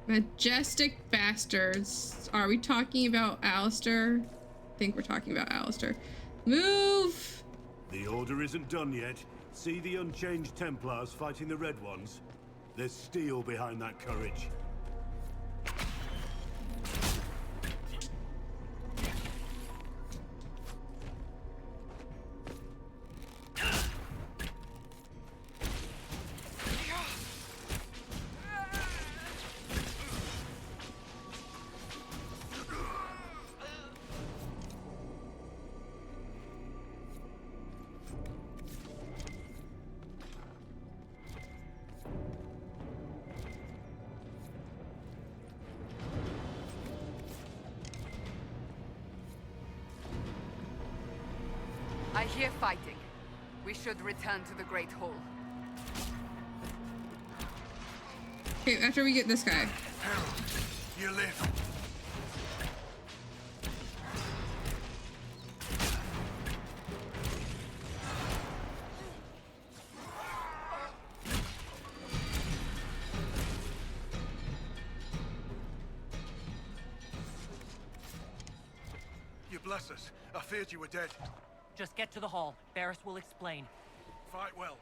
Majestic bastards. Are we talking about Alistair? I think we're talking about Alistair. Move! The order isn't done yet. See the unchanged Templars fighting the Red Ones? There's steel behind that courage. I hear fighting. We should return to the Great Hall. Okay, after we get this guy. Harold, you live. You bless us. I feared you were dead. Just get to the hall. Barris will explain. Fight well.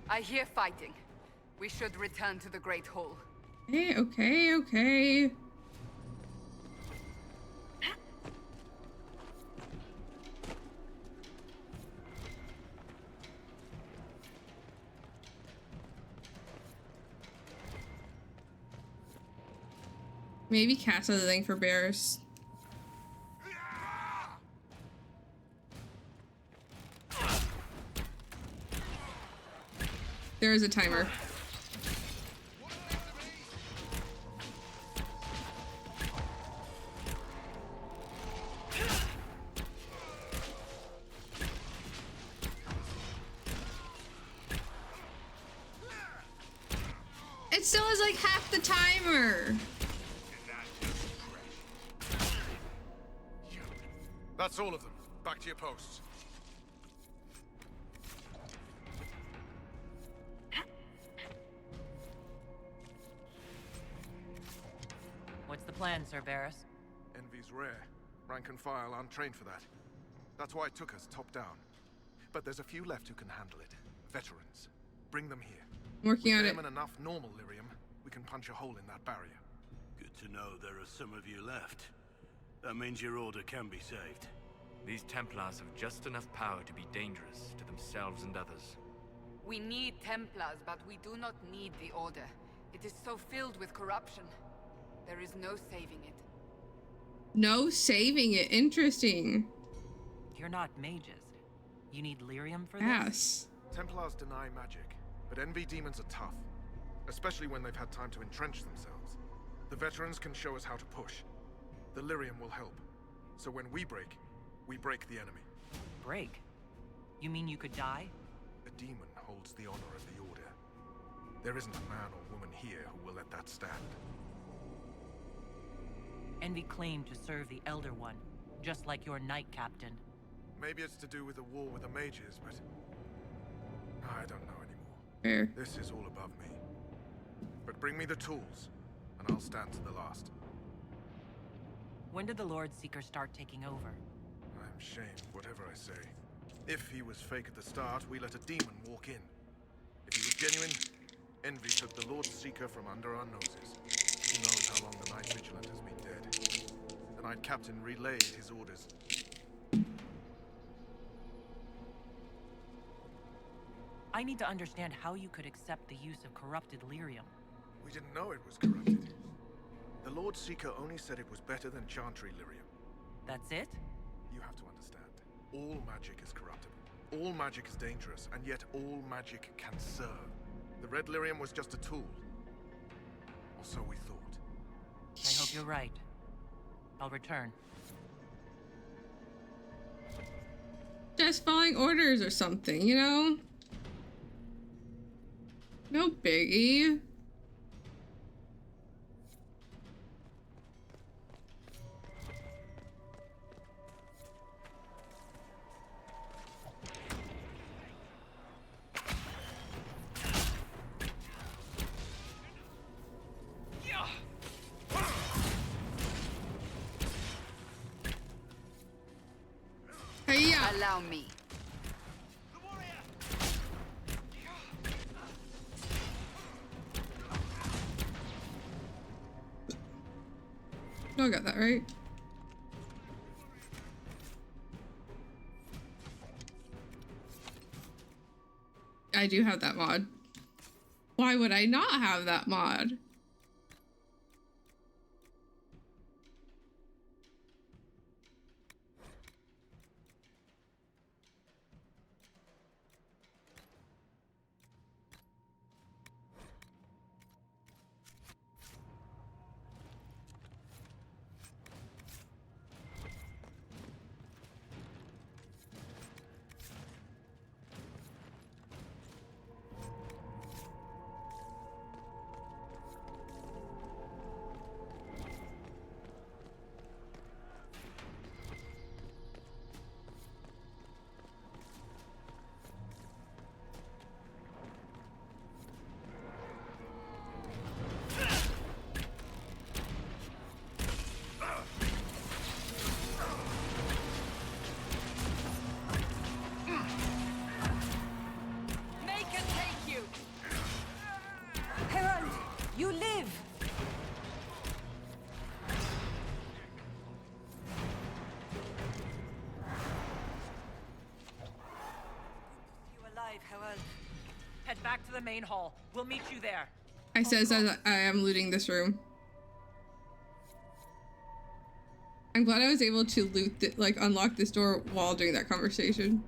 I hear fighting. We should return to the Great Hall. Okay. Maybe cast a thing for bears. There is a timer. It still has like half the timer. That's all of them. Back to your posts. What's the plan, Sir Varys? Envy's rare. Rank and file aren't trained for that. That's why it took us top down. But there's a few left who can handle it. Veterans. Bring them here. Working on it. With them and enough normal lyrium, we can punch a hole in that barrier. Good to know there are some of you left. That means your order can be saved. These Templars have just enough power to be dangerous to themselves and others. We need Templars, but we do not need the Order. It is so filled with corruption. There is no saving it. No saving it. Interesting. You're not mages. You need lyrium for this? Yes. Templars deny magic, but Envy demons are tough. Especially when they've had time to entrench themselves. The veterans can show us how to push. The lyrium will help. So when we break the enemy. Break? You mean you could die? A demon holds the honor of the Order. There isn't a man or woman here who will let that stand. Envy claimed to serve the Elder One, just like your Knight Captain. Maybe it's to do with the war with the mages, but I don't know anymore. Fair. This is all above me. But bring me the tools, and I'll stand to the last. When did the Lord Seeker start taking over? I'm shamed, whatever I say. If he was fake at the start, we let a demon walk in. If he was genuine, Envy took the Lord Seeker from under our noses. Who knows how long the Knight Vigilant has been dead. The Knight Captain relayed his orders. I need to understand how you could accept the use of corrupted lyrium. We didn't know it was corrupted. The Lord Seeker only said it was better than Chantry lyrium. That's it? You have to understand. All magic is corruptible. All magic is dangerous, and yet all magic can serve. The red lyrium was just a tool. Or so we thought. I hope you're right. I'll return. Just following orders or something, you know? No biggie. Allow me. I got that right. I do have that mod. Why would I not have that mod? Head back to the main hall. We'll meet you there. I says as I am looting this room. I'm glad I was able to loot, unlock this door while doing that conversation.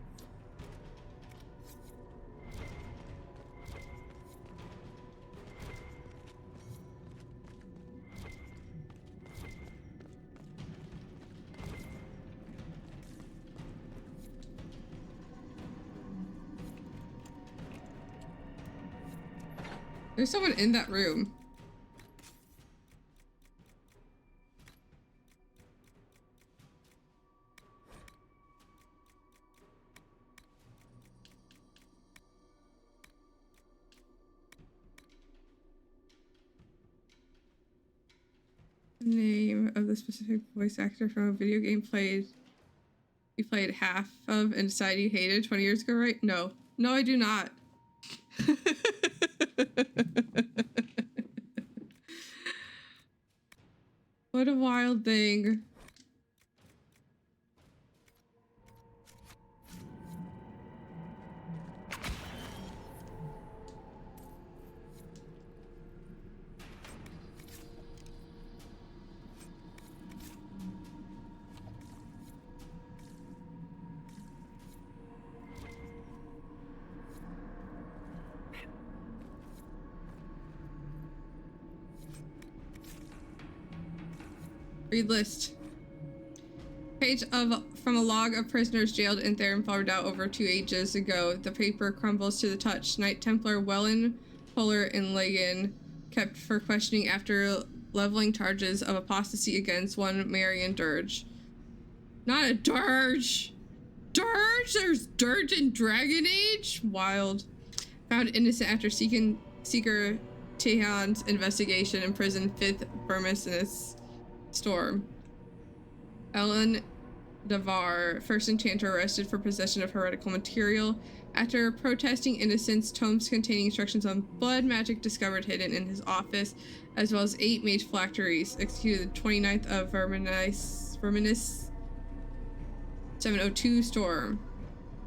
There's someone in that room. Name of the specific voice actor from a video game you played half of and decided you hated 20 years ago, right? No. No, I do not. What a wild thing. Read list. Page from a log of prisoners jailed in Theron Redoubt over 2 ages ago. The paper crumbles to the touch. Knight Templar Wellen, Polar, and Lagan kept for questioning after leveling charges of apostasy against one Marion Dirge. Not a Dirge! Dirge? There's Dirge in Dragon Age? Wild. Found innocent after Seeker Tehan's investigation, imprisoned 5th Vermissus Storm. Ellen Davar, first enchanter arrested for possession of heretical material. After protesting innocence, tomes containing instructions on blood magic discovered hidden in his office, as well as 8 mage phylacteries, executed 29th of Verminus 702 Storm.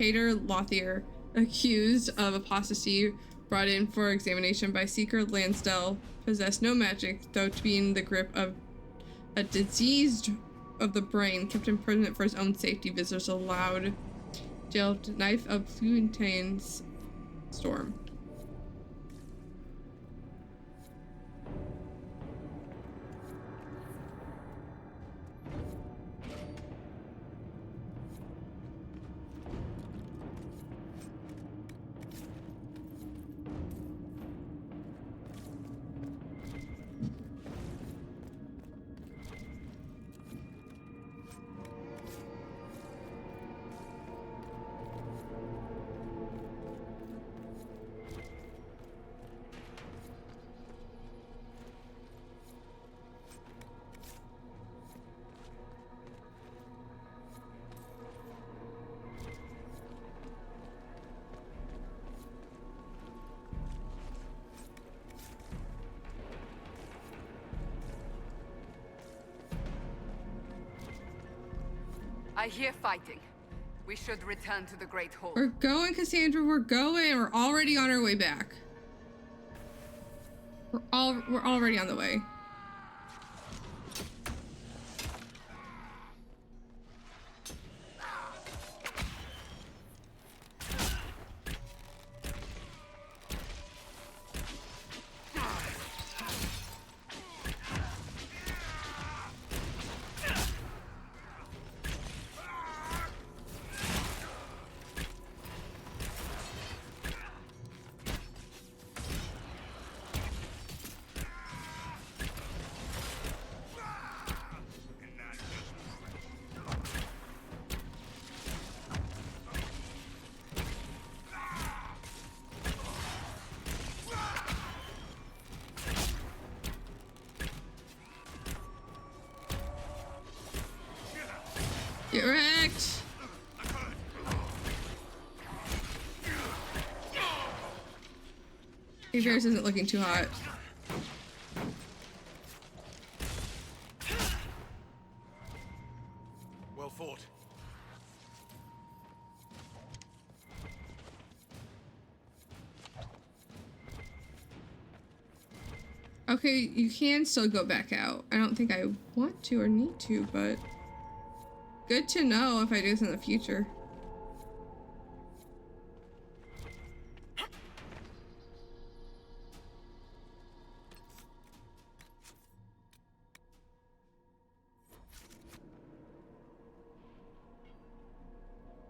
Hader Lothier, accused of apostasy, brought in for examination by Seeker Lansdell, possessed no magic, though to be in the grip of a disease of the brain, kept imprisonment for his own safety. Visitors allowed. Jailed Knife of Fluntain's Storm. I hear fighting. We should return to the Great Hall. We're going, Cassandra. We're going. We're already on our way back. We're already on the way. Get wrecked! Bears isn't looking too hot. Well fought. Okay, you can still go back out. I don't think I want to or need to, but good to know if I do this in the future.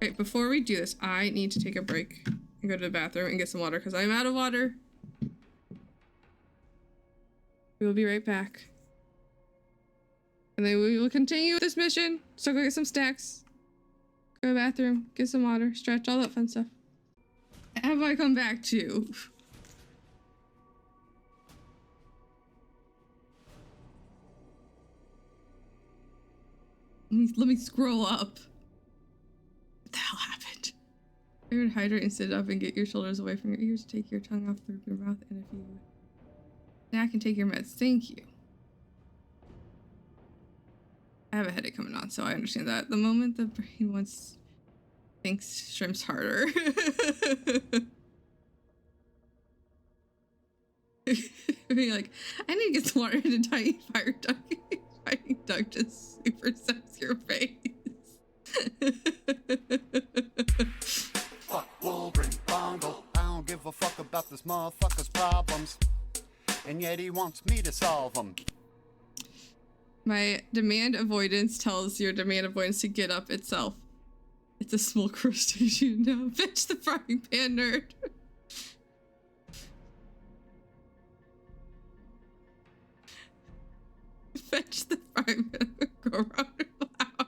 Alright, before we do this, I need to take a break and go to the bathroom and get some water because I'm out of water. We will be right back. And then we will continue this mission. So go get some snacks. Go to the bathroom, get some water, stretch, all that fun stuff. Have I come back to? Let me scroll up. What the hell happened? I would hydrate and sit up and get your shoulders away from your ears. Take your tongue off through your mouth, and if you snack and take your meds. Thank you. I have a headache coming on, so I understand that. The moment the brain thinks shrimp's harder. Be like, I need to get some water in a tiny fire duck. Fighting duck just super sucks your face. Fuck Wolverine Bongle. I don't give a fuck about this motherfucker's problems. And yet he wants me to solve them. My demand avoidance tells your demand avoidance to get up itself. It's a small crustacean now. Fetch the frying pan, nerd. Fetch the frying pan. Go around the flower.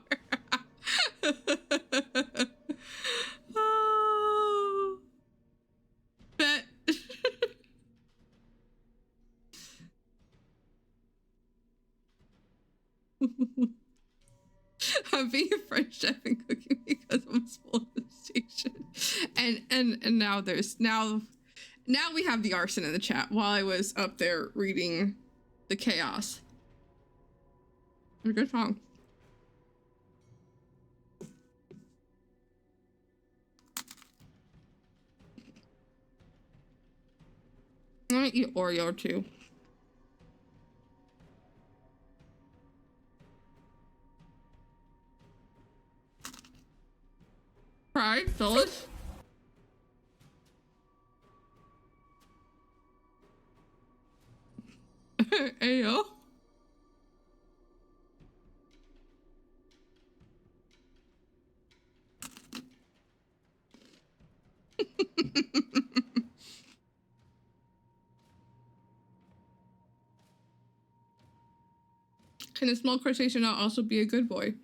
Oh. Bet. I'm being a French chef and cooking because I'm a small station. And now now we have the arson in the chat while I was up there reading the chaos. A good song. I'm gonna eat Oreo too. Pride, Phyllis. Ayo. Can a small crustacean not also be a good boy?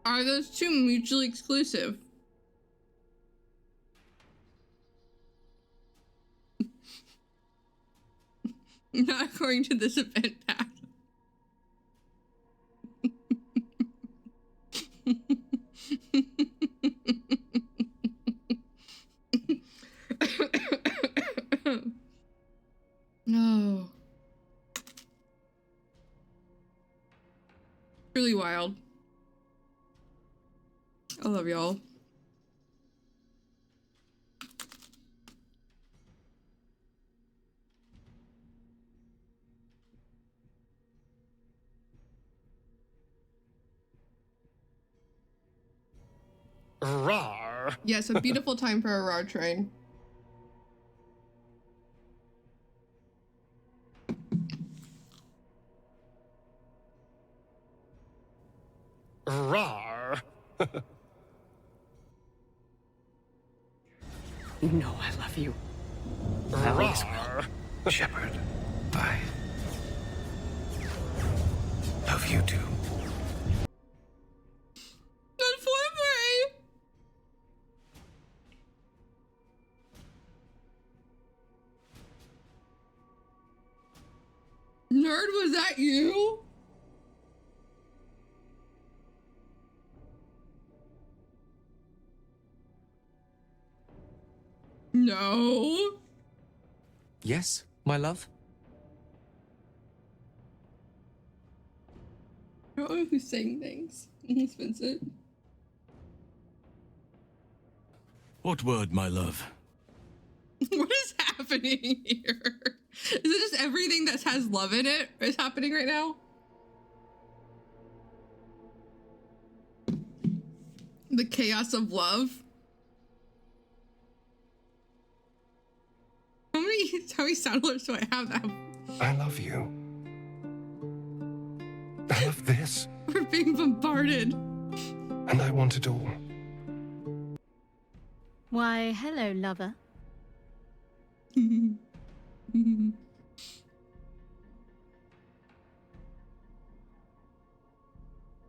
Are those two mutually exclusive? Not according to this event path. No. Really wild. I love y'all. Rawr. Yes, a beautiful time for a raw train. Rawr. You know I love you. Always will. Shepard, I love you too. Nerd, was that you? No. Yes, my love? I don't know who's saying things. It's Vincent. What word, my love? What is happening here? Is it just everything that has love in it is happening right now? The chaos of love. How many sound alerts do I have that? I love you. I love this. We're being bombarded. And I want it all. Why, hello, lover.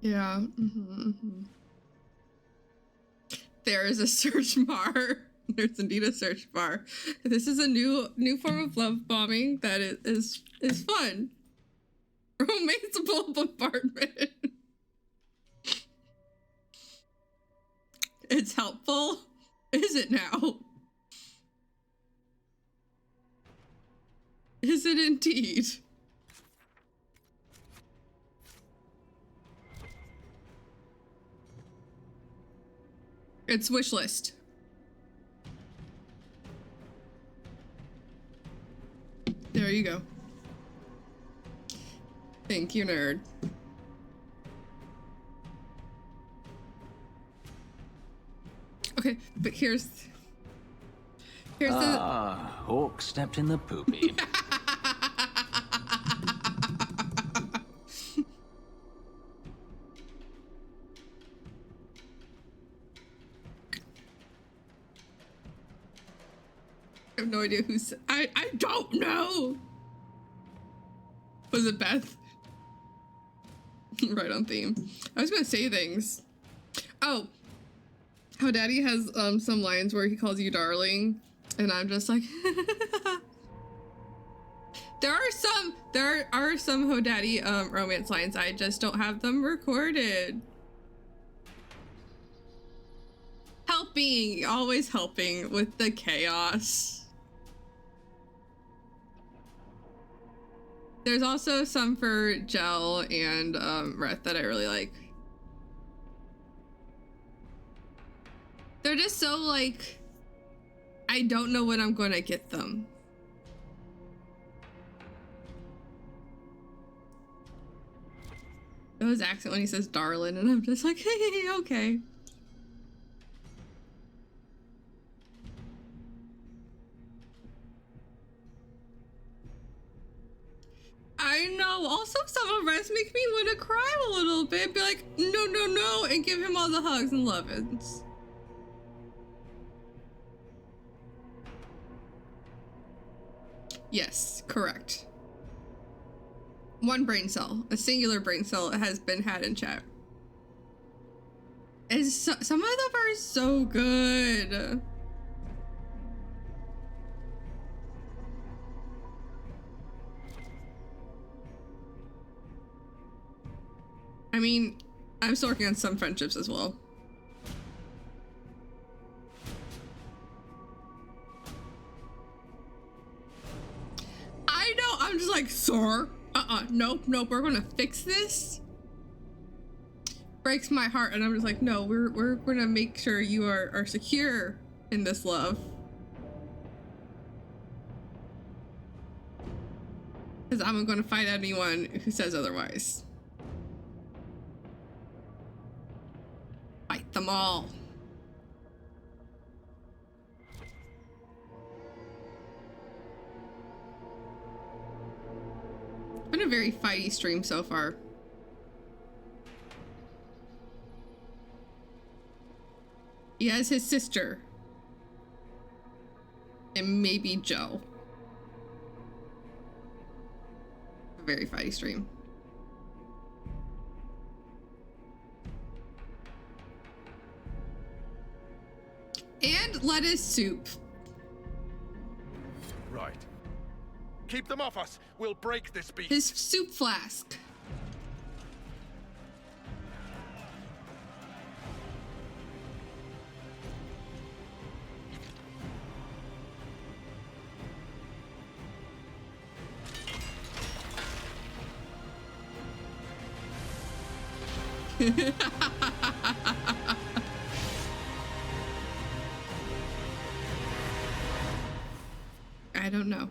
Yeah. There is a search bar. There's indeed a search bar. This is a new form of love bombing that is fun. Romanceable bombardment. It's helpful. Is it now? Is it indeed? It's wish list. There you go. Thank you, nerd. Okay, but here's Hawk stepped in the poopy. I have no idea who's. I don't know. Was it Beth? Right on theme. I was gonna say things. Oh, how Daddy has some lines where he calls you darling, and I'm just like. There are some Ho Daddy romance lines. I just don't have them recorded. Helping, always helping with the chaos. There's also some for Gel and Reth that I really like. They're just so like, I don't know when I'm going to get them. It was accent when he says darling, and I'm just like, hey, okay. I know. Also, some of us make me want to cry a little bit. Be like, no, no, no, and give him all the hugs and love-ins. Yes, correct. One brain cell, a singular brain cell, has been had in chat. Some of them are so good. I mean, I'm still working on some friendships as well. I know, I'm just like, sir, nope, we're gonna fix this. Breaks my heart, and I'm just like, no, we're gonna make sure you are secure in this love. Because I'm gonna fight anyone who says otherwise. Fight them all. It's been a very fighty stream so far. He has his sister. And maybe Joe. A very fighty stream. And lettuce soup. Right. Keep them off us. We'll break this beast. His soup flask. I don't know.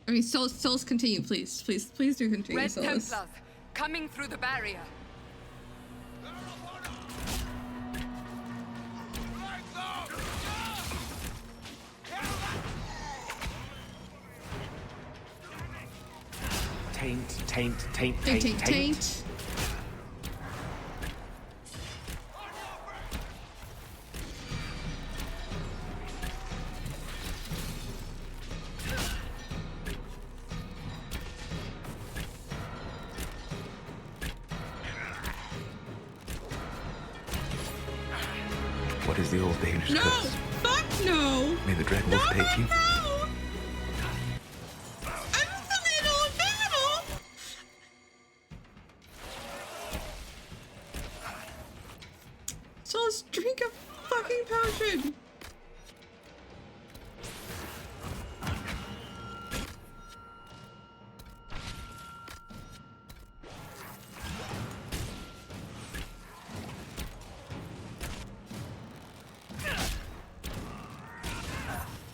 I mean, Souls, continue, please. Please do continue, Red Souls. Templars, coming through the barrier. Taint. What is the old Danish No! curse? Fuck no! May the Dread Wolf take you? No! I'm in the middle of battle! So let's drink a fucking potion!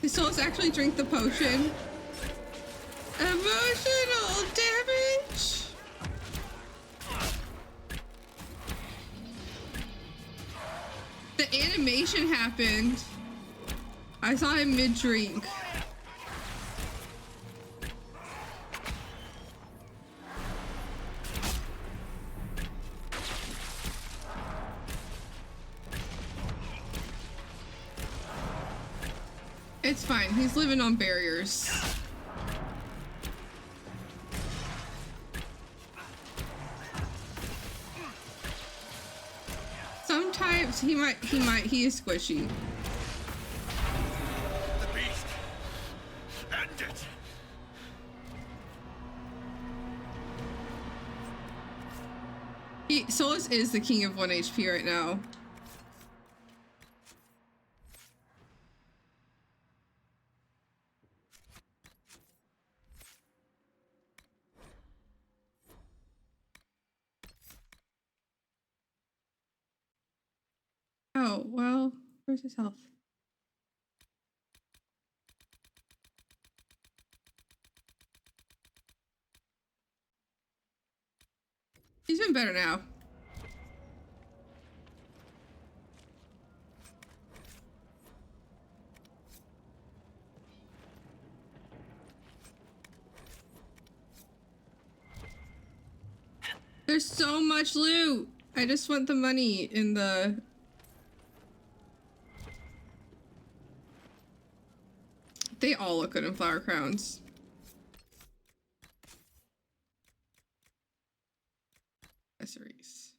So let's actually drink the potion. Emotional damage. The animation happened. I saw him mid-drink. It's fine. He's living on barriers. Sometimes he is squishy. The beast. End it. Solus is the king of 1 HP right now. Oh, well, where's his health? He's been better now. There's so much loot. I just want the money in the... They all look good in flower crowns. Accessories.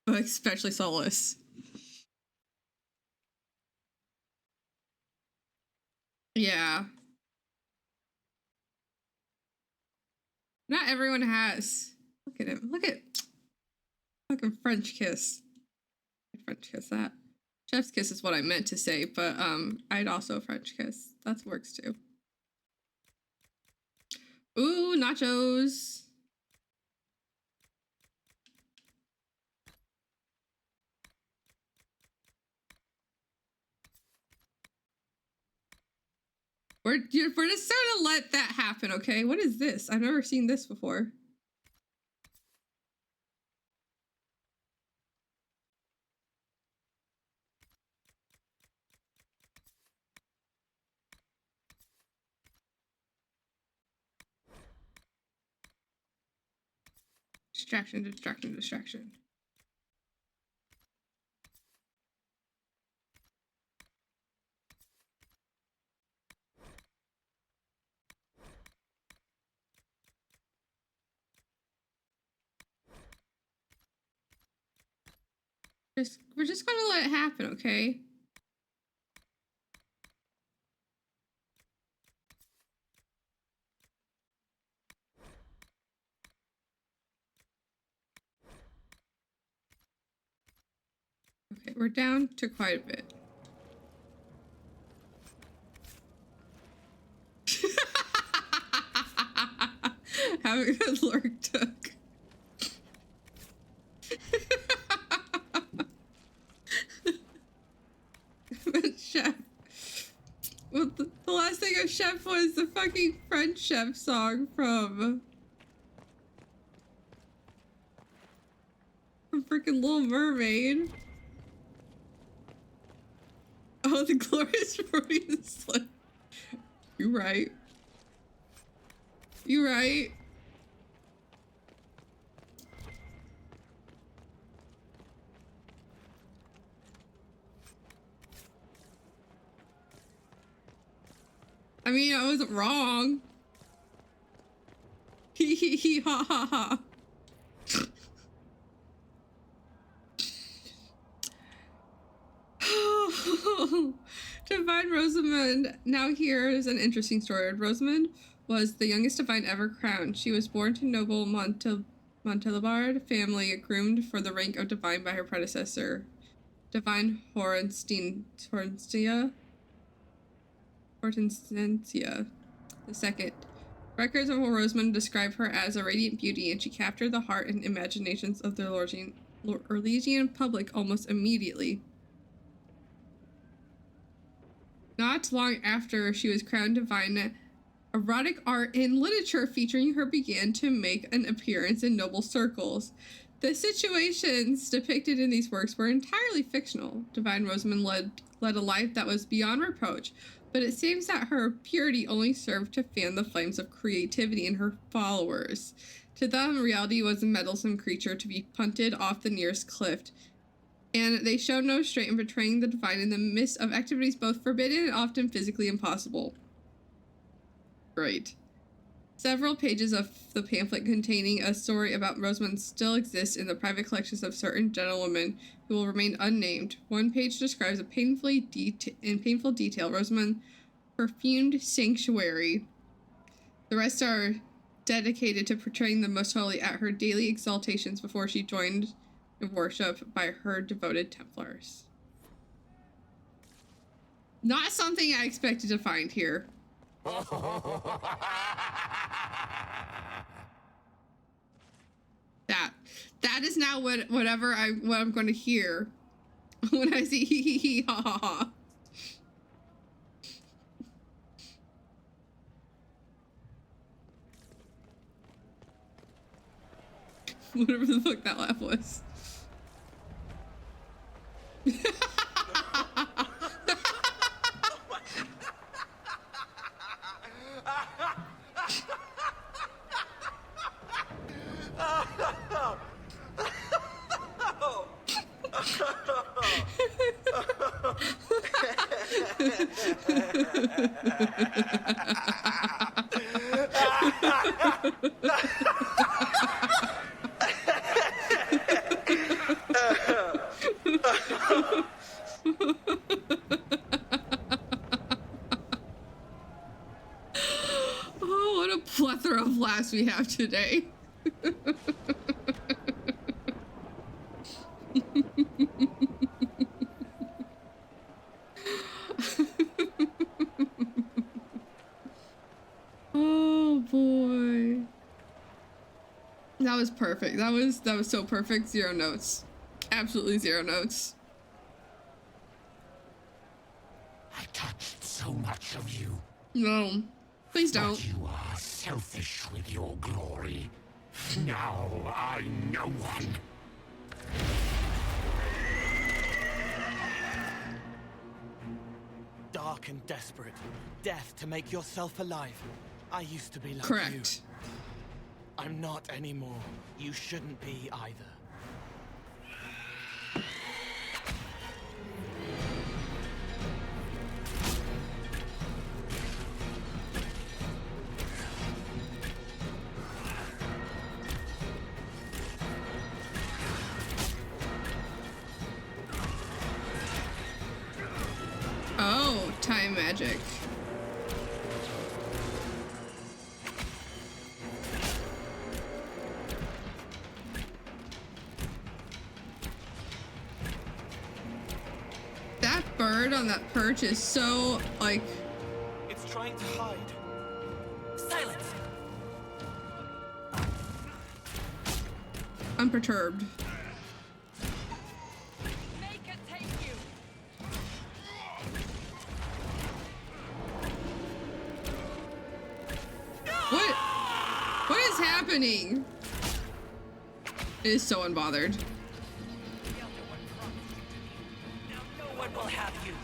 Especially Solus. Yeah. Not everyone has. Look at him. Look at fucking French kiss. French kiss that. Chef's kiss is what I meant to say, but I'd also French kiss. That works too. Ooh, nachos. We're just gonna let that happen, okay? What is this? I've never seen this before. Distraction, distraction, distraction. We're just gonna let it happen, okay? we're down to quite a bit. Having a lurk took. But Chef. Well, the last thing of Chef was the fucking French Chef song from freaking Little Mermaid. Oh, the glorious Freudian slip. You're right. You're right. I mean, I wasn't wrong. Hee hee hee ha ha ha. Divine Rosamund. Now here's an interesting story. Rosamund was the youngest divine ever crowned. She was born to noble Montelabard family, groomed for the rank of divine by her predecessor, Divine Hortensia II. Records of Rosamund describe her as a radiant beauty, and she captured the heart and imaginations of the Orlesian public almost immediately. Not long after she was crowned divine, erotic art and literature featuring her began to make an appearance in noble circles. The situations depicted in these works were entirely fictional. Divine Rosamund led a life that was beyond reproach, but it seems that her purity only served to fan the flames of creativity in her followers. To them, reality was a meddlesome creature to be punted off the nearest cliff, and they showed no restraint in portraying the divine in the midst of activities both forbidden and often physically impossible. Great. Several pages of the pamphlet containing a story about Rosamund still exist in the private collections of certain gentlewomen who will remain unnamed. One page describes in painful detail Rosamund's perfumed sanctuary. The rest are dedicated to portraying the Most Holy at her daily exaltations before she joined in worship by her devoted Templars. Not something I expected to find here. That is now what I'm going to hear when I see hee hee hee ha ha ha. Whatever the fuck that laugh was. Oh, what a plethora of laughs we have today. Oh boy. That was perfect. That was so perfect. 0 notes. Absolutely 0 notes. I touched so much of you. No. Please don't. But you are selfish with your glory. Now I know one. Dark and desperate. Death to make yourself alive. I used to be like Correct. you. I'm not anymore. You shouldn't be either. Oh, time magic. bird on that perch is so, like... It's trying to hide. Silence! Unperturbed. Make it take you. What is happening? It is so unbothered. No one will have you.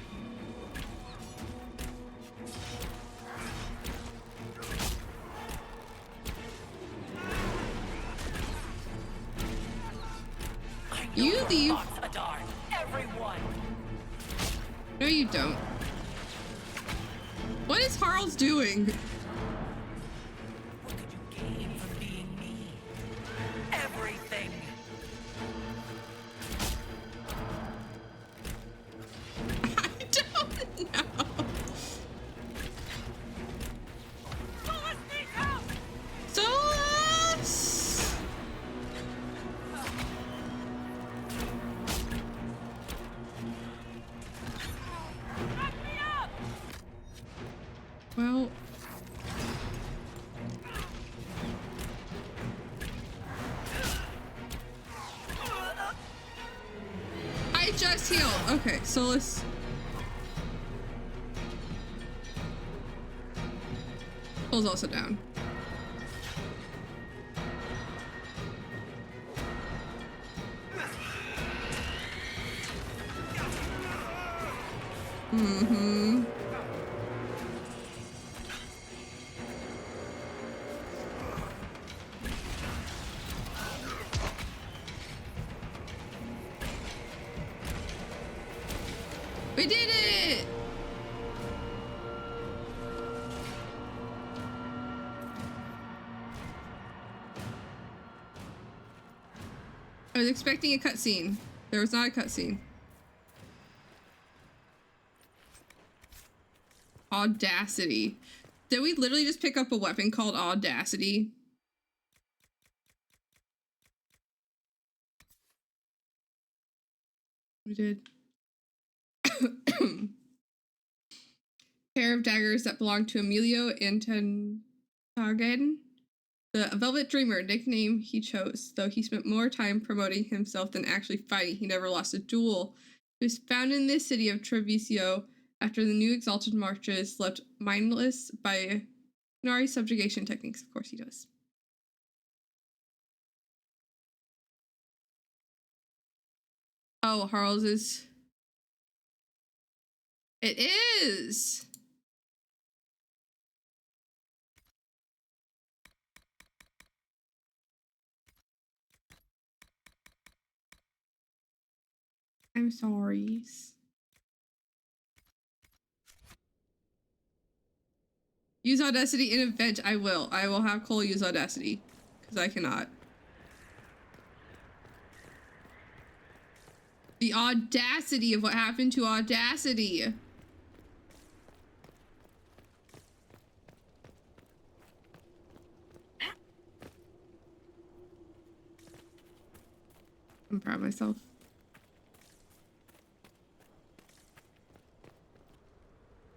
You leave. Adar, everyone. No, you don't. What is Harald's doing? What could you gain from being me? Everything. I don't know. Solus! Well, I just healed. Okay, Solus. Soul's also down. Mm-hmm. We did it! I was expecting a cutscene. There was not a cutscene. Audacity. Did we literally just pick up a weapon called Audacity? We did. Pair of daggers that belonged to Emilio Intentagen, the Velvet Dreamer, nickname he chose. Though he spent more time promoting himself than actually fighting, he never lost a duel. He was found in the city of Treviso after the new Exalted Marches left mindless by Nari subjugation techniques. Of course he does. Oh, Harald's is... It is! I'm sorry. Use Audacity in event. I will. I will have Cole use Audacity. Because I cannot. The audacity of what happened to Audacity. I'm proud of myself.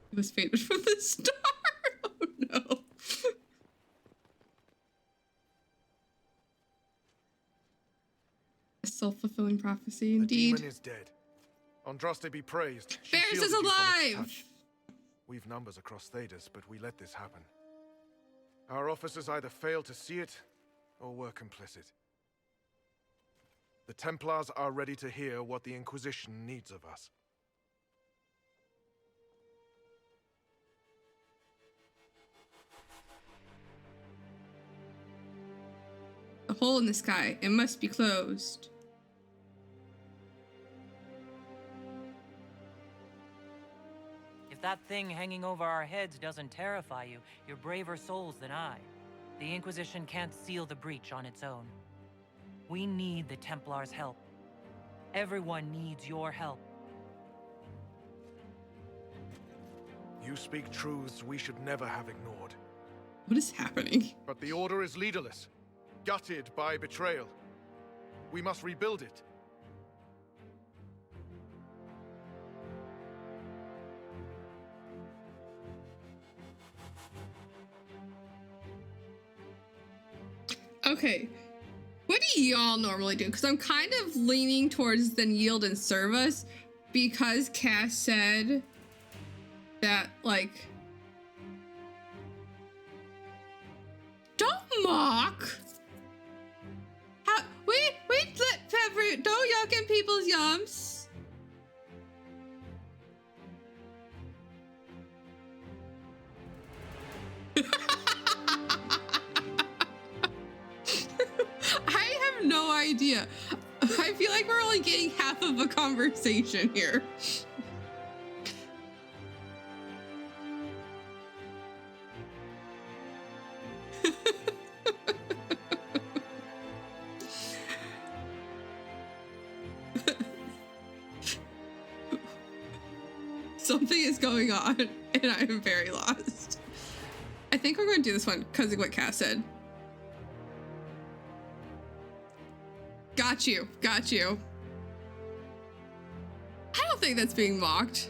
He was fated from the start. Oh no. A self-fulfilling prophecy indeed. The demon is dead. Andraste be praised. She Ferris shielded is you from its alive! touch. We've numbers across Thedas, but we let this happen. Our officers either failed to see it, or were complicit. The Templars are ready to hear what the Inquisition needs of us. The hole in the sky. It must be closed. If that thing hanging over our heads doesn't terrify you, you're braver souls than I. The Inquisition can't seal the breach on its own. We need the Templars' help. Everyone needs your help. You speak truths we should never have ignored. What is happening? But the Order is leaderless, gutted by betrayal. We must rebuild it. Okay. What do y'all normally do? Because I'm kind of leaning towards then yield and serve us because Cass said that, like, don't mock. Wait, let Pepper, don't yuck in people's yums. I have no idea. I feel like we're only getting half of a conversation here. Something is going on, and I am very lost. I think we're going to do this one because of what Cass said. Got you. Got you. I don't think that's being mocked.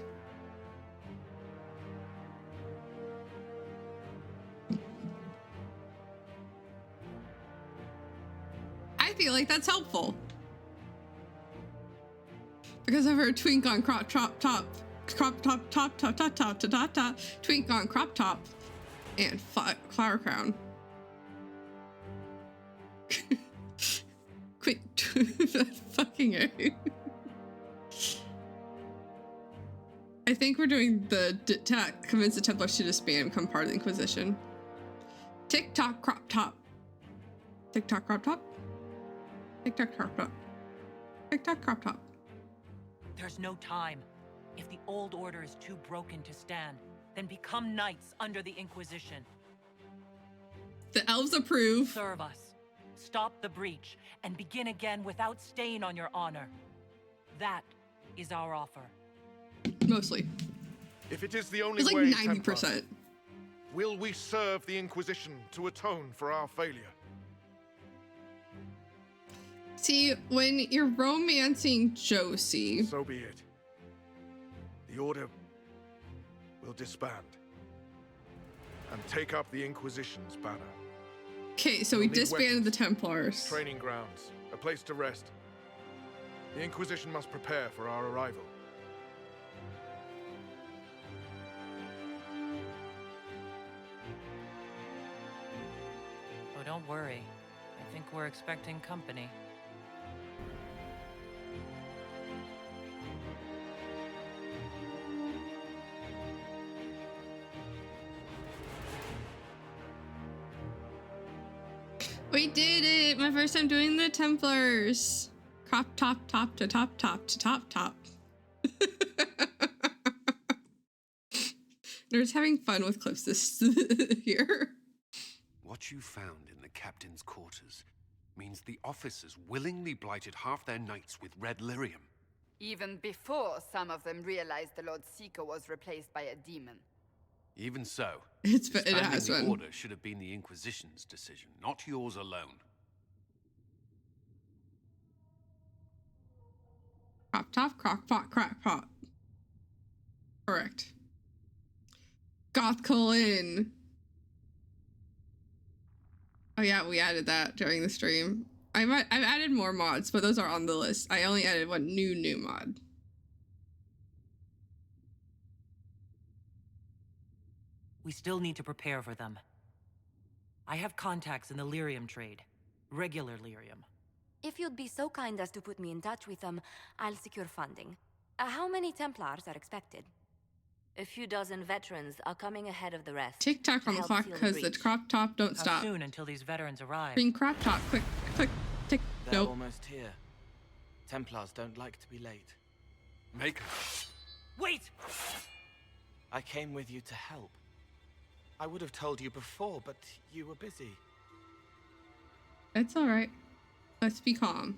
I feel like that's helpful. Because I've heard twink on crop top, twink on crop top, and flower crown. Quit fucking it. I think we're doing the convince the Templars to disband and become part of the Inquisition. TikTok crop top. TikTok crop top. TikTok crop top. TikTok crop top. There's no time. If the old order is too broken to stand, then become knights under the Inquisition. The elves approve. Serve us. Stop the breach and begin again without stain on your honor. That is our offer. Mostly. If it is the only it's like way, 90%. Templars, will we serve the Inquisition to atone for our failure? See, when you're romancing Josie... So be it. The Order will disband and take up the Inquisition's banner. Okay, so we disbanded the Templars. Training grounds, a place to rest. The Inquisition must prepare for our arrival. Oh, don't worry. I think we're expecting company. We did it! My first time doing the Templars. Crop top to top to top. They're just having fun with clips this here. What you found in the captain's quarters means the officers willingly blighted half their knights with red lyrium. Even before some of them realized the Lord Seeker was replaced by a demon. Even so, it has the been. Order should have been the Inquisition's decision, not yours alone. Crop top, crock pot, crack pot. Correct. Goth Colin. Oh yeah, we added that during the stream. I've added more mods, but those are on the list. I only added one new mod. We still need to prepare for them. I have contacts in the lyrium trade. Regular lyrium. If you'd be so kind as to put me in touch with them, I'll secure funding. How many Templars are expected? A few dozen veterans are coming ahead of the rest. TikTok on the clock because the crop top don't How stop. soon until these veterans arrive? Being crop top, quick, tick. They're Nope. almost here. Templars don't like to be late. Make Wait! I came with you to help. I would have told you before, but you were busy. It's all right. Let's be calm.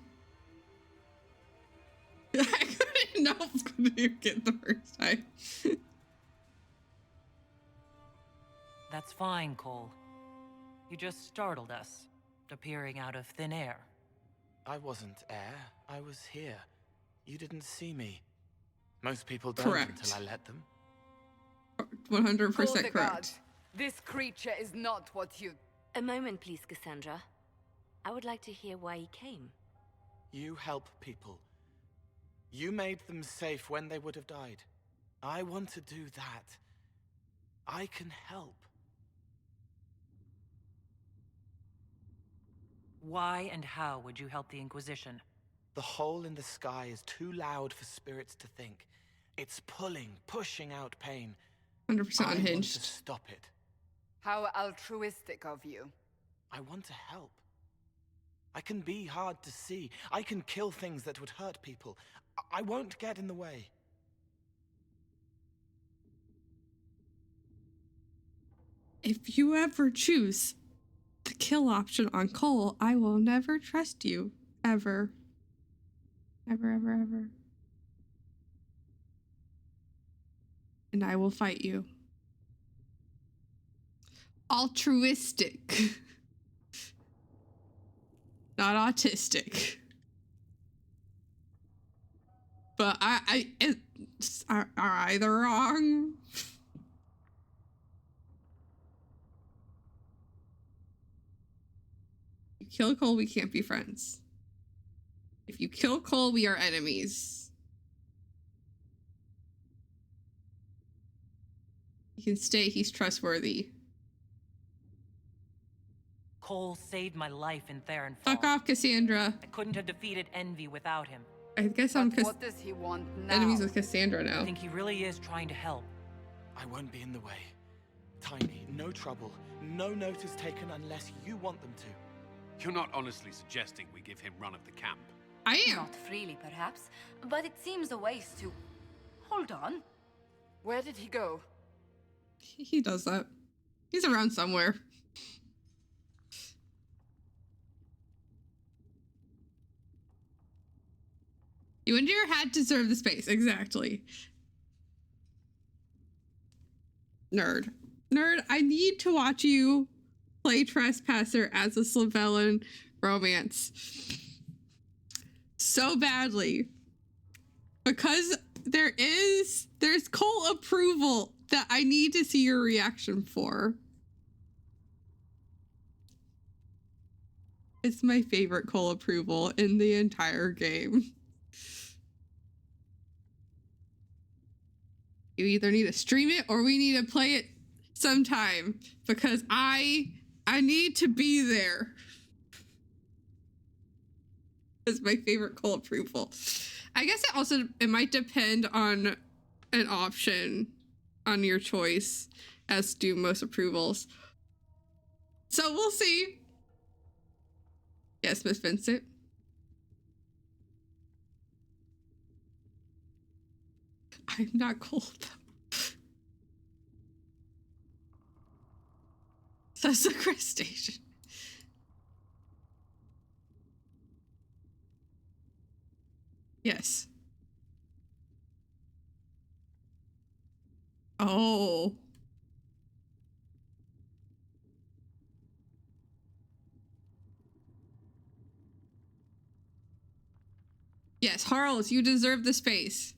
I couldn't know I was going to get the first time. That's fine, Cole. You just startled us, appearing out of thin air. I wasn't air. I was here. You didn't see me. Most people don't Correct. until I let them. 100% Call the correct. guard. This creature is not what you... A moment, please, Cassandra. I would like to hear why he came. You help people. You made them safe when they would have died. I want to do that. I can help. Why and how would you help the Inquisition? The hole in the sky is too loud for spirits to think. It's pushing out pain. 100% I want unhinged. to stop it. How altruistic of you. I want to help. I can be hard to see. I can kill things that would hurt people. I won't get in the way. If you ever choose the kill option on Cole, I will never trust you. Ever. Ever, ever, ever. And I will fight you. Altruistic. Not autistic. But are either wrong? You kill Cole, we can't be friends. If you kill Cole, we are enemies. He can stay, he's trustworthy. Cole saved my life in Theron Fall. Fuck off, Cassandra. I couldn't have defeated Envy without him. I guess I'm What does he want now? enemies with Cassandra I now. think he really is trying to help. I won't be in the way. Tiny, no trouble. No notice taken unless you want them to. You're not honestly suggesting we give him run of the camp? I am. Not freely, perhaps, but it seems a waste to... Hold on. Where did he go? He does that. He's around somewhere. You and your hat deserve the space. Exactly. Nerd. Nerd, I need to watch you play Trespasser as a Slavellan romance. So badly. Because there's Cole approval that I need to see your reaction for. It's my favorite Cole approval in the entire game. You either need to stream it or we need to play it sometime because I need to be there. It's my favorite Cole approval. I guess it might depend on an option on your choice as do most approvals. So we'll see. Yes, Miss Vincent. I'm not cold though. That's the crustacean. Yes. Oh. Yes, Harles, you deserve the space.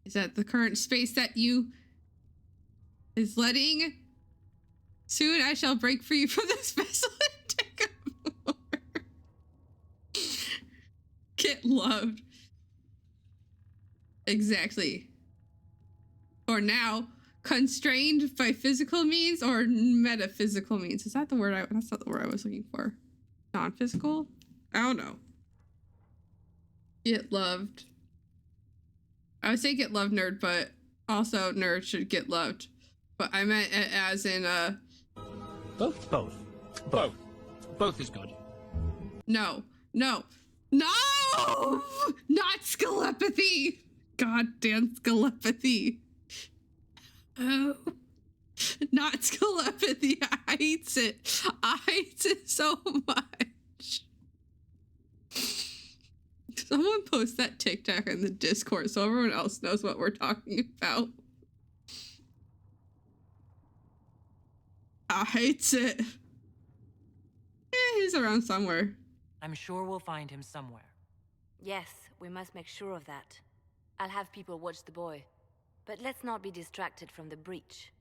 Is that the current space that you is letting? Soon I shall break free from this vessel and take over. Get loved. Exactly. Or now, constrained by physical means or metaphysical means. Is that the word that's not the word I was looking for. Non-physical? I don't know. Get loved. I would say get loved, nerd, but also nerd should get loved. But I meant it as in Both is good. No. Not skelepathy. Goddamn skelepathy. Oh. Not skelepathy. I hate it. I hate it so much. Someone post that TikTok in the Discord so everyone else knows what we're talking about. I hate it. He's around somewhere. I'm sure we'll find him somewhere. Yes, we must make sure of that. I'll have people watch the boy. But let's not be distracted from the breach.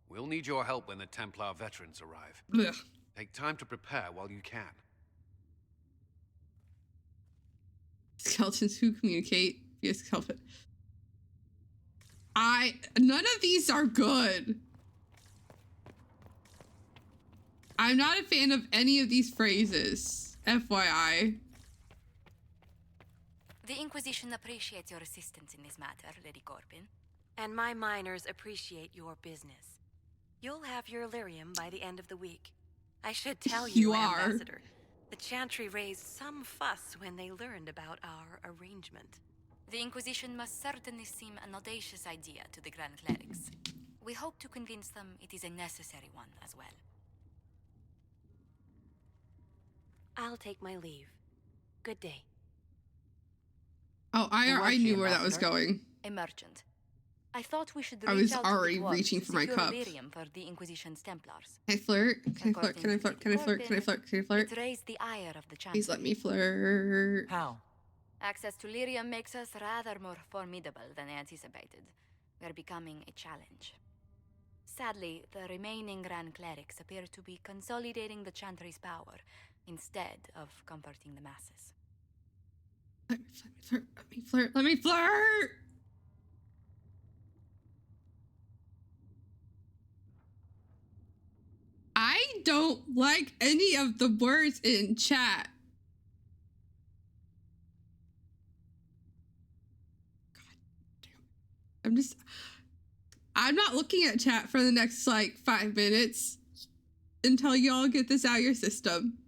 We'll need your help when the Templar veterans arrive. Ugh. Take time to prepare while you can. Skeletons who communicate via skeleton. None of these are good. I'm not a fan of any of these phrases, FYI. The Inquisition appreciates your assistance in this matter, Lady Corbin. And my miners appreciate your business. You'll have your lyrium by the end of the week. I should tell you, Ambassador, the Chantry raised some fuss when they learned about our arrangement. The Inquisition must certainly seem an audacious idea to the Grand Clerics. We hope to convince them it is a necessary one as well. I'll take my leave. Good day. Oh, I knew where that was going. A merchant. I thought we should I reach was out already to the dwarves reaching to for my secure cup. lyrium for the Inquisition's Templars. Can I flirt? Can I flirt? Can I flirt? Can I flirt? Can I flirt? Can I flirt? It raised the ire of the Chantry. Please let me flirt. How? Access to lyrium makes us rather more formidable than anticipated. We're becoming a challenge. Sadly, the remaining Grand Clerics appear to be consolidating the Chantry's power instead of comforting the masses. Let me flirt. Let me flirt. Let me flirt. I don't like any of the words in chat. God damn. I'm not looking at chat for the next like 5 minutes until y'all get this out of your system.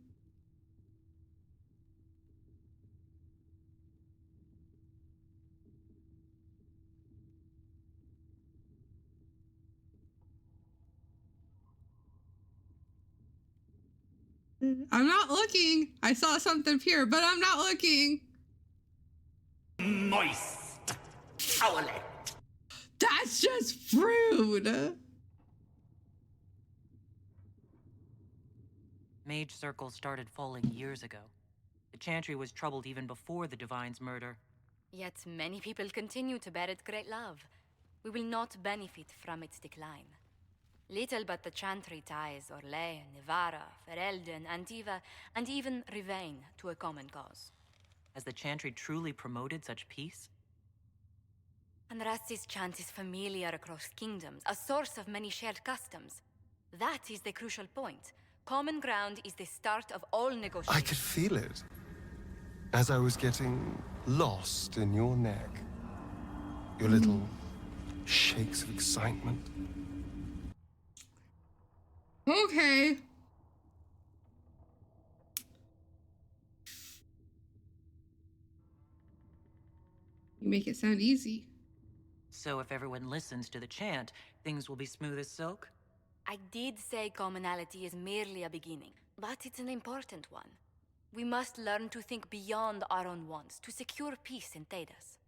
I'm not looking. I saw something here, but I'm not looking. Moist. Owlet. That's just rude. Mage circles started falling years ago. The Chantry was troubled even before the Divine's murder. Yet many people continue to bear it great love. We will not benefit from its decline. Little but the Chantry ties Orlais, Nevarra, Ferelden, Antiva, and even Rivain to a common cause. Has the Chantry truly promoted such peace? Andraste's chant is familiar across kingdoms, a source of many shared customs. That is the crucial point. Common ground is the start of all negotiations. I could feel it as I was getting lost in your neck. Your little shakes of excitement. Okay. You make it sound easy. So if everyone listens to the chant, things will be smooth as silk? I did say commonality is merely a beginning, but it's an important one. We must learn to think beyond our own wants to secure peace in Thedas.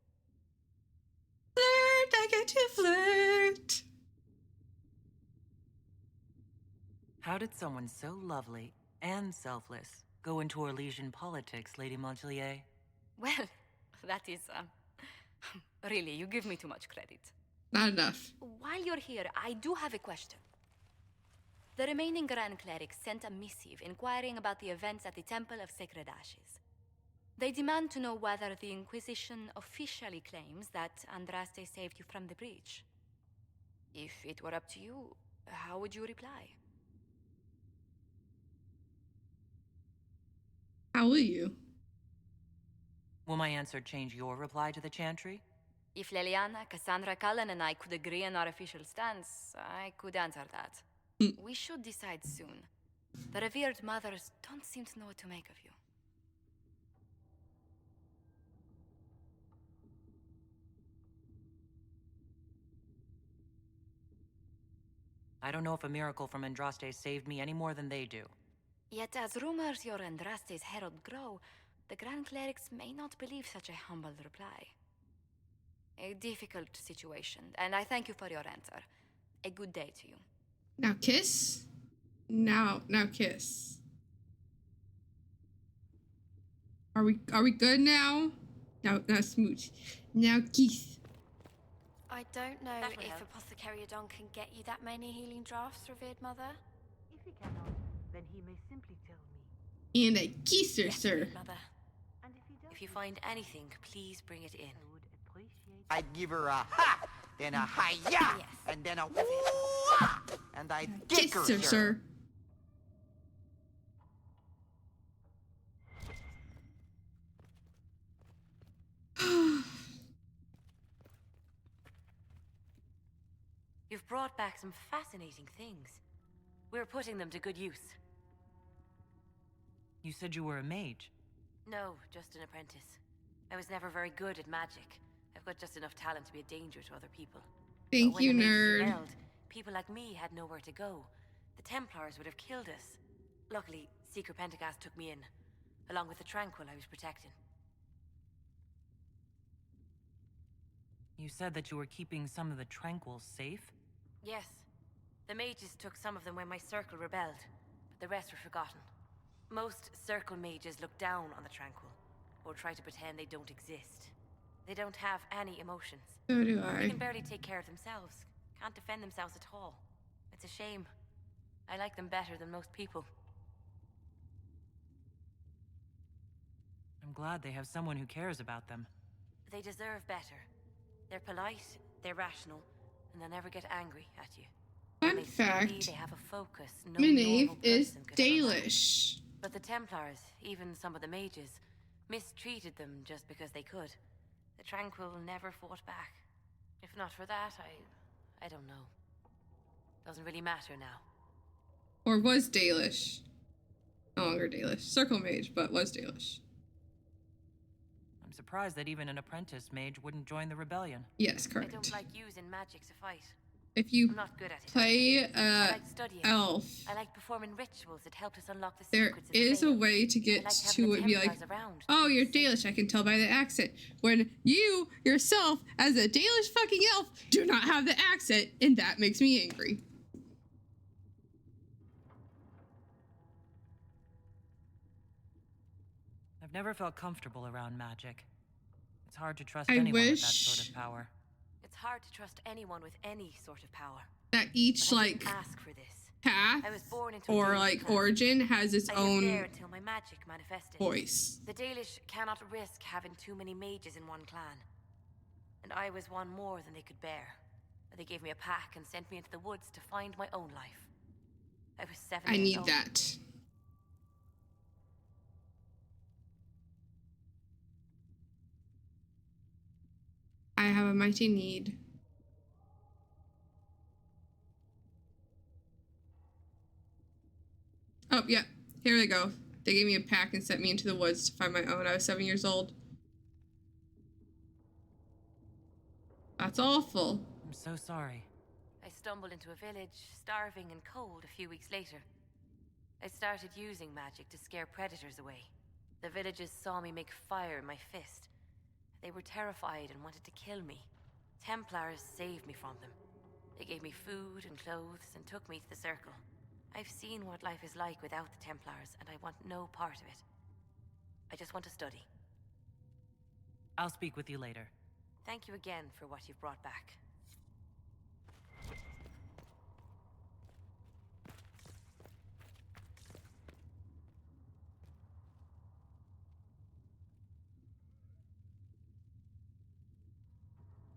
Flirt, I get to flirt. How did someone so lovely and selfless go into Orlesian politics, Lady Montelier? Well, that is, really, you give me too much credit. Not enough. While you're here, I do have a question. The remaining Grand Clerics sent a missive inquiring about the events at the Temple of Sacred Ashes. They demand to know whether the Inquisition officially claims that Andraste saved you from the breach. If it were up to you, how would you reply? How will you? Will my answer change your reply to the Chantry? If Leliana, Cassandra Cullen, and I could agree on our official stance, I could answer that. We should decide soon. The revered mothers don't seem to know what to make of you. I don't know if a miracle from Andraste saved me any more than they do. Yet as rumors your Andraste's herald grow, the Grand Clerics may not believe such a humble reply. A difficult situation, and I thank you for your answer. A good day to you. Now kiss. Now kiss. Are we good now? Now smooch. Now kiss. I don't know if Apothecary Adon can get you that many healing drafts, revered mother. If he cannot, Then he may simply tell me. And a kisser, sir. Mother. If you find anything, please bring it in. I'd give her a ha, then a hi-ya, and then a woo-ah, and I'd kick her, Kisser, sir. You've brought back some fascinating things. We're putting them to good use. You said you were a mage. No, just an apprentice. I was never very good at magic. I've got just enough talent to be a danger to other people. Thank you, When the mages nerd. rebelled, people like me had nowhere to go. The Templars would have killed us. Luckily, Seeker Pentagast took me in, along with the Tranquil I was protecting. You said that you were keeping some of the Tranquils safe? Yes. The mages took some of them when my circle rebelled, but the rest were forgotten. Most circle mages look down on the Tranquil, or try to pretend they don't exist. They don't have any emotions. So do I. They can barely take care of themselves. Can't defend themselves at all. It's a shame. I like them better than most people. I'm glad they have someone who cares about them. They deserve better. They're polite, they're rational, and they'll never get angry at you. When Fun they see me, fact, they have a focus no my name normal is person could ever have. Dalish. But the Templars, even some of the mages, mistreated them just because they could. The Tranquil never fought back. If not for that, I don't know. Doesn't really matter now. Or was Dalish. No longer Dalish. Circle mage, but was Dalish. I'm surprised that even an apprentice mage wouldn't join the rebellion. Yes, I correct. don't like using magic to fight. If you I'm not good at it. play I like studying. elf, I like performing rituals that help us unlock the there secrets of the is a veil. way to I get like to having the it. Be like, Templars around. oh, you're Dalish. I can tell by the accent. When you yourself, as a Dalish fucking elf, do not have the accent, and that makes me angry. I've never felt comfortable around magic. It's hard to trust I anyone with that wish- sort of power. It's hard to trust anyone with any sort of power. That each But I didn't like ask for this. path I was born into a or Dalish like clan. origin has its I lived there own until my magic manifested. voice. The Dalish cannot risk having too many mages in one clan. And I was one more than they could bear. They gave me a pack and sent me into the woods to find my own life. I was 7 I years need old. that. I have a mighty need. Oh, yeah. Here we go. They gave me a pack and sent me into the woods to find my own. I was 7 years old. That's awful. I'm so sorry. I stumbled into a village, starving and cold a few weeks later. I started using magic to scare predators away. The villagers saw me make fire in my fist. They were terrified and wanted to kill me. Templars saved me from them. They gave me food and clothes and took me to the Circle. I've seen what life is like without the Templars, and I want no part of it. I just want to study. I'll speak with you later. Thank you again for what you've brought back.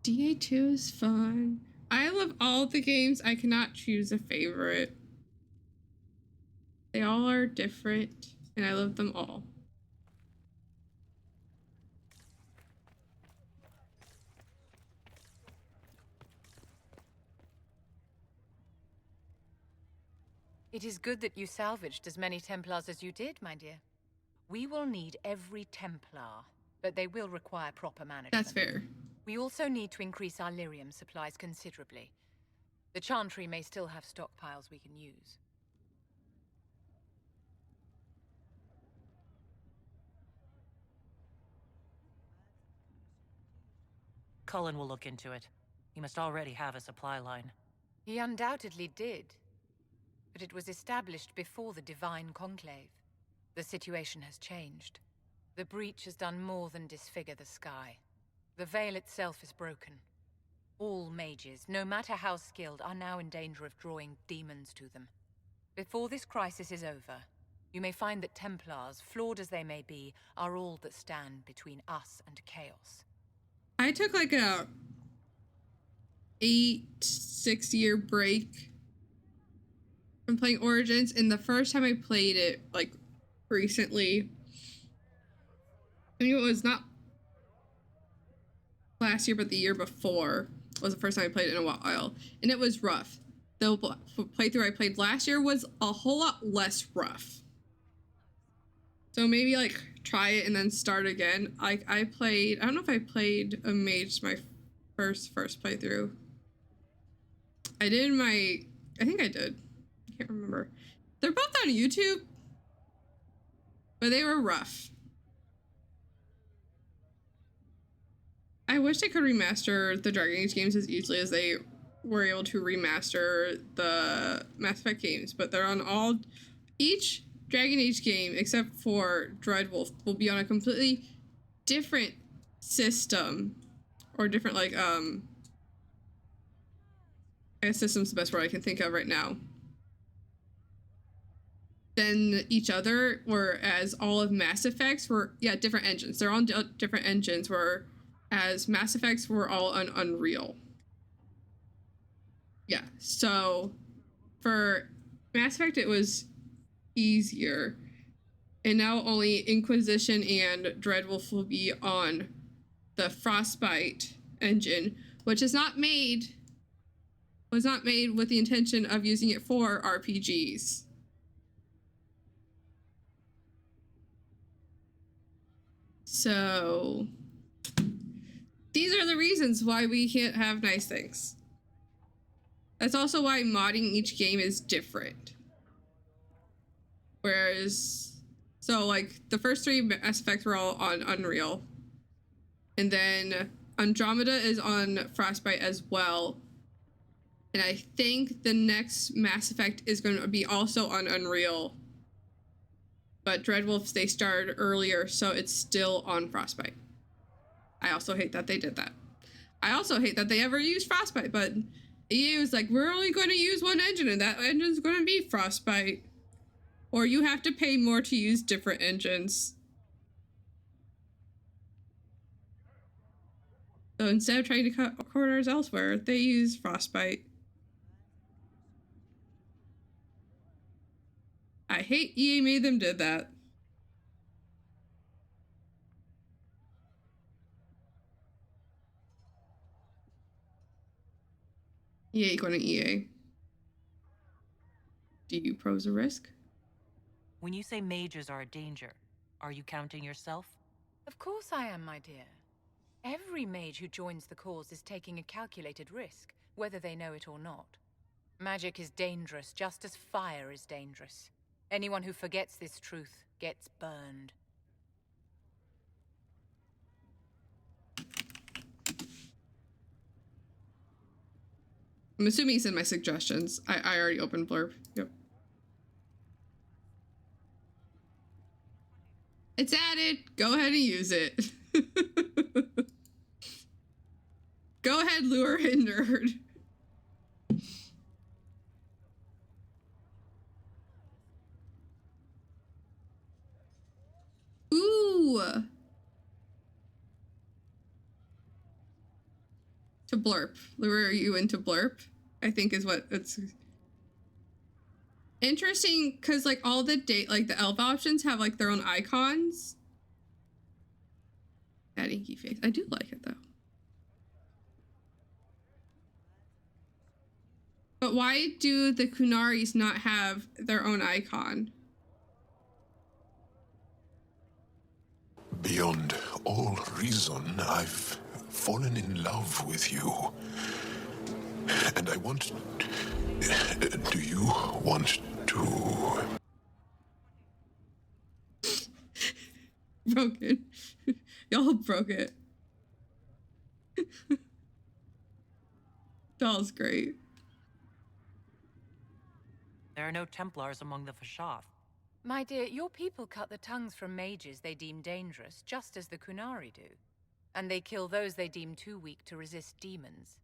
DA2 is fun. I love all the games. I cannot choose a favorite. They all are different, and I love them all. It is good that you salvaged as many Templars as you did, my dear. We will need every Templar, but they will require proper management. That's fair. We also need to increase our lyrium supplies considerably. The Chantry may still have stockpiles we can use. Cullen will look into it. He must already have a supply line. He undoubtedly did. But it was established before the Divine Conclave. The situation has changed. The breach has done more than disfigure the sky. The veil itself is broken. All mages, no matter how skilled, are now in danger of drawing demons to them. Before this crisis is over, you may find that Templars, flawed as they may be, are all that stand between us and chaos. I took like a 6-year break from playing Origins, and the first time I played it, like, recently, I mean, it was not last year, but the year before was the first time I played it in a while, and it was rough. The playthrough I played last year was a whole lot less rough. So maybe, like, try it and then start again. I don't know if I played a mage my first playthrough. I think I did. I can't remember. They're both on YouTube, but they were rough. I wish they could remaster the Dragon Age games as easily as they were able to remaster the Mass Effect games, but they're on each Dragon Age game, except for Dreadwolf, will be on a completely different system, or different, like, I guess system's the best word I can think of right now, than each other, whereas all of Mass Effects were, different engines. They're on different engines, whereas Mass Effects were all on Unreal. Yeah, so for Mass Effect, it was easier, and now only Inquisition and Dreadwolf will be on the Frostbite engine, which was not made with the intention of using it for RPGs. So these are the reasons why we can't have nice things. That's also why modding each game is different. Whereas, so like the first 3 Mass Effects were all on Unreal, and then Andromeda is on Frostbite as well, and I think the next Mass Effect is going to be also on Unreal, but Dreadwolf, they started earlier, so it's still on Frostbite. I also hate that they did that. I also hate that they ever used Frostbite, but EA was like, we're only going to use one engine, and that engine's going to be Frostbite. Or you have to pay more to use different engines. So instead of trying to cut corners elsewhere, they use Frostbite. I hate EA made them did that. EA going to EA. Do you pose a risk? When you say mages are a danger, are you counting yourself? Of course I am, my dear. Every mage who joins the cause is taking a calculated risk, whether they know it or not. Magic is dangerous, just as fire is dangerous. Anyone who forgets this truth gets burned. I'm assuming he's in my suggestions. I already opened Blurb. Yep. It's added. Go ahead and use it. Go ahead, lure and nerd. Ooh. To Blurp. Lure you into Blurp, I think is what it's interesting, because like all the like the elf options have like their own icons. That inky face. I do like it though. But why do the Kunaris not have their own icon? Beyond all reason, I've fallen in love with you. And I want... Do you want to... Broken. Y'all broke it. Doll's great. There are no Templars among the Fashath. My dear, your people cut the tongues from mages they deem dangerous, just as the Kunari do. And they kill those they deem too weak to resist demons.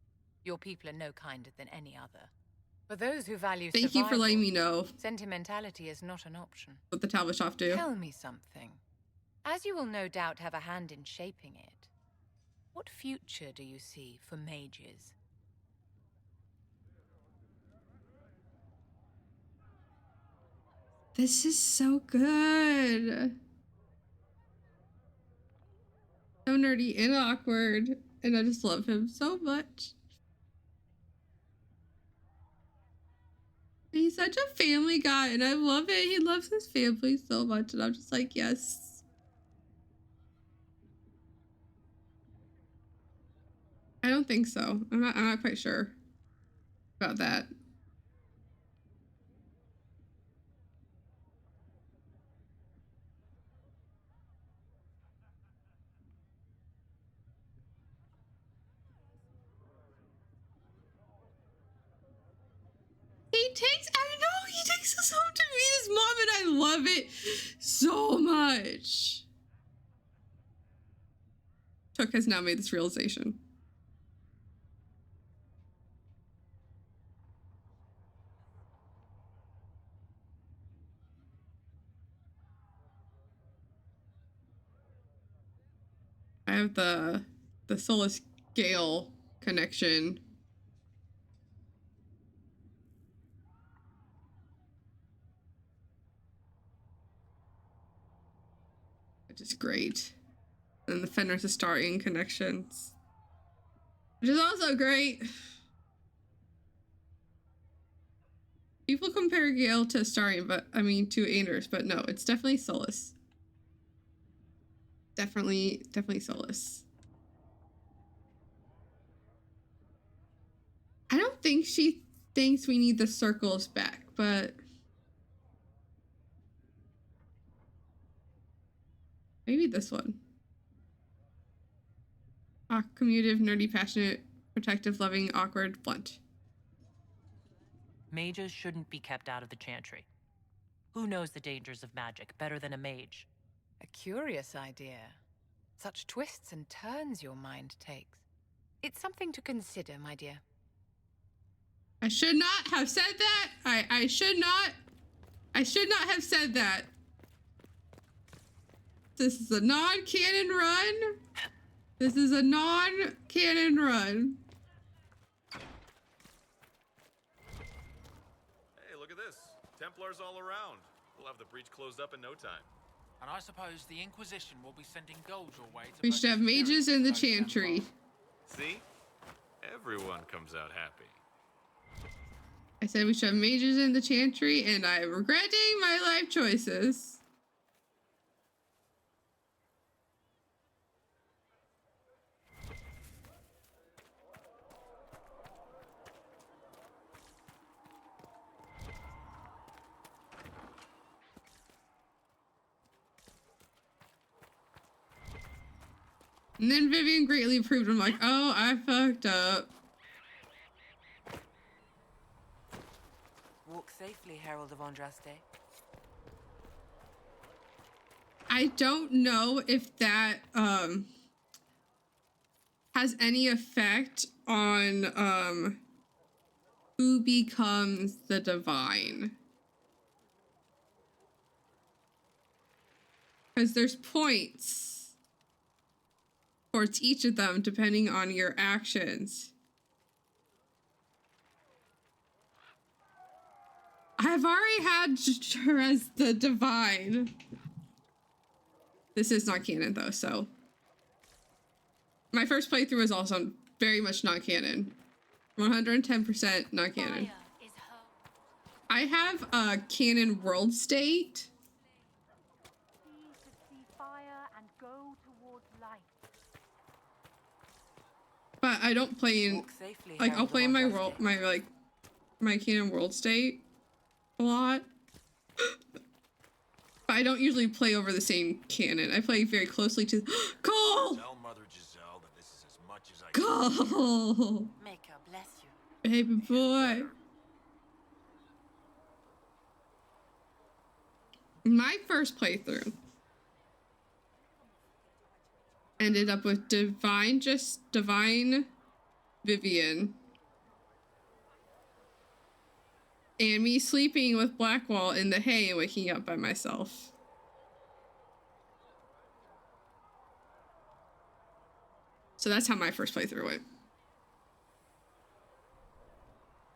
Your people are no kinder than any other. For those who value Thank you for letting me survival, know sentimentality is not an option. what the tablet shop do. Tell me something. As you will no doubt have a hand in shaping it, what future do you see for mages? This is so good. So nerdy and awkward, and I just love him so much. He's such a family guy, and I love it. He loves his family so much, and I'm just like, yes. I don't think so. I'm not quite sure about that. He takes us home to meet his mom, and I love it so much. Took has now made this realization. I have the Solus Gale connection. Which is great. And the Fenris Astarian connections. Which is also great. People compare Gale to Astarian, but I mean to Anders, but no, it's definitely Solus. Definitely Solus. I don't think she thinks we need the circles back, but maybe this one. Communicative, nerdy, passionate, protective, loving, awkward, blunt. Mages shouldn't be kept out of the chantry. Who knows the dangers of magic better than a mage? A curious idea. Such twists and turns your mind takes. It's something to consider, my dear. I should not have said that. I should not have said that. This is a non-canon run. This is a non-canon run. Hey, look at this. Templars all around. We'll have the breach closed up in no time. And I suppose the Inquisition will be sending gold your way to We should have mages in the chantry. See? Everyone comes out happy. I said we should have mages in the chantry, and I'm regretting my life choices. And then Vivian greatly approved. I'm like, oh, I fucked up. Walk safely, Herald of Andraste. I don't know if that has any effect on who becomes the divine. Because there's points towards each of them depending on your actions. I've already had her as the divine. This is not canon though, so. My first playthrough is also very much not canon. 110% not canon. I have a canon world state. But I don't play in, like, I'll play in my world, my canon world state a lot. But I don't usually play over the same canon. I play very closely to Cole! Tell Mother Giselle that this is as much as I Cole! Make her bless you. Baby boy. My first playthrough ended up with divine Vivian. And me sleeping with Blackwall in the hay and waking up by myself. So that's how my first playthrough went.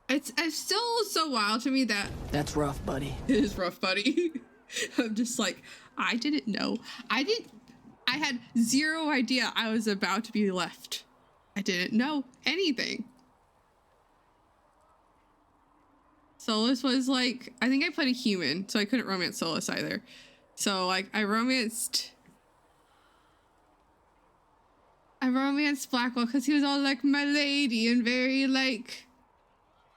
It's still so wild to me that... That's rough, buddy. It is rough, buddy. I'm just like, I didn't know. I had zero idea I was about to be left. I didn't know anything. Solus was like, I think I played a human, so I couldn't romance Solus either. So like I romanced Blackwell because he was all like my lady and very like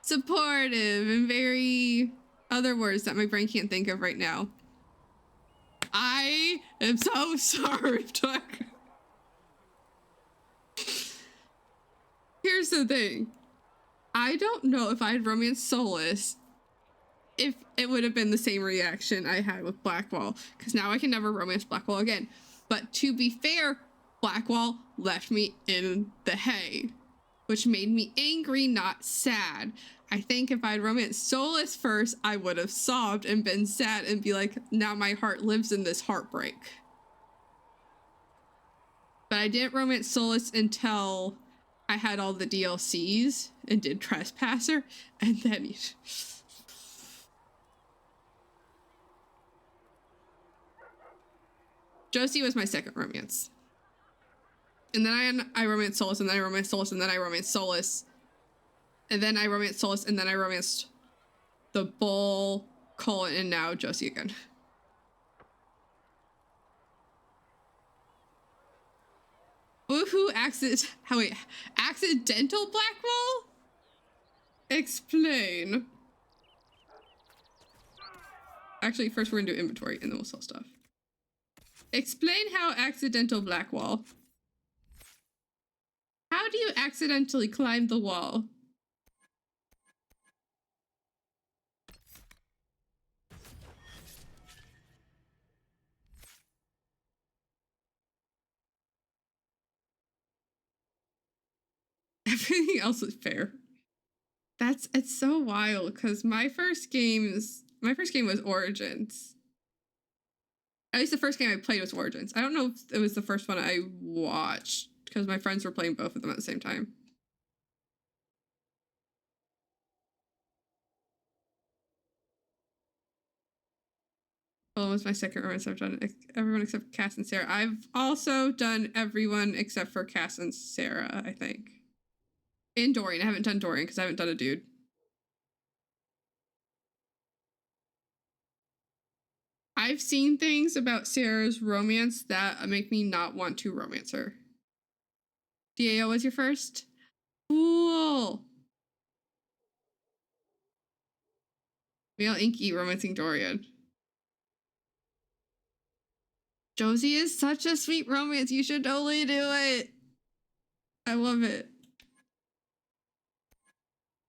supportive and very other words that my brain can't think of right now. I am so sorry, Tuck. Here's the thing. I don't know if I'd romanced Solus if it would have been the same reaction I had with Blackwall, because now I can never romance Blackwall again. But to be fair, Blackwall left me in the hay, which made me angry, not sad. I think if I'd romanced Solus first, I would have sobbed and been sad and be like, now my heart lives in this heartbreak. But I didn't romance Solus until I had all the DLCs and did Trespasser, and then Josie was my second romance. And then I romanced Solus, and then I romanced Solus, and then I romanced Solus. And then I romanced Solus, and then I romanced the Bull, Colin, and now Josie again. Woohoo, accidental Blackwall? Explain. Actually, first we're gonna do inventory, and then we'll sell stuff. Explain how accidental Blackwall. How do you accidentally climb the wall? Everything else is fair. It's so wild because my first game was Origins. At least the first game I played was Origins. I don't know if it was the first one I watched because my friends were playing both of them at the same time. Well, it was my second romance. I've done everyone except Cass and Sarah. I've also done everyone except for Cass and Sarah, I think. And Dorian. I haven't done Dorian because I haven't done a dude. I've seen things about Sarah's romance that make me not want to romance her. DAO was your first? Cool. Male Inky romancing Dorian. Josie is such a sweet romance. You should totally do it. I love it.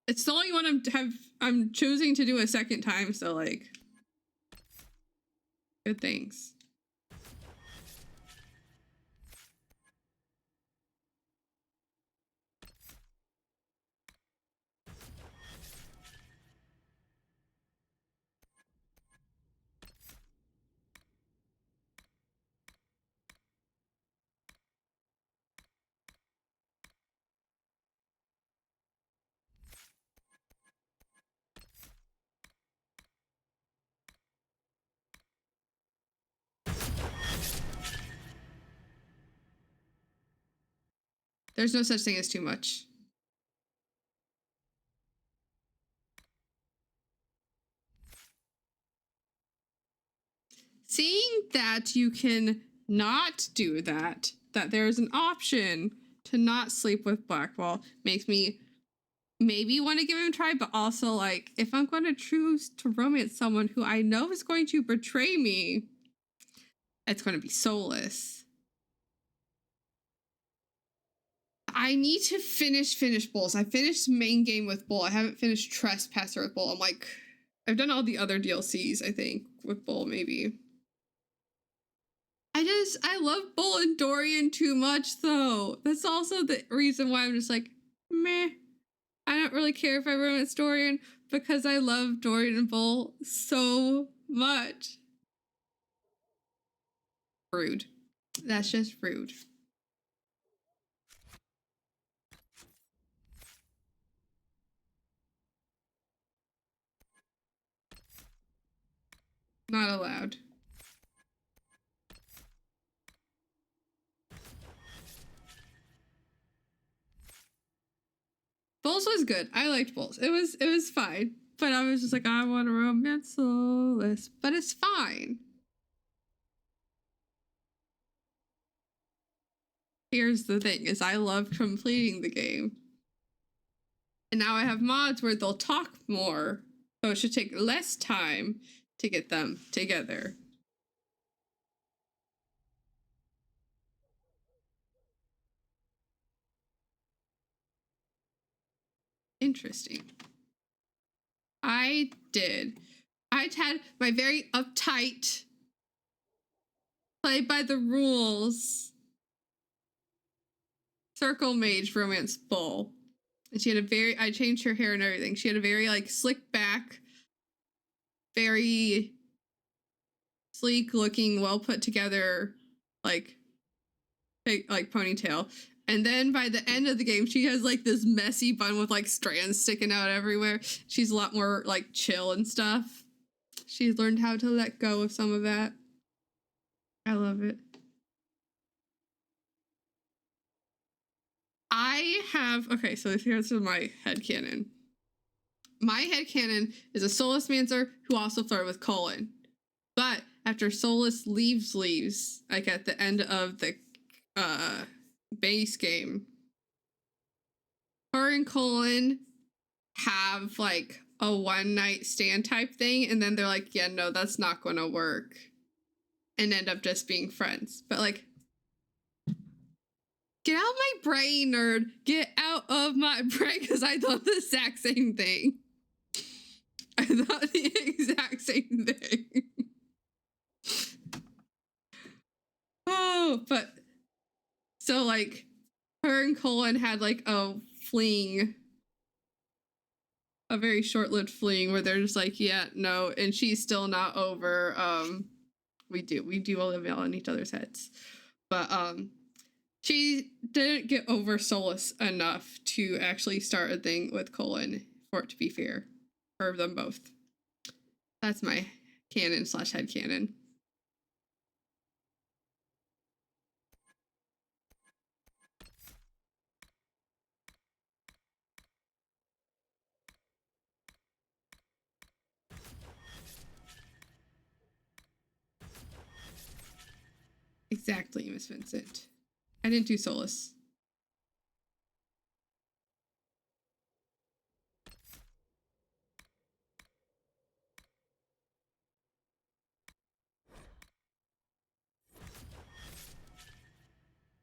It's the only one I'm choosing to do a second time, so like good things. There's no such thing as too much. Seeing that you can not do that, that there's an option to not sleep with Blackwall, makes me maybe want to give him a try, but also like, if I'm going to choose to romance someone who I know is going to betray me, it's going to be Solus. I need to finish Bulls. I finished main game with Bull. I haven't finished Trespasser with Bull. I'm like, I've done all the other DLCs, I think, with Bull, maybe. I love Bull and Dorian too much, though. That's also the reason why I'm just like, meh. I don't really care if I romance Dorian because I love Dorian and Bull so much. Rude. That's just rude. Not allowed. Bulls was good. I liked Bulls. It was fine. But I was just like, I want to romance Solus. But it's fine. Here's the thing, is I love completing the game. And now I have mods where they'll talk more. So it should take less time to get them together. Interesting. I did. I had my very uptight, play by the rules, circle mage romance Bull. And she had a very, I changed her hair and everything. She had a very like slick back, very sleek looking, well put together, like ponytail. And then by the end of the game, she has like this messy bun with like strands sticking out everywhere. She's a lot more like chill and stuff. She's learned how to let go of some of that. I love it. I have, okay, so here's my headcanon. My headcanon is a Solus Mancer who also flirted with Colin. But after Solus leaves, like at the end of the base game, her and Colin have like a one night stand type thing, and then they're like, yeah, no, that's not gonna work, and end up just being friends. But like, get out of my brain, nerd. Get out of my brain, because I thought the exact same thing. I thought the exact same thing. Oh, but so like her and Colin had like a fling, a very short-lived fling where they're just like, yeah, no, and she's still not over. We do all live on each other's heads, but she didn't get over Solus enough to actually start a thing with Colin for it to be fair for them both. That's my canon / headcanon. Exactly, Miss Vincent. I didn't do Solus.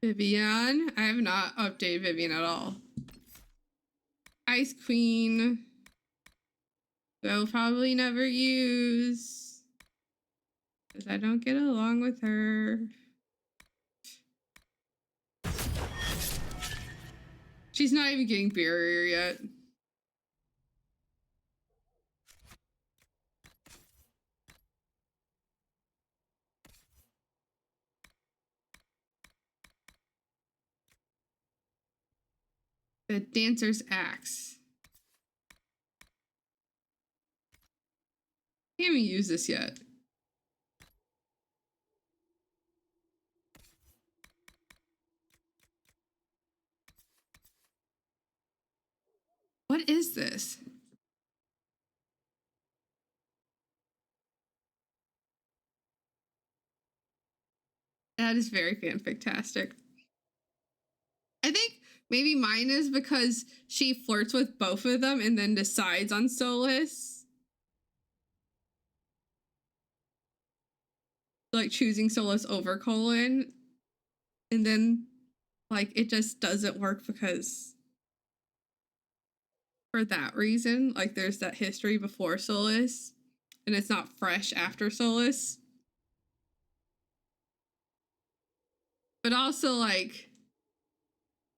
Vivian. I have not updated Vivian at all. Ice Queen. They'll probably never use, because I don't get along with her. She's not even getting barrier yet. The Dancer's Axe. I haven't used this yet. What is this? That is very fanfictastic. I think maybe mine is because she flirts with both of them and then decides on Solus. Like choosing Solus over Colin. And then like it just doesn't work because for that reason, like there's that history before Solus and it's not fresh after Solus. But also like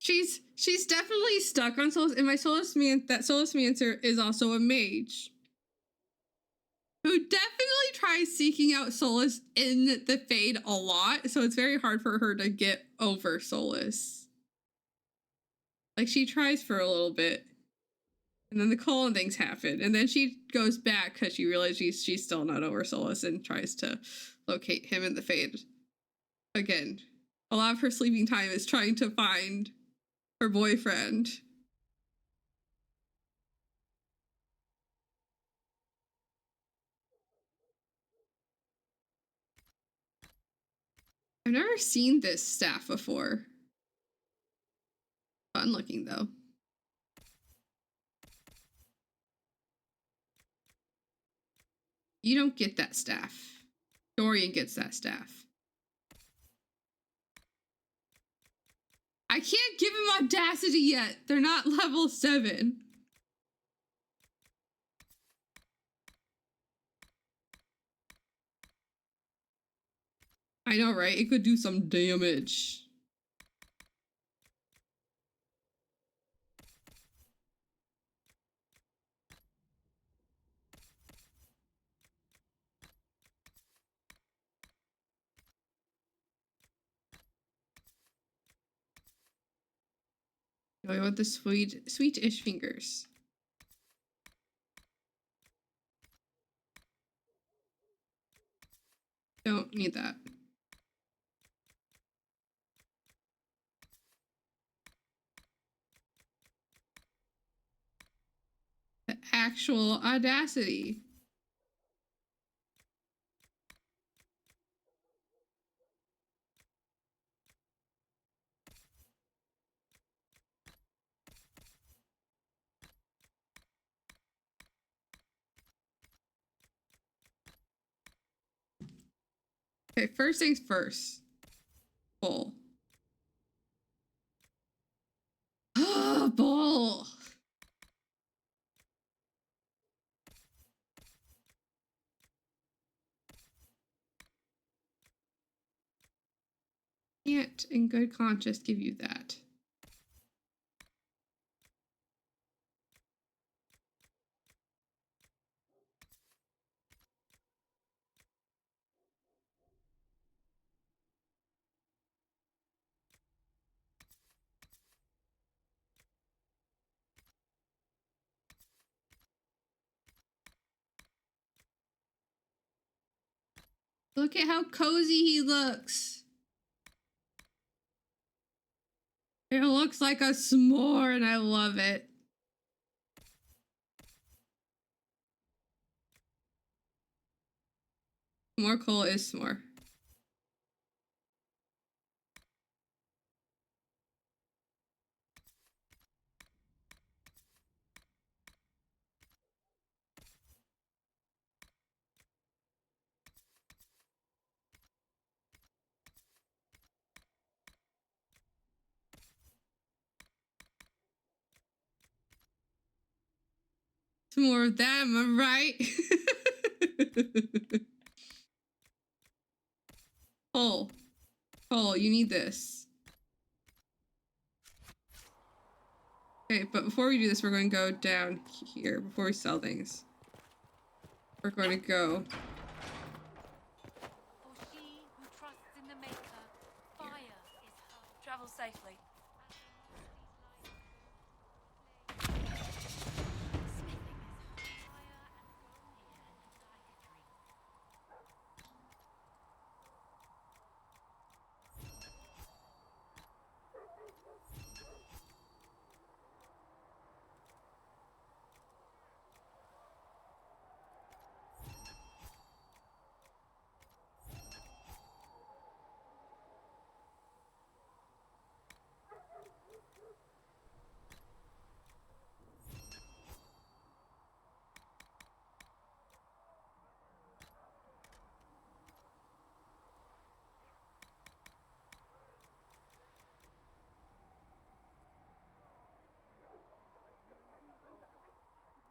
She's definitely stuck on Solus, and my Solusmancer is also a mage who definitely tries seeking out Solus in the Fade a lot, so it's very hard for her to get over Solus. Like, she tries for a little bit, and then the Colin things happen, and then she goes back because she realizes she's still not over Solus and tries to locate him in the Fade. Again, a lot of her sleeping time is trying to find her boyfriend. I've never seen this staff before. Fun looking though. You don't get that staff. Dorian gets that staff. I can't give him Audacity yet. They're not level 7. I know, right? It could do some damage. I want the sweet-ish fingers. Don't need that. The actual Audacity. Okay, first things first. Bull. Bull. Can't in good conscience give you that. Look at how cozy he looks. It looks like a s'more and I love it. More coal is s'more. Some more of them, am I right? Cole. Cole, you need this. Okay, but before we do this, we're going to go down here before we sell things. We're going to go. For she who trusts in the Maker, fire is her. Travel safely.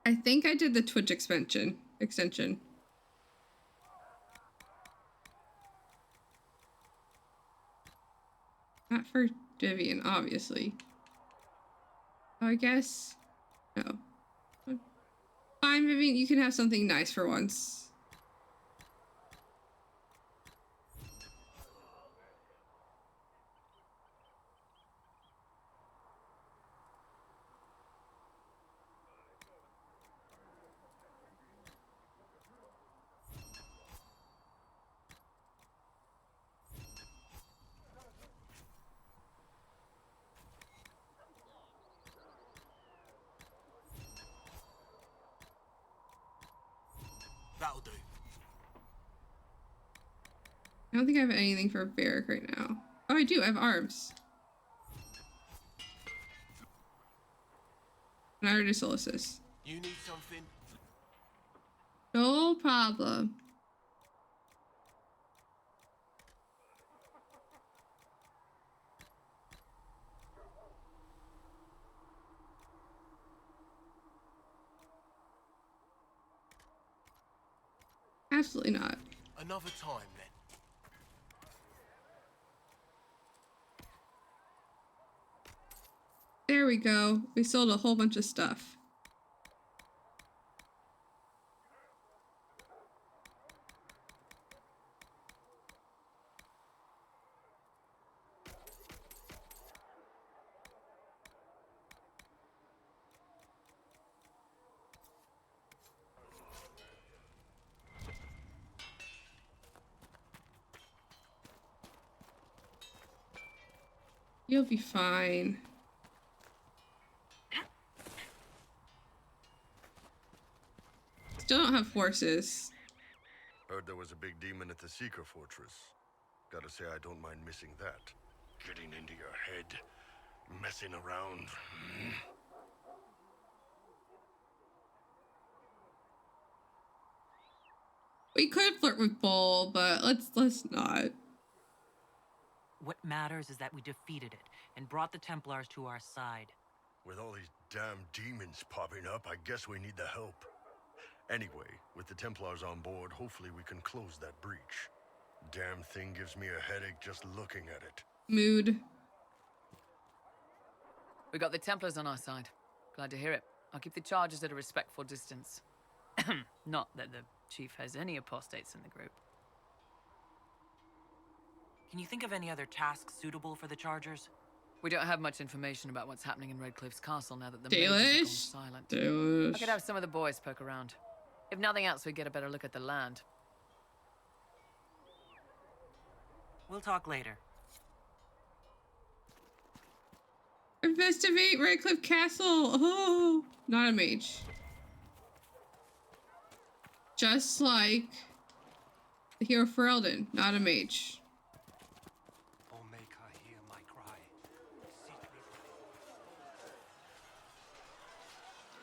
I think I did the Twitch extension. Not for Vivian, obviously. I guess. No. Fine, Vivian, you can have something nice for once. That'll do. I don't think I have anything for Varric right now. Oh, I do. I have arms. And I already Solicus. You need something? No problem. Absolutely not. Another time, then. There we go. We sold a whole bunch of stuff. You'll be fine. Still don't have horses. Heard there was a big demon at the Seeker Fortress. Gotta say, I don't mind missing that. Getting into your head, messing around. We could flirt with Bull, but let's not. What matters is that we defeated it and brought the Templars to our side. With all these damn demons popping up, I guess we need the help. Anyway, with the Templars on board, hopefully we can close that breach. Damn thing gives me a headache just looking at it. Mood. We got the Templars on our side. Glad to hear it. I'll keep the charges at a respectful distance. Not that the chief has any apostates in the group. Can you think of any other tasks suitable for the Chargers? We don't have much information about what's happening in Redcliffe's castle now that the mages have gone silent. I could have some of the boys poke around. If nothing else, we get a better look at the land. We'll talk later. Investigate Redcliffe Castle. Oh, not a mage. Just like the hero Ferelden, not a mage. Oh, make her hear my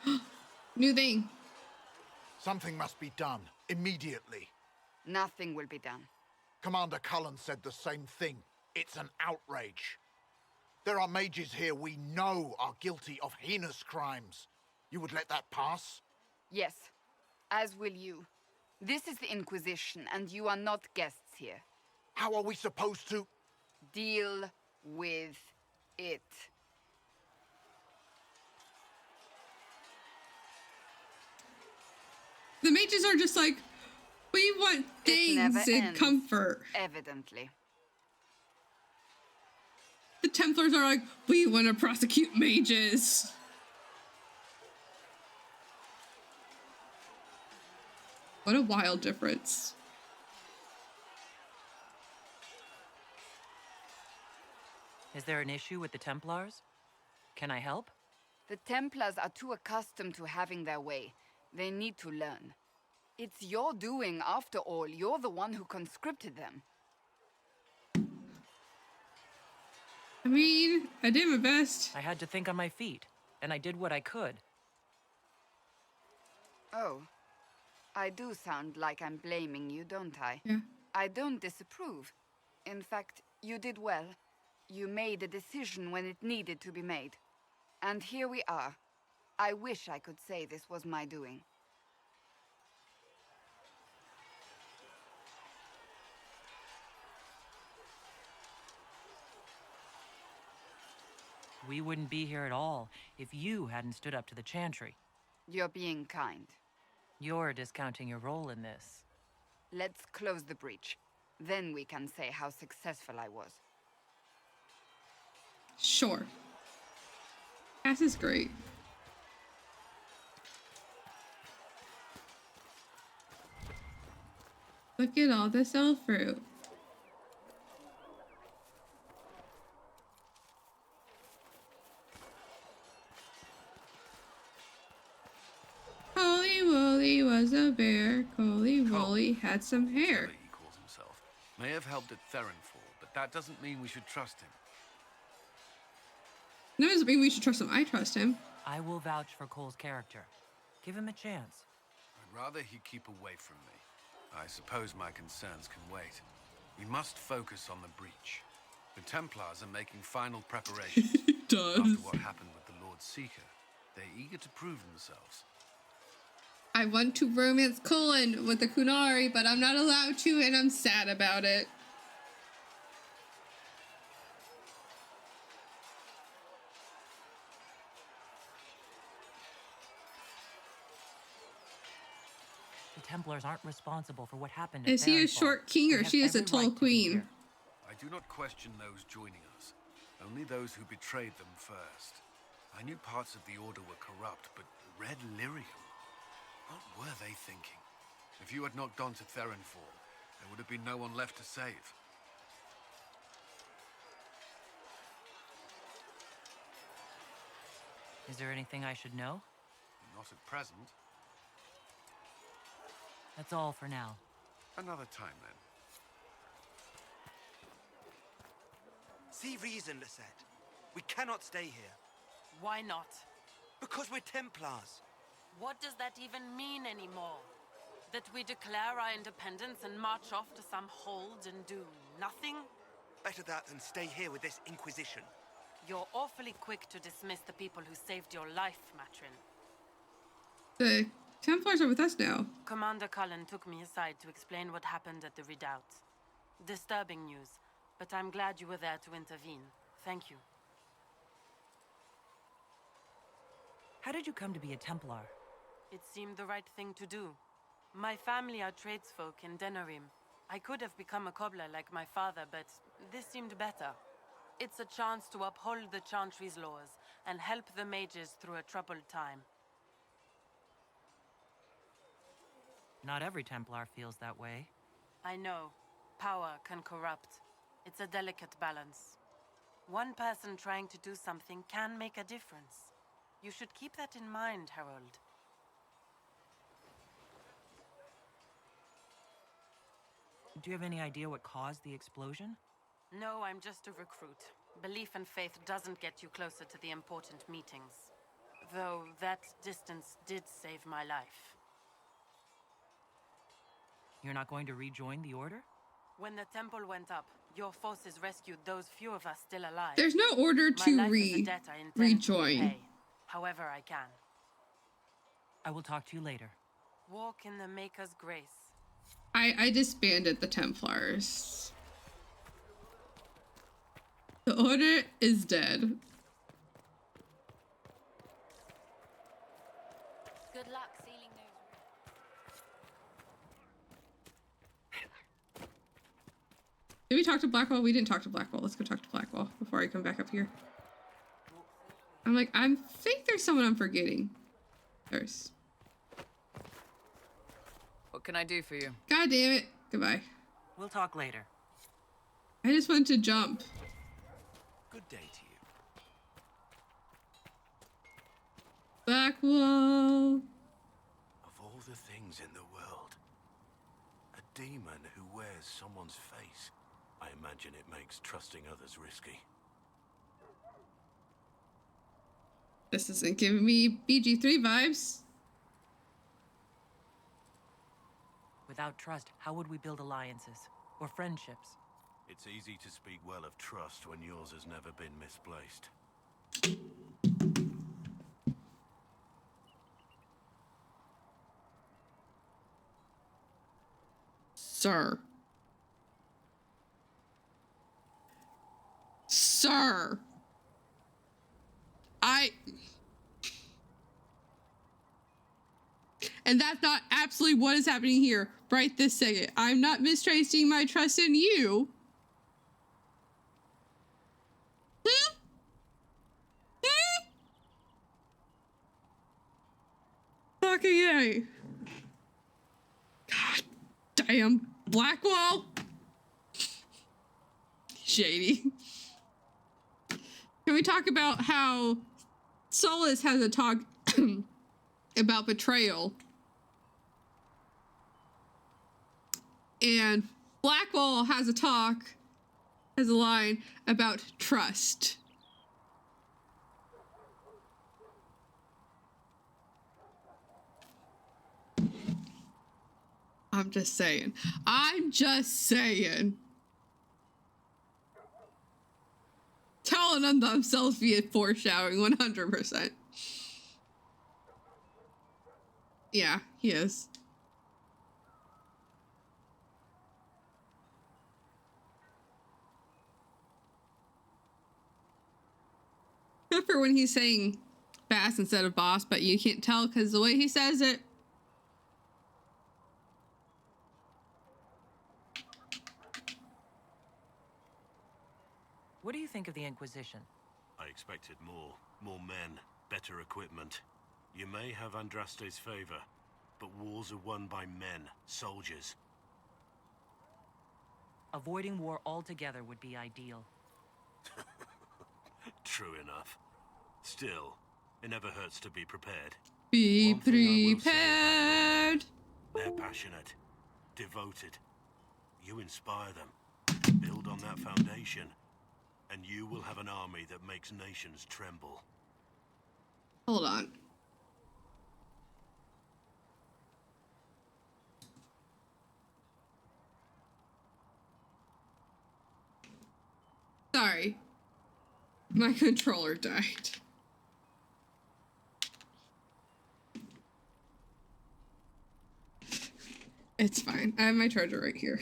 cry. New thing. Something must be done, immediately. Nothing will be done. Commander Cullen said the same thing. It's an outrage. There are mages here we know are guilty of heinous crimes. You would let that pass? Yes, as will you. This is the Inquisition, and you are not guests here. How are we supposed to... Deal with it. The mages are just like, we want things and comfort. Evidently. The Templars are like, we want to prosecute mages. What a wild difference. Is there an issue with the Templars? Can I help? The Templars are too accustomed to having their way. They need to learn. It's your doing, after all. You're the one who conscripted them. I mean, I did my best. I had to think on my feet, and I did what I could. Oh. I do sound like I'm blaming you, don't I? Yeah. I don't disapprove. In fact, you did well. You made a decision when it needed to be made. And here we are. I wish I could say this was my doing. We wouldn't be here at all if you hadn't stood up to the Chantry. You're being kind. You're discounting your role in this. Let's close the breach. Then we can say how successful I was. Sure. Cass is great. Look at all this elf fruit. Coley Wooly was a bear. Coley Wooly had some hair. He calls himself. May have helped at Theronfall, but that doesn't mean we should trust him. That doesn't mean we should trust him. I trust him. I will vouch for Cole's character. Give him a chance. I'd rather he keep away from me. I suppose my concerns can wait. We must focus on the breach. The Templars are making final preparations. After what happened with the Lord Seeker, they're eager to prove themselves. I want to romance Cullen with the Kunari, but I'm not allowed to, and I'm sad about it. The Templars aren't responsible for what happened. Is he a short king or she is a tall queen? I do not question those joining us, only those who betrayed them first. I knew parts of the Order were corrupt, but Red Lyrium? What were they thinking? If you had not gone to Theronfall, there would have been no one left to save. Is there anything I should know? Not at present. That's all for now. Another time, then. See reason, Lisette. We cannot stay here. Why not? Because we're Templars. What does that even mean anymore? That we declare our independence and march off to some hold and do nothing? Better that than stay here with this Inquisition. You're awfully quick to dismiss the people who saved your life, Matrin. The Templars are with us now. Commander Cullen took me aside to explain what happened at the redoubt. Disturbing news, but I'm glad you were there to intervene. Thank you. How did you come to be a Templar? It seemed the right thing to do. My family are tradesfolk in Denerim. I could have become a cobbler like my father, but this seemed better. It's a chance to uphold the Chantry's laws and help the mages through a troubled time. Not every Templar feels that way. I know. Power can corrupt. It's a delicate balance. One person trying to do something can make a difference. You should keep that in mind, Harold. Do you have any idea what caused the explosion? No, I'm just a recruit. Belief and faith doesn't get you closer to the important meetings. Though that distance did save my life. You're not going to rejoin the Order? When the temple went up, your forces rescued those few of us still alive. There's no order to rejoin. To pay, however I can. I will talk to you later. Walk in the Maker's grace. I disbanded the Templars. The Order is dead. Good luck sealing those. Did we talk to Blackwell? We didn't talk to Blackwell. Let's go talk to Blackwell before I come back up here. I think there's someone I'm forgetting. There's. What can I do for you? God damn it. Goodbye. We'll talk later. I just want to jump. Good day to you. Blackwell. Of all the things in the world, a demon who wears someone's face. I imagine it makes trusting others risky. This isn't giving me BG3 vibes. Without trust, how would we build alliances? Or friendships? It's easy to speak well of trust when yours has never been misplaced. Sir. Sir. And that's not absolutely what is happening here right this second. I'm not mistrusting my trust in you. Fucking A. God damn. Blackwall. Shady. Can we talk about how Solus has a talk about betrayal? And Blackwall has a line about trust. I'm just saying. Telling them themselves via foreshadowing 100%. Yeah, he is. Except for when he's saying bass instead of boss, but you can't tell because the way he says it. What do you think of the Inquisition? I expected more. More men, better equipment. You may have Andraste's favor, but wars are won by men, soldiers. Avoiding war altogether would be ideal. True enough. Still, it never hurts to be prepared. Be prepared. They're passionate, devoted. You inspire them. Build on that foundation, and you will have an army that makes nations tremble. Hold on. Sorry. My controller died. It's fine. I have my charger right here.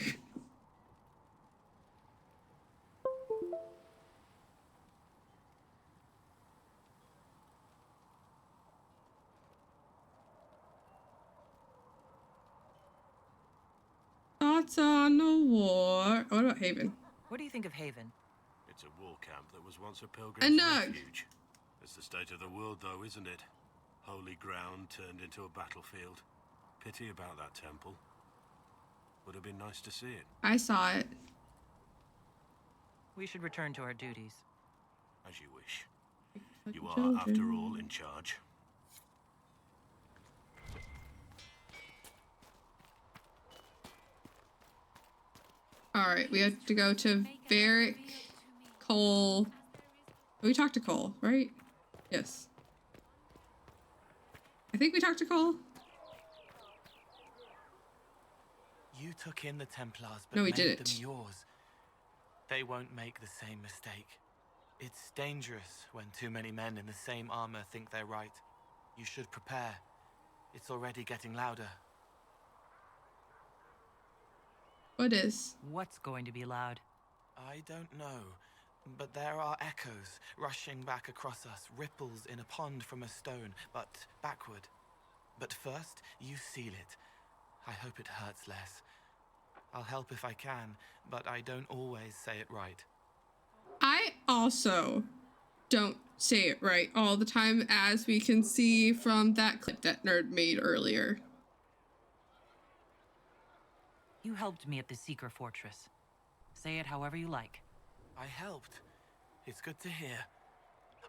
Thoughts on the war. What about Haven? What do you think of Haven? It's a war camp that was once a pilgrim's refuge. It's the state of the world, though, isn't it? Holy ground turned into a battlefield. Pity about that temple. Would have been nice to see it. I saw it. We should return to our duties. As you wish. You are, after all, in charge. Alright, we have to go to Varric, Cole. We talked to Cole, right? Yes. I think we talked to Cole. You took in the Templars, but No, we made didn't. them yours. They won't make the same mistake. It's dangerous when too many men in the same armor think they're right. You should prepare. It's already getting louder. What is? What's going to be loud? I don't know, but there are echoes rushing back across us, ripples in a pond from a stone, but backward. But first, you seal it. I hope it hurts less. I'll help if I can, but I don't always say it right. I also don't say it right all the time, as we can see from that clip that Nerd made earlier. You helped me at the Seeker Fortress. Say it however you like. I helped. It's good to hear.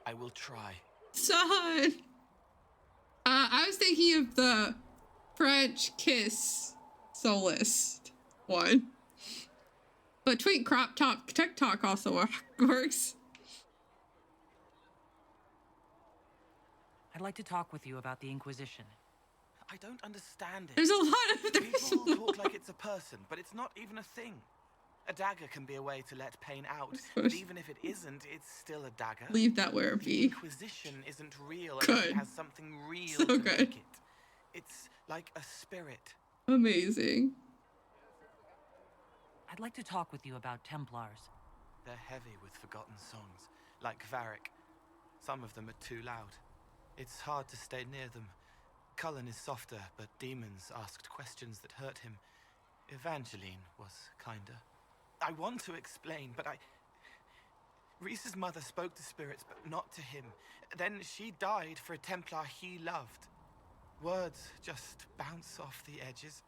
I will try. Son! I was thinking of the French kiss soloist one. But Twink Crop Top TikTok also works. I'd like to talk with you about the Inquisition. I don't understand it. There's a lot of People talk like it's a person, but it's not even a thing. A dagger can be a way to let pain out, but even if it isn't, it's still a dagger. Leave that where it be. The Inquisition isn't real Good. unless it has something real So to good. make it. It's like a spirit. Amazing. I'd like to talk with you about Templars. They're heavy with forgotten songs, like Varric. Some of them are too loud. It's hard to stay near them. Cullen is softer, but demons asked questions that hurt him. Evangeline was kinder. I want to explain, but Reese's mother spoke to spirits, but not to him. Then she died for a Templar he loved. Words just bounce off the edges.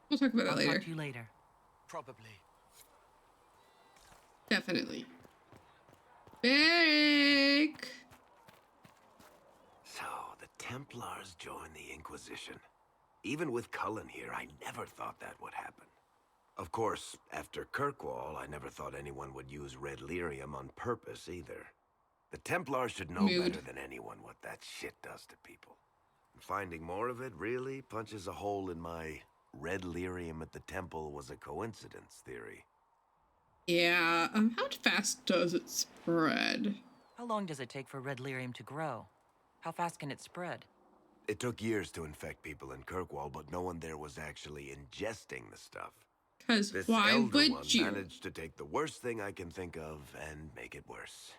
We'll talk about that I'll later. talk to you later. Probably. Definitely. Beric! So, the Templars joined the Inquisition. Even with Cullen here, I never thought that would happen. Of course, after Kirkwall, I never thought anyone would use red lyrium on purpose either. The Templars should know better than anyone what that shit does to people. And finding more of it really punches a hole in my red lyrium at the temple was a coincidence theory. Yeah, how fast does it spread? How long does it take for red lyrium to grow? How fast can it spread? It took years to infect people in Kirkwall, but no one there was actually ingesting the stuff. Because This why elder would one you? managed to take the worst thing I can think of and make it worse.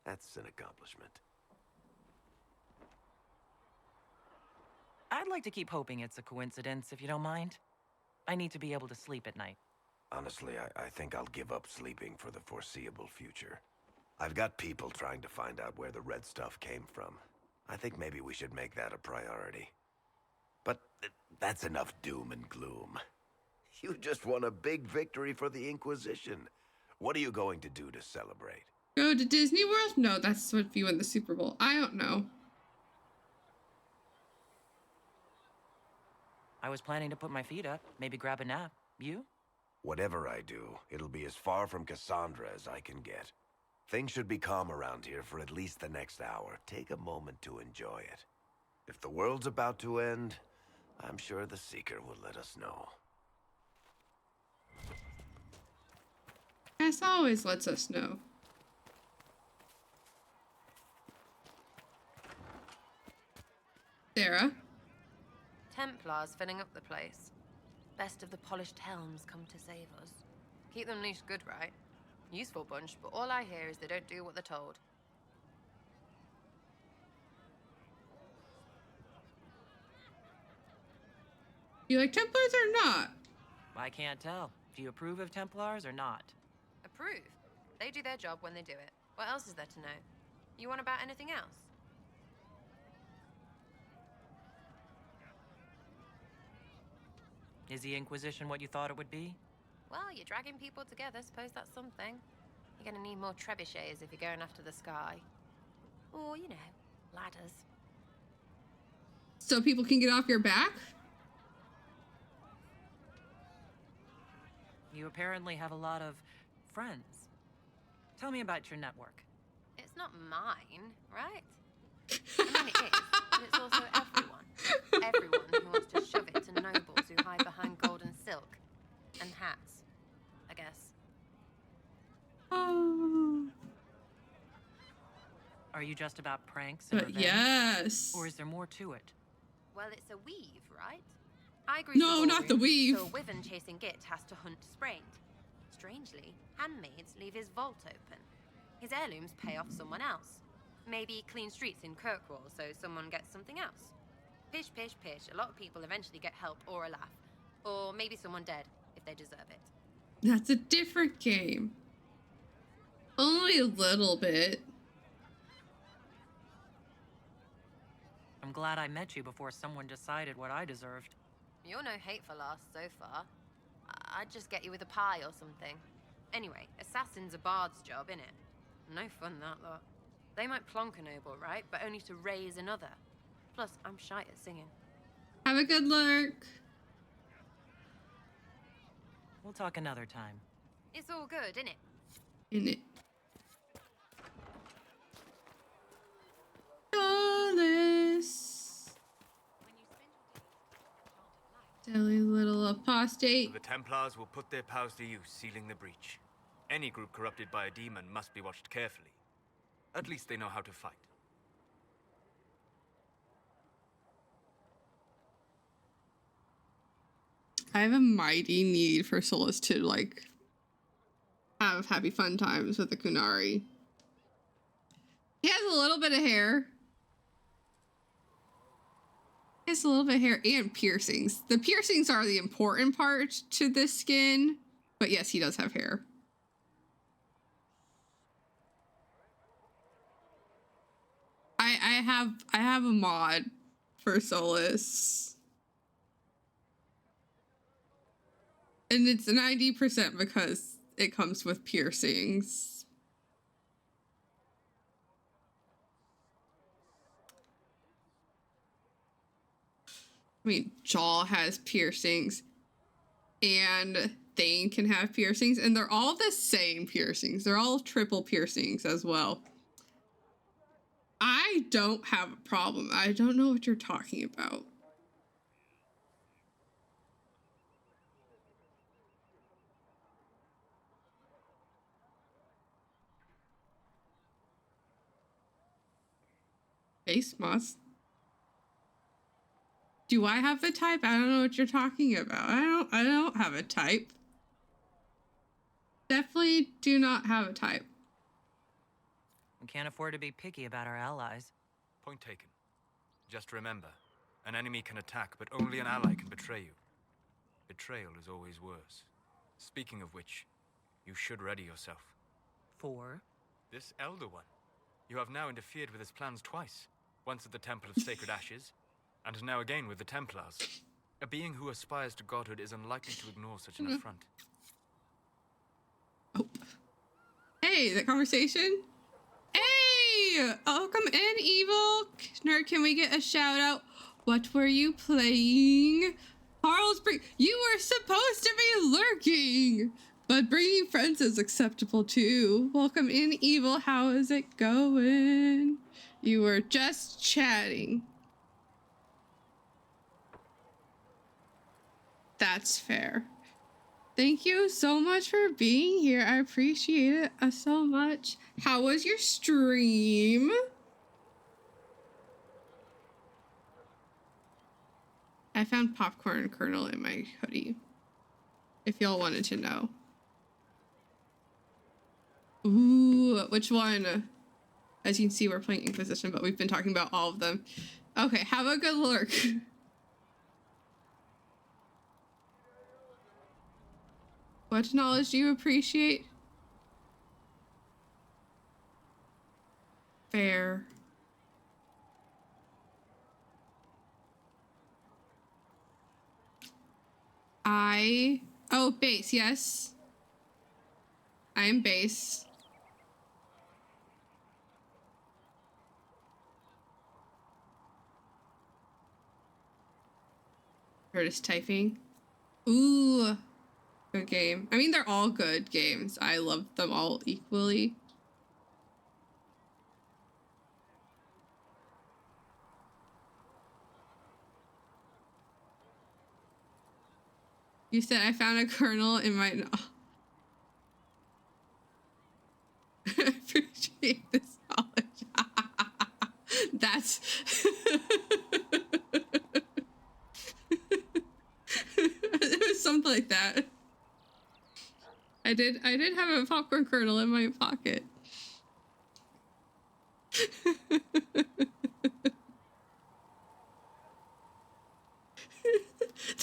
That's an accomplishment. I'd like to keep hoping it's a coincidence, if you don't mind. I need to be able to sleep at night. Honestly, I think I'll give up sleeping for the foreseeable future. I've got people trying to find out where the red stuff came from. I think maybe we should make that a priority. But that's enough doom and gloom. You just won a big victory for the Inquisition. What are you going to do to celebrate? Go to Disney World? No, that's what you win the Super Bowl. I don't know. I was planning to put my feet up, maybe grab a nap. You? Whatever I do, it'll be as far from Cassandra as I can get. Things should be calm around here for at least the next hour. Take a moment to enjoy it. If the world's about to end, I'm sure the Seeker will let us know. Cass always lets us know. Sarah? Templars filling up the place. Best of the polished helms come to save us. Keep them leashed good, right? Useful bunch, but all I hear is they don't do what they're told. You like Templars or not? I can't tell. Do you approve of Templars or not? Approve. They do their job when they do it. What else is there to know? You want about anything else? Is the Inquisition what you thought it would be? Well, you're dragging people together. Suppose that's something. You're gonna need more trebuchets if you're going after the sky. Or, you know, ladders. So people can get off your back? You apparently have a lot of friends. Tell me about your network. It's not mine, right? I mean, it is, but it's also everyone. Everyone who wants to shove it to nobles who hide behind gold and silk. And hats, I guess. Oh. Are you just about pranks and revenge? Yes. Or is there more to it? Well, it's a weave, right? I agree. No, not the weave. So a wyvern chasing Git has to hunt Sprained. Strangely, handmaids leave his vault open. His heirlooms pay off someone else. Maybe clean streets in Kirkwall so someone gets something else. Pish, pish, pish. A lot of people eventually get help or a laugh. Or maybe someone dead, if they deserve it. That's a different game. Only a little bit. I'm glad I met you before someone decided what I deserved. You're no hateful ass so far. I'd just get you with a pie or something. Anyway, assassin's a bard's job, innit? No fun, that lot. They might plonk a noble, right? But only to raise another. Plus, I'm shite at singing. Have a good lurk. We'll talk another time. It's all good, innit? In it. Dallas. Silly little apostate. The Templars will put their powers to use, sealing the breach. Any group corrupted by a demon must be watched carefully. At least they know how to fight. I have a mighty need for Solus to, like, have happy fun times with the Kunari. He has a little bit of hair. He has a little bit of hair and piercings. The piercings are the important part to this skin, but yes, he does have hair. I have a mod for Solus. And it's 90% because it comes with piercings. I mean, Jaw has piercings, and Thane can have piercings, and they're all the same piercings. They're all triple piercings as well. I don't have a problem. I don't know what you're talking about. Face moss. Do I have a type? I don't know what you're talking about. I don't have a type. Definitely do not have a type. We can't afford to be picky about our allies. Point taken. Just remember, an enemy can attack, but only an ally can betray you. Betrayal is always worse. Speaking of which, you should ready yourself. For? This Elder One. You have now interfered with his plans twice. Once at the Temple of Sacred Ashes, and now again with the Templars. A being who aspires to godhood is unlikely to ignore such an affront. Oh. Hey, that conversation? Hey! Welcome in, Evil. Nerd, can we get a shout out? What were you playing? You were supposed to be lurking, but bringing friends is acceptable too. Welcome in, Evil. How is it going? You were just chatting. That's fair. Thank you so much for being here. I appreciate it so much. How was your stream? I found popcorn kernel in my hoodie, if y'all wanted to know. Ooh, which one? As you can see, we're playing Inquisition, but we've been talking about all of them. Okay, have a good lurk. What knowledge do you appreciate? Fair. Oh, base, yes. I am base. Curtis typing. Ooh, good game. I mean, they're all good games. I love them all equally. You said I found a kernel in my... I appreciate this knowledge. That's... It was something like that. I did have a popcorn kernel in my pocket.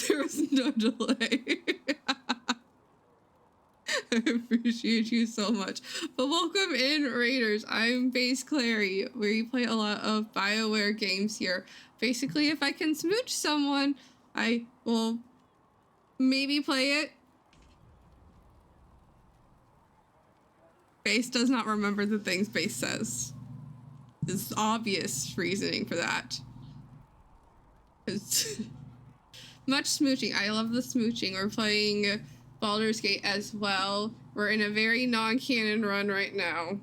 There was no delay. I appreciate you so much. But welcome in, Raiders. I'm Base Clary, where you play a lot of BioWare games here. Basically, if I can smooch someone, I will maybe play it. Base does not remember the things Base says. There's obvious reasoning for that. It's much smooching. I love the smooching. We're playing Baldur's Gate as well. We're in a very non-canon run right now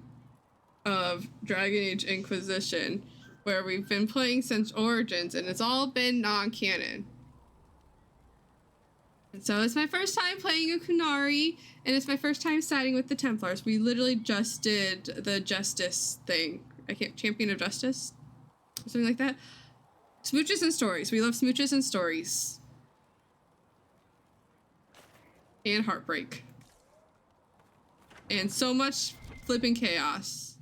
of Dragon Age Inquisition, where we've been playing since Origins, and it's all been non-canon. And so it's my first time playing a Kunari, and it's my first time siding with the Templars. We literally just did the Justice thing. I can't, Champion of Justice? Or something like that. Smooches and stories. We love smooches and stories. And heartbreak. And so much flipping chaos.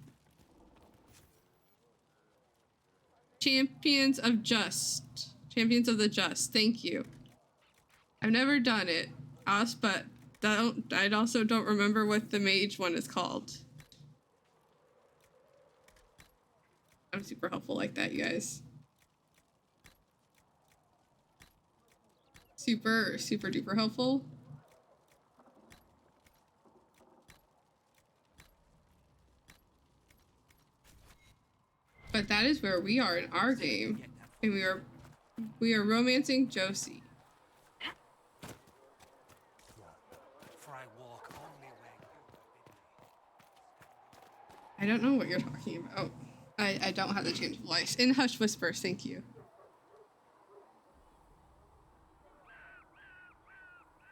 Champions of the Just. Thank you. I've never done it, but I also don't remember what the mage one is called. I'm super helpful like that, you guys. Super, super duper helpful. But that is where we are in our game. And we are romancing Josie. I don't know what you're talking about. I don't have the change of voice. In Hush Whispers, thank you.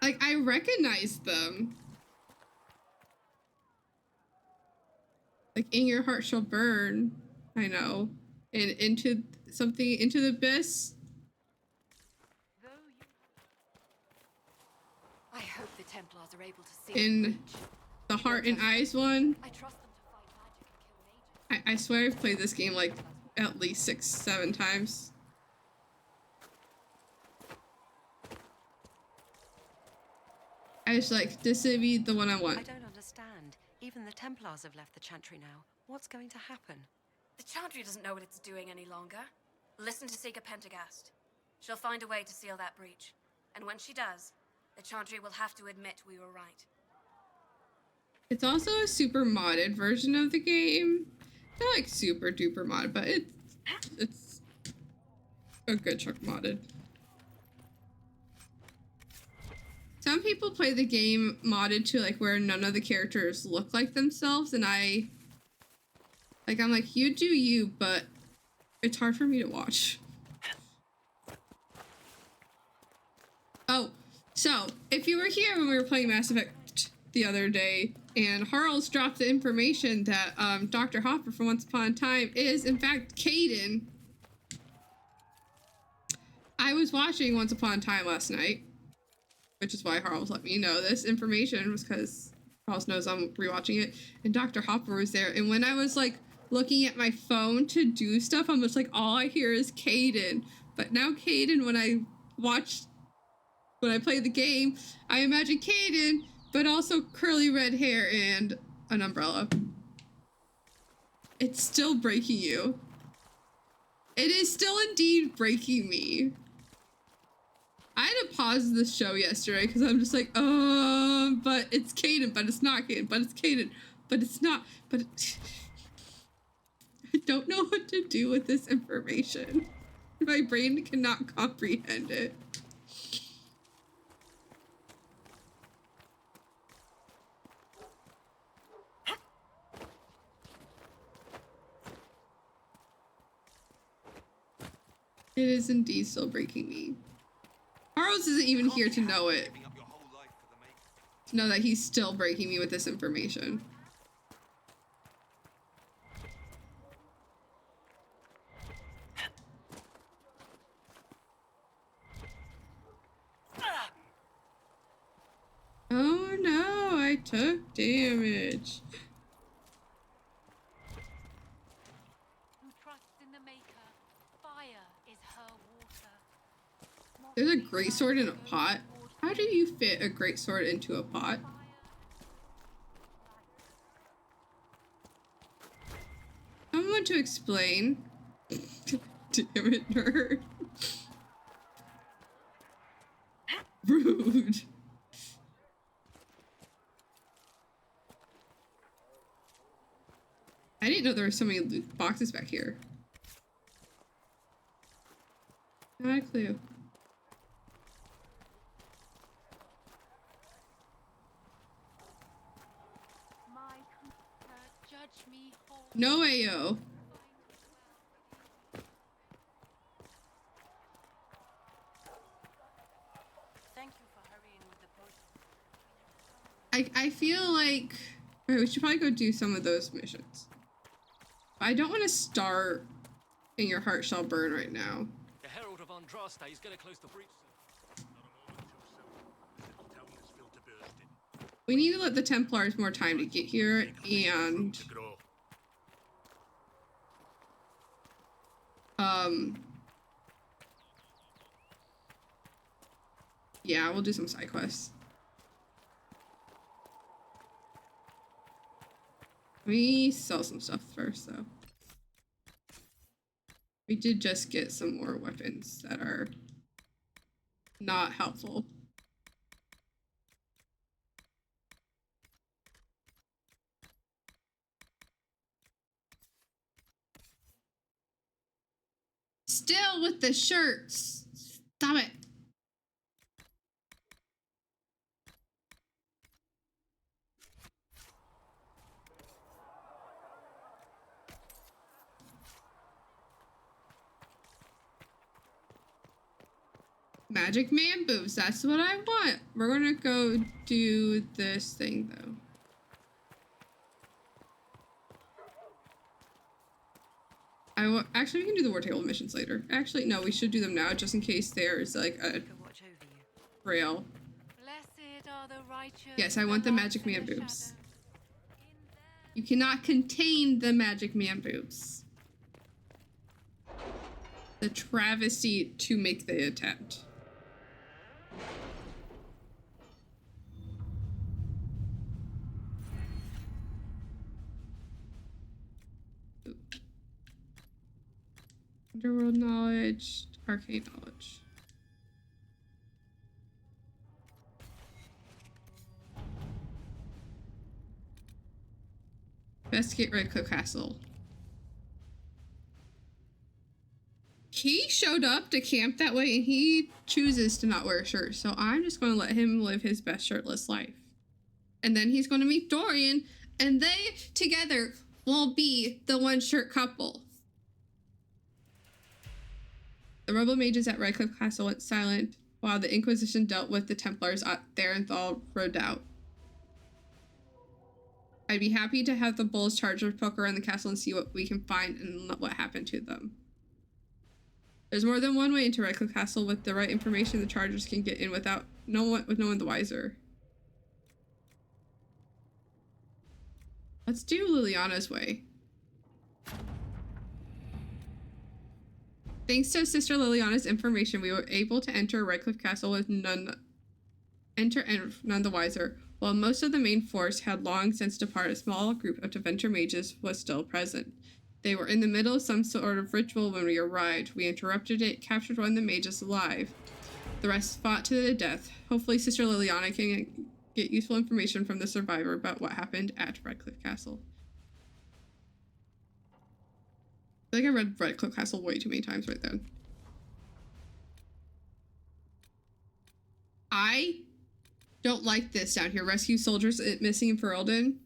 Like, I recognize them. Like, In Your Heart Shall Burn. I know. And Into the Abyss. I hope the Templars are able to see In the Heart and Eyes one. I trust them to fight magic and kill mages. I swear I've played this game like at least 6-7 times. I was like, this would be the one I want. I don't understand. Even the Templars have left the Chantry now. What's going to happen? The Chantry doesn't know what it's doing any longer. Listen to Seeker Pendergast. She'll find a way to seal that breach. And when she does, the Chantry will have to admit we were right. It's also a super modded version of the game. Not like super duper modded, but it's a good chunk modded. Some people play the game modded to like where none of the characters look like themselves, and I'm like, you do you, but it's hard for me to watch. Oh, so if you were here when we were playing Mass Effect the other day, and Harles dropped the information that Dr. Hopper from Once Upon a Time is in fact Caden. I was watching Once Upon a Time last night, which is why Harles let me know this information, was because Harles knows I'm rewatching it, and Dr. Hopper was there. And when I was like looking at my phone to do stuff, I'm just like, all I hear is Caden. But now Caden, when I play the game, I imagine Caden, but also curly red hair and an umbrella. It's still breaking you. It is still indeed breaking me. I had to pause the show yesterday because I'm just like, but it's Caden, but it's not Caden, but it's Caden, but it's not, I don't know what to do with this information. My brain cannot comprehend it. It is indeed still breaking me. Harles isn't even here to know it. To know that he's still breaking me with this information. Oh no, I took damage. There's a greatsword in a pot? How do you fit a greatsword into a pot? Someone to explain. Damn it, nerd. Rude. I didn't know there were so many loot boxes back here. Not a clue. No AO. Thank you for hurrying with the potion. I feel like we should probably go do some of those missions. I don't want to start In Your Heart Shall Burn right now. The Herald of Andraste is going to close the breach. Not a moment, Joseph. The town is filled to bursting. We need to let the Templars more time to get here, and yeah, we'll do some side quests. We sell some stuff first, though. We did just get some more weapons that are not helpful. Still with the shirts. Stop it. Magic man boobs. That's what I want. We're gonna go do this thing though. Actually, we can do the war table missions later. Actually, no, we should do them now just in case there's like a trail. Yes, I want the magic man boobs. You cannot contain the magic man boobs. The travesty to make the attempt. Underworld knowledge, arcane knowledge. Investigate Redcliffe Castle. He showed up to camp that way and he chooses to not wear a shirt, so I'm just going to let him live his best shirtless life. And then he's going to meet Dorian, and they together will be the one shirt couple. The rebel mages at Redcliffe Castle went silent while the Inquisition dealt with the Templars at Therenthal Redoubt. I'd be happy to have the bulls charge or poke around the castle and see what we can find and what happened to them. There's more than one way into Redcliffe Castle. With the right information, the chargers can get in without no one the wiser. Let's do Liliana's way. Thanks to Sister Liliana's information, we were able to enter Redcliffe Castle with none the wiser. While most of the main force had long since departed, a small group of Adventure mages was still present. They were in the middle of some sort of ritual when we arrived. We interrupted it, captured one of the mages alive. The rest fought to the death. Hopefully Sister Liliana can get useful information from the survivor about what happened at Redcliffe Castle. I feel like I read Redcliffe Castle way too many times right then. I don't like this down here. Rescue soldiers missing in Ferelden.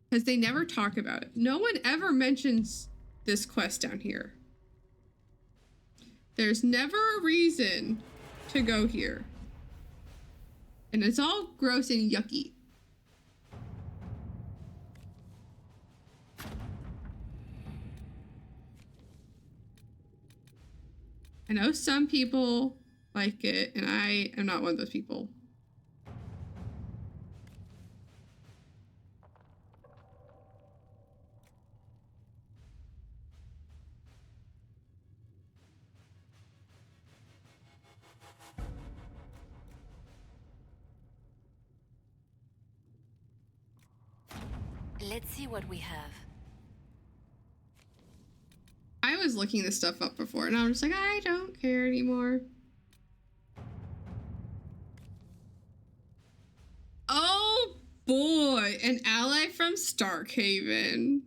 Because they never talk about it. No one ever mentions this quest down here. There's never a reason to go here. And it's all gross and yucky. I know some people like it, and I am not one of those people. Let's see what we have. I was looking this stuff up before, and I was just like, I don't care anymore. Oh boy, an ally from Starkhaven.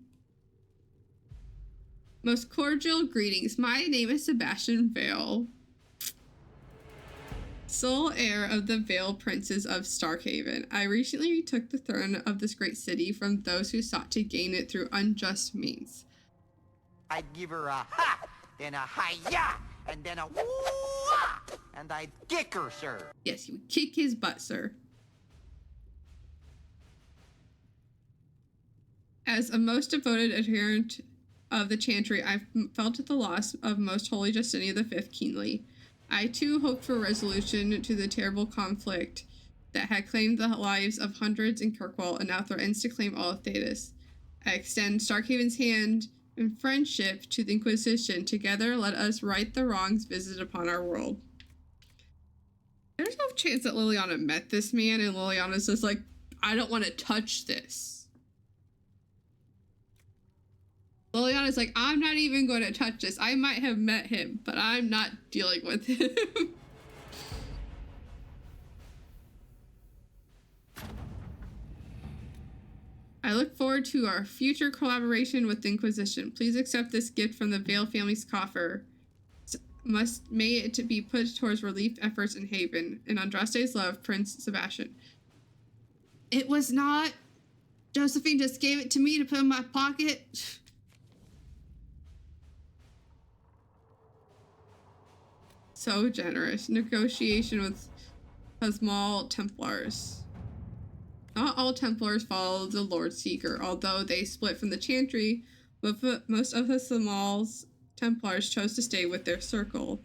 Most cordial greetings. My name is Sebastian Vale, sole heir of the Vale Princes of Starkhaven. I recently retook the throne of this great city from those who sought to gain it through unjust means. I'd give her a ha, then a hi-ya, and then a woo-ah, and I'd kick her, sir. Yes, you would kick his butt, sir. As a most devoted adherent of the Chantry, I've felt the loss of Most Holy Justinian V keenly. I too hoped for a resolution to the terrible conflict that had claimed the lives of hundreds in Kirkwall and now threatens to claim all of Thedas. I extend Starkhaven's hand in friendship to the Inquisition. Together, let us right the wrongs visited upon our world. There's no chance that Liliana met this man, and Liliana's just like, I don't want to touch this. Liliana's like, I'm not even going to touch this. I might have met him, but I'm not dealing with him. I look forward to our future collaboration with the Inquisition. Please accept this gift from the Vale family's coffer. May it be put towards relief efforts in Haven. In Andraste's love, Prince Sebastian. It was not. Josephine just gave it to me to put in my pocket. So generous. Negotiation with Hasmal Templars. Not all Templars follow the Lord Seeker, although they split from the Chantry. Most of the Hasmal's Templars chose to stay with their circle,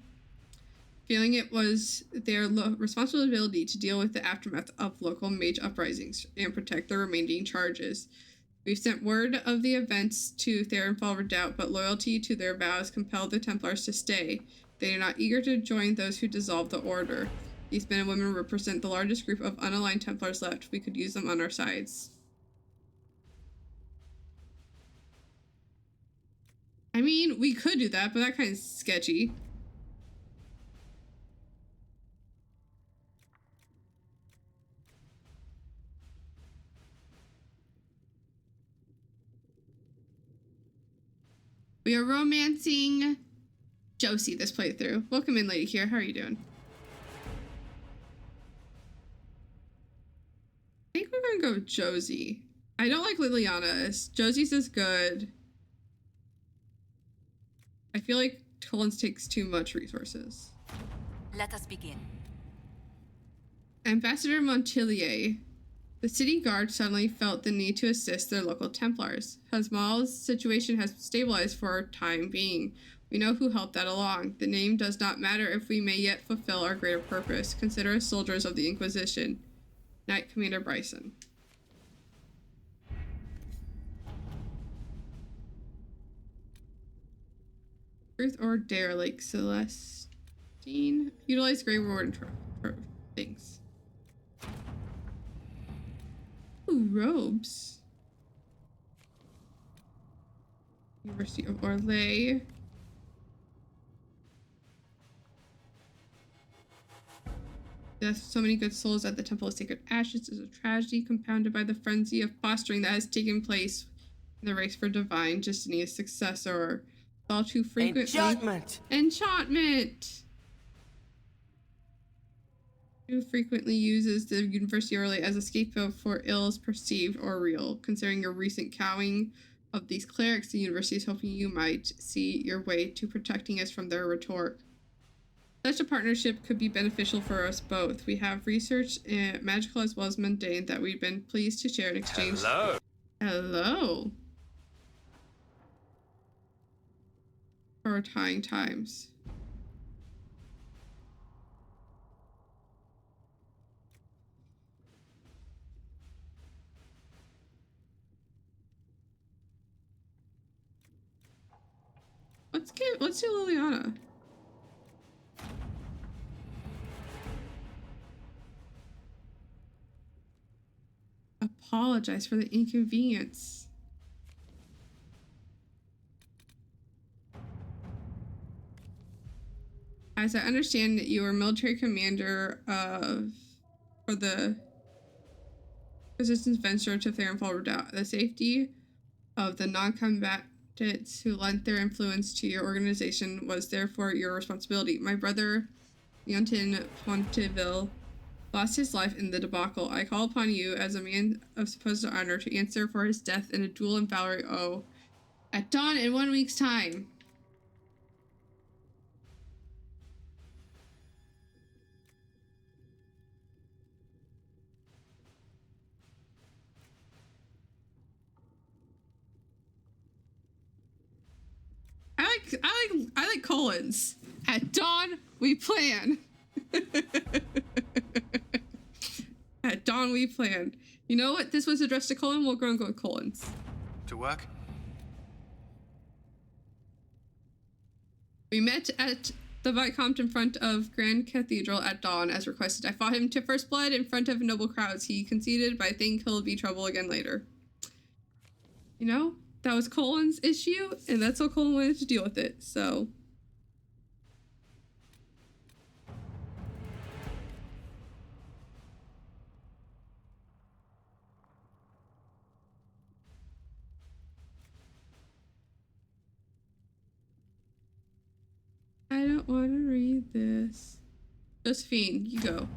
feeling it was their responsibility to deal with the aftermath of local mage uprisings and protect the remaining charges. We've sent word of the events to Therenfall Redoubt, but loyalty to their vows compelled the Templars to stay. They are not eager to join those who dissolved the order. These men and women represent the largest group of unaligned Templars left. We could use them on our sides. I mean, we could do that, but that kind of sketchy. We are romancing Josie this playthrough. Welcome in, Lady Kiera. How are you doing? I think we're gonna go with Josie. I don't like Liliana's. Josie's is good. I feel like Cullen's takes too much resources. Let us begin. Ambassador Montilier. The city guard suddenly felt the need to assist their local Templars. Hasmal's situation has stabilized for a time being. We know who helped that along. The name does not matter if we may yet fulfill our greater purpose. Consider us soldiers of the Inquisition. Knight Commander Bryson. Truth or Derelict Celestine. Utilize Grey Reward and things. Ooh, robes. University of Orlais. Death of so many good souls at the Temple of Sacred Ashes is a tragedy compounded by the frenzy of fostering that has taken place in the race for divine Justinia's successor. All too frequently. Enchantment! Too frequently uses the University of Orlais as a scapegoat for ills perceived or real. Considering your recent cowing of these clerics, the university is hoping you might see your way to protecting us from their retort. Such a partnership could be beneficial for us both. We have research, magical as well as mundane, that we've been pleased to share in exchange. Hello. Hello. For trying times. Let's do Liliana. Apologize for the inconvenience. As I understand that you are military commander for the resistance venture to Therenfall Redoubt. The safety of the non-combatants who lent their influence to your organization was therefore your responsibility. My brother, Leontin Pontiville, lost his life in the debacle. I call upon you as a man of supposed honor to answer for his death in a duel in Valerie O. at dawn in 1 week's time. I like Collins. At dawn, we plan. At dawn we planned. You know what? This was addressed to Cullen. We're going to go with Cullen's. To work? We met at the Vicomte in front of Grand Cathedral at dawn as requested. I fought him to first blood in front of noble crowds. He conceded, but I think he'll be trouble again later. You know, that was Cullen's issue, and that's how Cullen wanted to deal with it, so... I don't want to read this. Josephine, you go.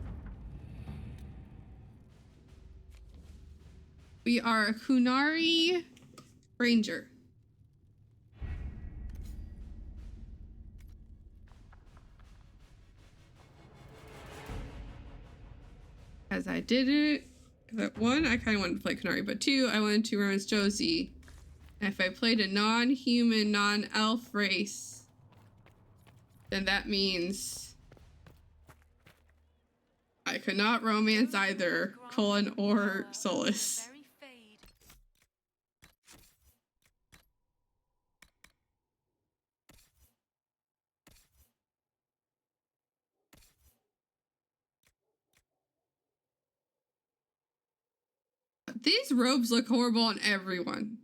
We are a Kunari Ranger. As I did it, one, I kind of wanted to play Kunari, but two, I wanted to run as Josie. And if I played a non-human, non-elf race, then that means I could not romance either Cullen or Solus. These robes look horrible on everyone.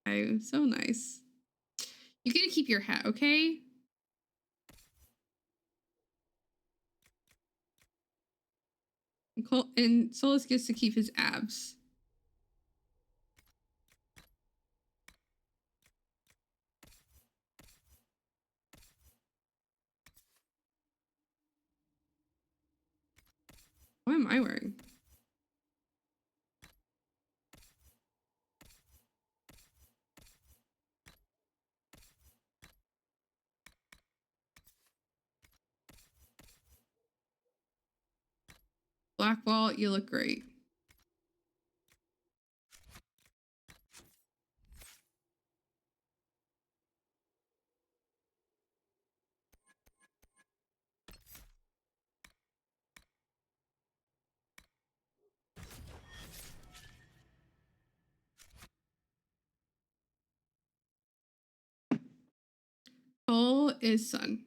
Okay, so nice. You get to keep your hat, okay? And Solus gets to keep his abs. What am I wearing? Blackwall, you look great. Cole is son,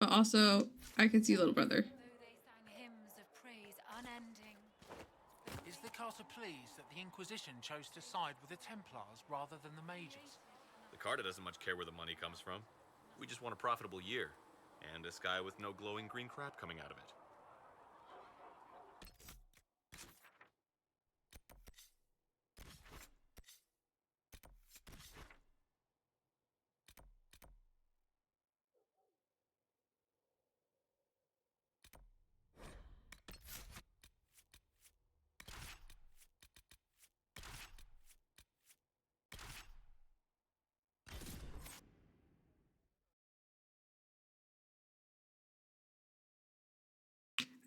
but also I can see little brother. Is the Carter pleased that the Inquisition chose to side with the Templars rather than the mages? The Carter doesn't much care where the money comes from. We just want a profitable year, and a sky with no glowing green crap coming out of it.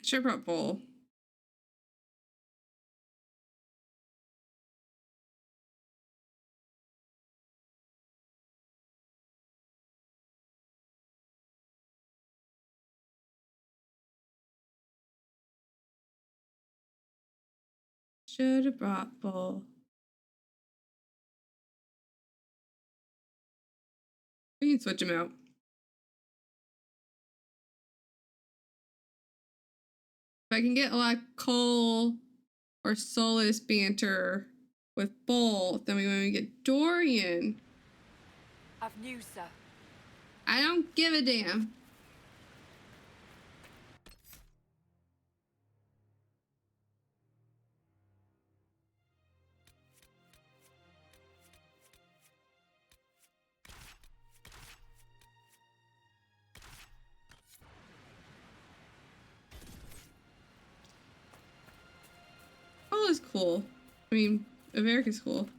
Should have brought Bull. Should have brought Bull. We can switch him out. If I can get a lot of Cole or Solus banter with Bull, then we want to get Dorian. I've news, sir. I don't give a damn. Cole is cool. I mean, America's cool.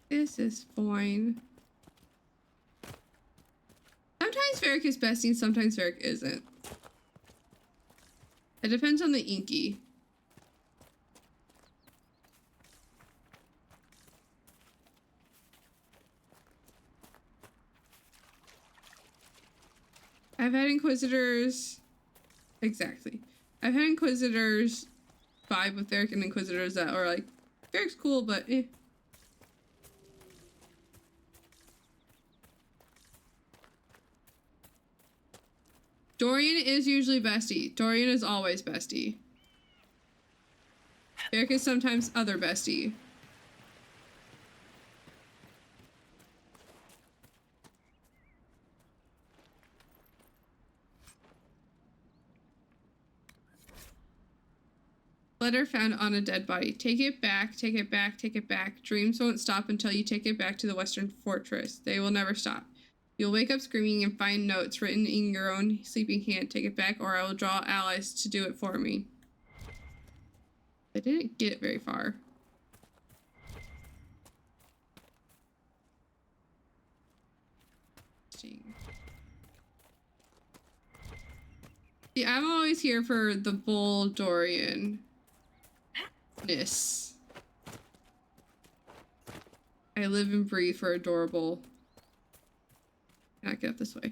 This is fine. Sometimes Varric is bestie, sometimes Varric isn't. It depends on the Inky. I've had Inquisitors... Exactly. I've had Inquisitors vibe with Varric and Inquisitors that are like, Varric's cool, but eh. Dorian is usually bestie. Dorian is always bestie. Varric is sometimes other bestie. Letter found on a dead body. Take it back, take it back, take it back. Dreams won't stop until you take it back to the Western Fortress. They will never stop. You'll wake up screaming and find notes written in your own sleeping hand. Take it back or I will draw allies to do it for me. I didn't get very far. See, I'm always here for the bull Dorian-ness. I live and breathe for adorable. Can I get up this way?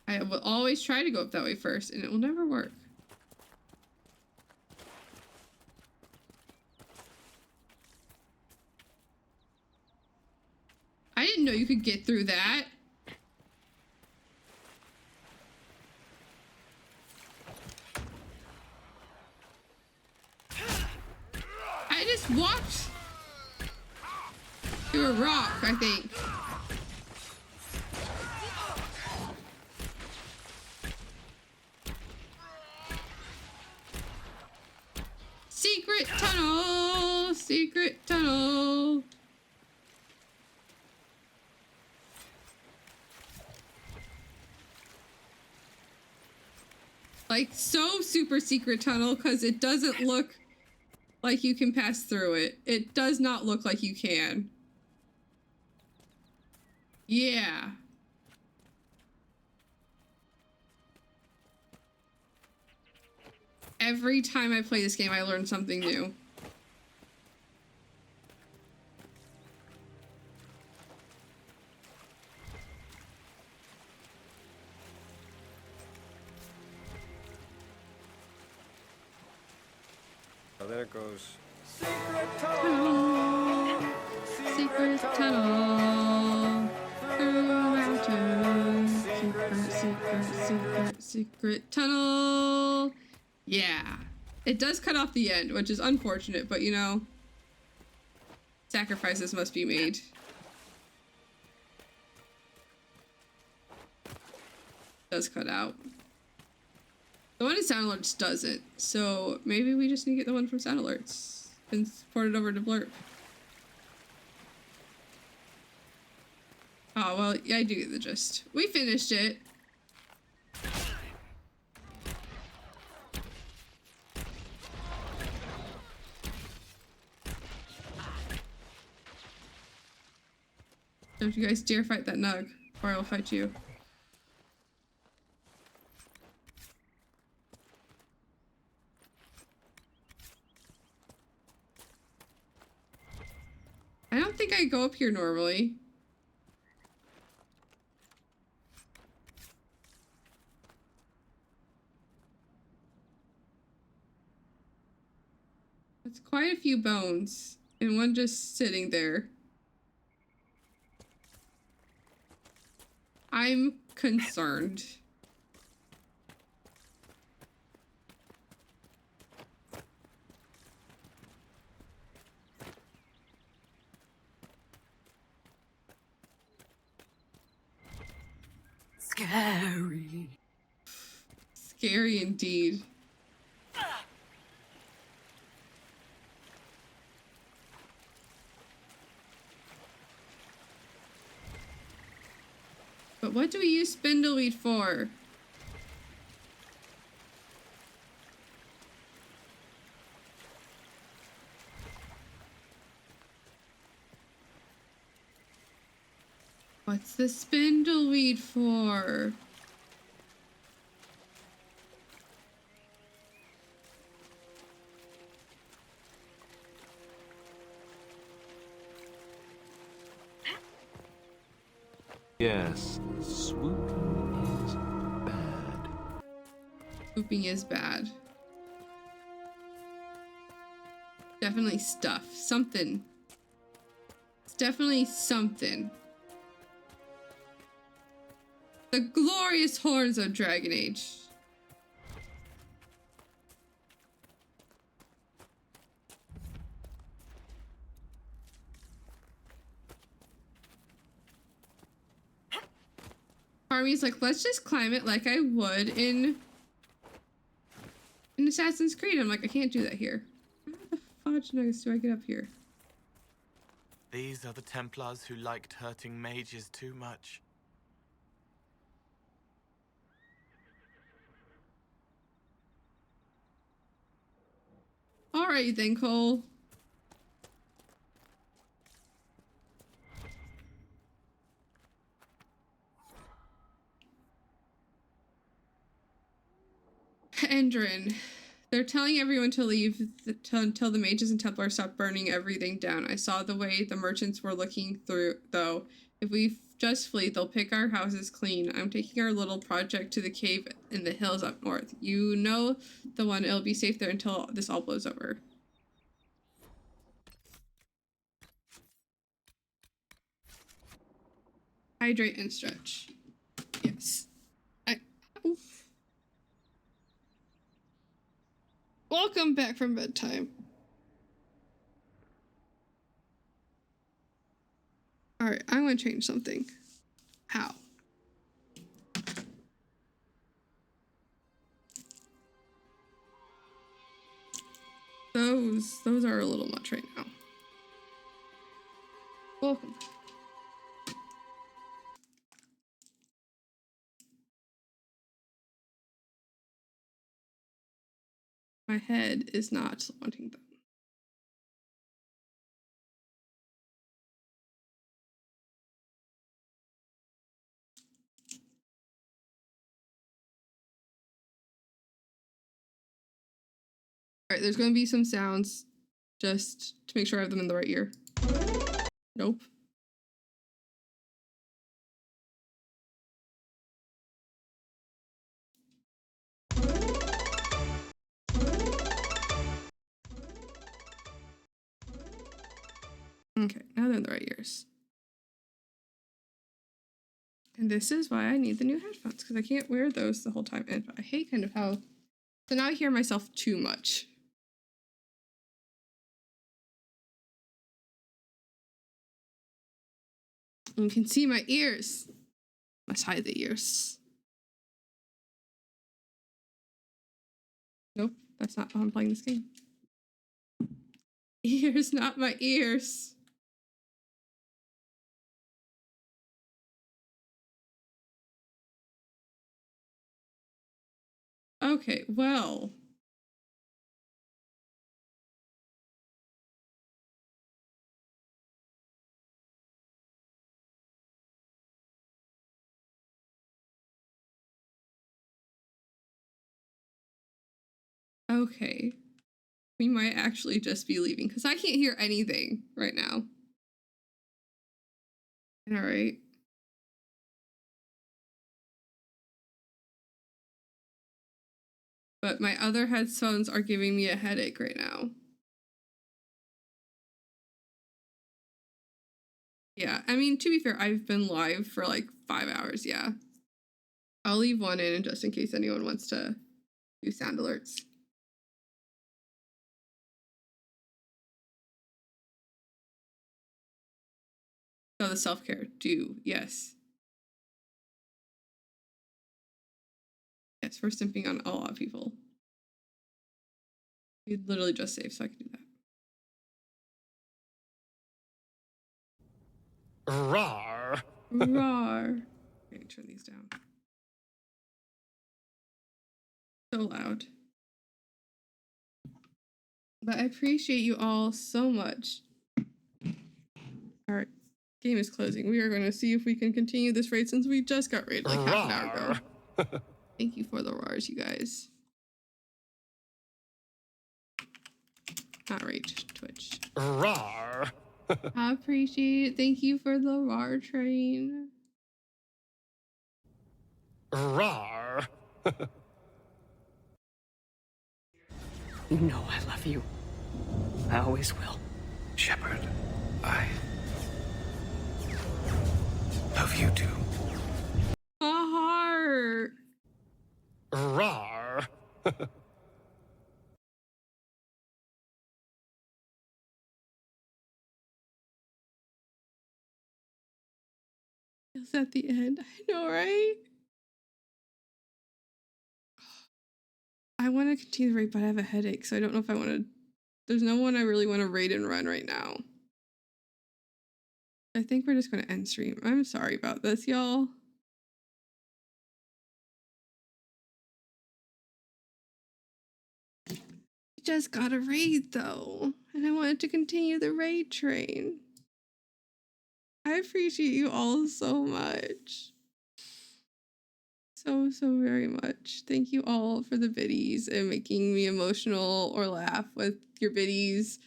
I will always try to go up that way first, and it will never work. I didn't know you could get through that. I just walked through a rock, I think. Secret tunnel! Secret tunnel! Like, so super secret tunnel, because it doesn't look like you can pass through it. It does not look like you can. Yeah. Every time I play this game, I learn something new. Oh, there it goes. Secret tunnel. Secret tunnel. Through mountains. Secret tunnel. Yeah. It does cut off the end, which is unfortunate, but you know, sacrifices must be made. Does cut out. The one in Sound Alerts doesn't, so maybe we just need to get the one from Sound Alerts and port it over to Blurb. Oh, well, yeah, I do get the gist. We finished it. Don't you guys dare fight that Nug, or I will fight you. I don't think I go up here normally. It's quite a few bones, and one just sitting there. I'm concerned. Scary. Scary indeed. But what do we use spindleweed for? What's the spindleweed for? Yes, swooping is bad. Swooping is bad. Definitely stuff. Something. It's definitely something. The glorious horns of Dragon Age. Army's like, let's just climb it like I would in Assassin's Creed. I'm like, I can't do that here. How the fudge nuggets do I get up here? These are the Templars who liked hurting mages too much. Alright then, Cole. Endrin. They're telling everyone to leave until the mages and Templars stop burning everything down. I saw the way the merchants were looking through, though. If we just flee, they'll pick our houses clean. I'm taking our little project to the cave in the hills up north. You know the one. It'll be safe there until this all blows over. Hydrate and stretch. Yes. Oof. Welcome back from bedtime. Alright, I'm gonna change something. How? Those are a little much right now. Welcome. My head is not wanting them. Alright, there's going to be some sounds just to make sure I have them in the right ear. Nope. Okay, now they're in the right ears. And this is why I need the new headphones, because I can't wear those the whole time. And I hate kind of how... So now I hear myself too much. You can see my ears. Must hide the ears. Nope, that's not how I'm playing this game. Ears, not my ears. Okay, well. Okay. We might actually just be leaving because I can't hear anything right now. All right. But my other headphones are giving me a headache right now. Yeah, I mean, to be fair, I've been live for like 5 hours, yeah. I'll leave one in just in case anyone wants to do sound alerts. So the self-care, do, yes. Yes, we're simping on a lot of people. We literally just saved, so I can do that. Rawr. Rawr. Okay, turn these down. So loud. But I appreciate you all so much. All right. Game is closing. We are going to see if we can continue this raid since we just got raided like half an hour ago. Thank you for the roars, you guys. Not rage, Twitch. Rawr. I appreciate it. Thank you for the RAR train. Rawr. You know I love you. I always will. Shepard, I love you too. My heart. Rawr. It's at the end. I know, right? I want to continue the raid, but I have a headache, so I don't know if I want to. There's no one I really want to raid and run right now. I think we're just going to end stream. I'm sorry about this, y'all. Just got a raid though, and I wanted to continue the raid train. I appreciate you all so much. So very much. Thank you all for the biddies and making me emotional or laugh with your biddies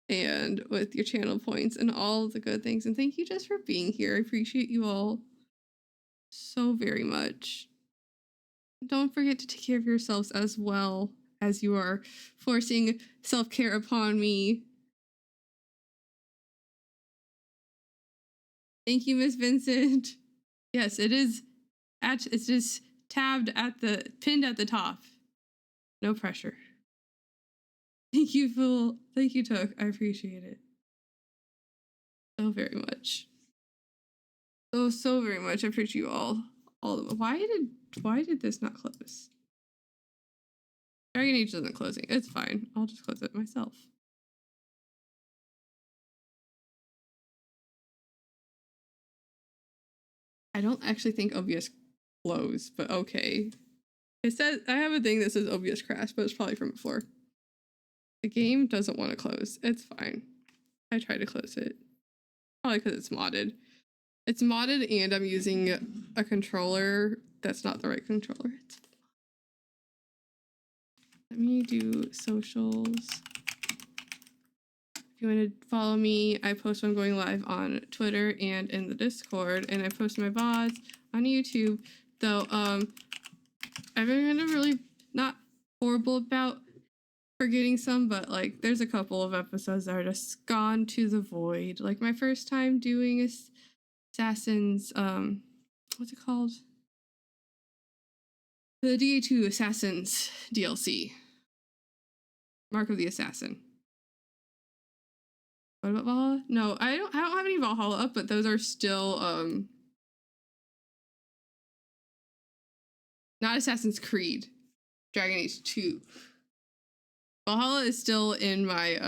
and with your channel points and all the good things. And thank you just for being here. I appreciate you all so very much. Don't forget to take care of yourselves as well as you are forcing self-care upon me. Thank you, Miss Vincent. Yes, it is it's just tabbed at pinned at the top. No pressure. Thank you, Phil. Thank you, Took. I appreciate it so very much. So very much. I appreciate you all of them. Why did this not close? Dragon Age isn't closing. It's fine. I'll just close it myself. I don't actually think OBS closed, but okay. It says I have a thing that says OBS crash, but it's probably from before. The game doesn't want to close. It's fine. I tried to close it. Probably because it's modded. It's modded and I'm using a controller that's not the right controller. Let me do socials. If you want to follow me, I post when I'm going live on Twitter and in the Discord, and I post my VODs on YouTube. Though I've been kind of really not horrible about forgetting some, but like there's a couple of episodes that are just gone to the void. Like my first time doing Assassin's what's it called? The DA2 Assassins DLC. Mark of the Assassin. What about Valhalla? No, I don't have any Valhalla up, but those are still not Assassin's Creed. Dragon Age 2. Valhalla is still in my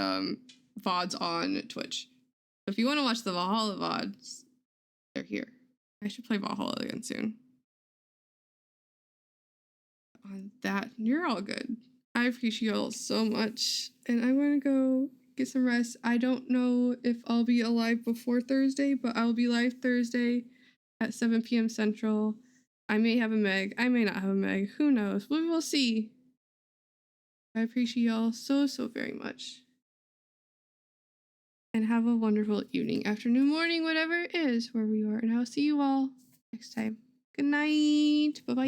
VODs on Twitch. So if you want to watch the Valhalla VODs, they're here. I should play Valhalla again soon. On that, you're all good. I appreciate you all so much. And I'm going to go get some rest. I don't know if I'll be alive before Thursday, but I'll be live Thursday at 7 p.m. Central. I may have a Meg. I may not have a Meg. Who knows? We will see. I appreciate y'all so very much. And have a wonderful evening, afternoon, morning, whatever it is where we are. And I'll see you all next time. Good night. Bye-bye.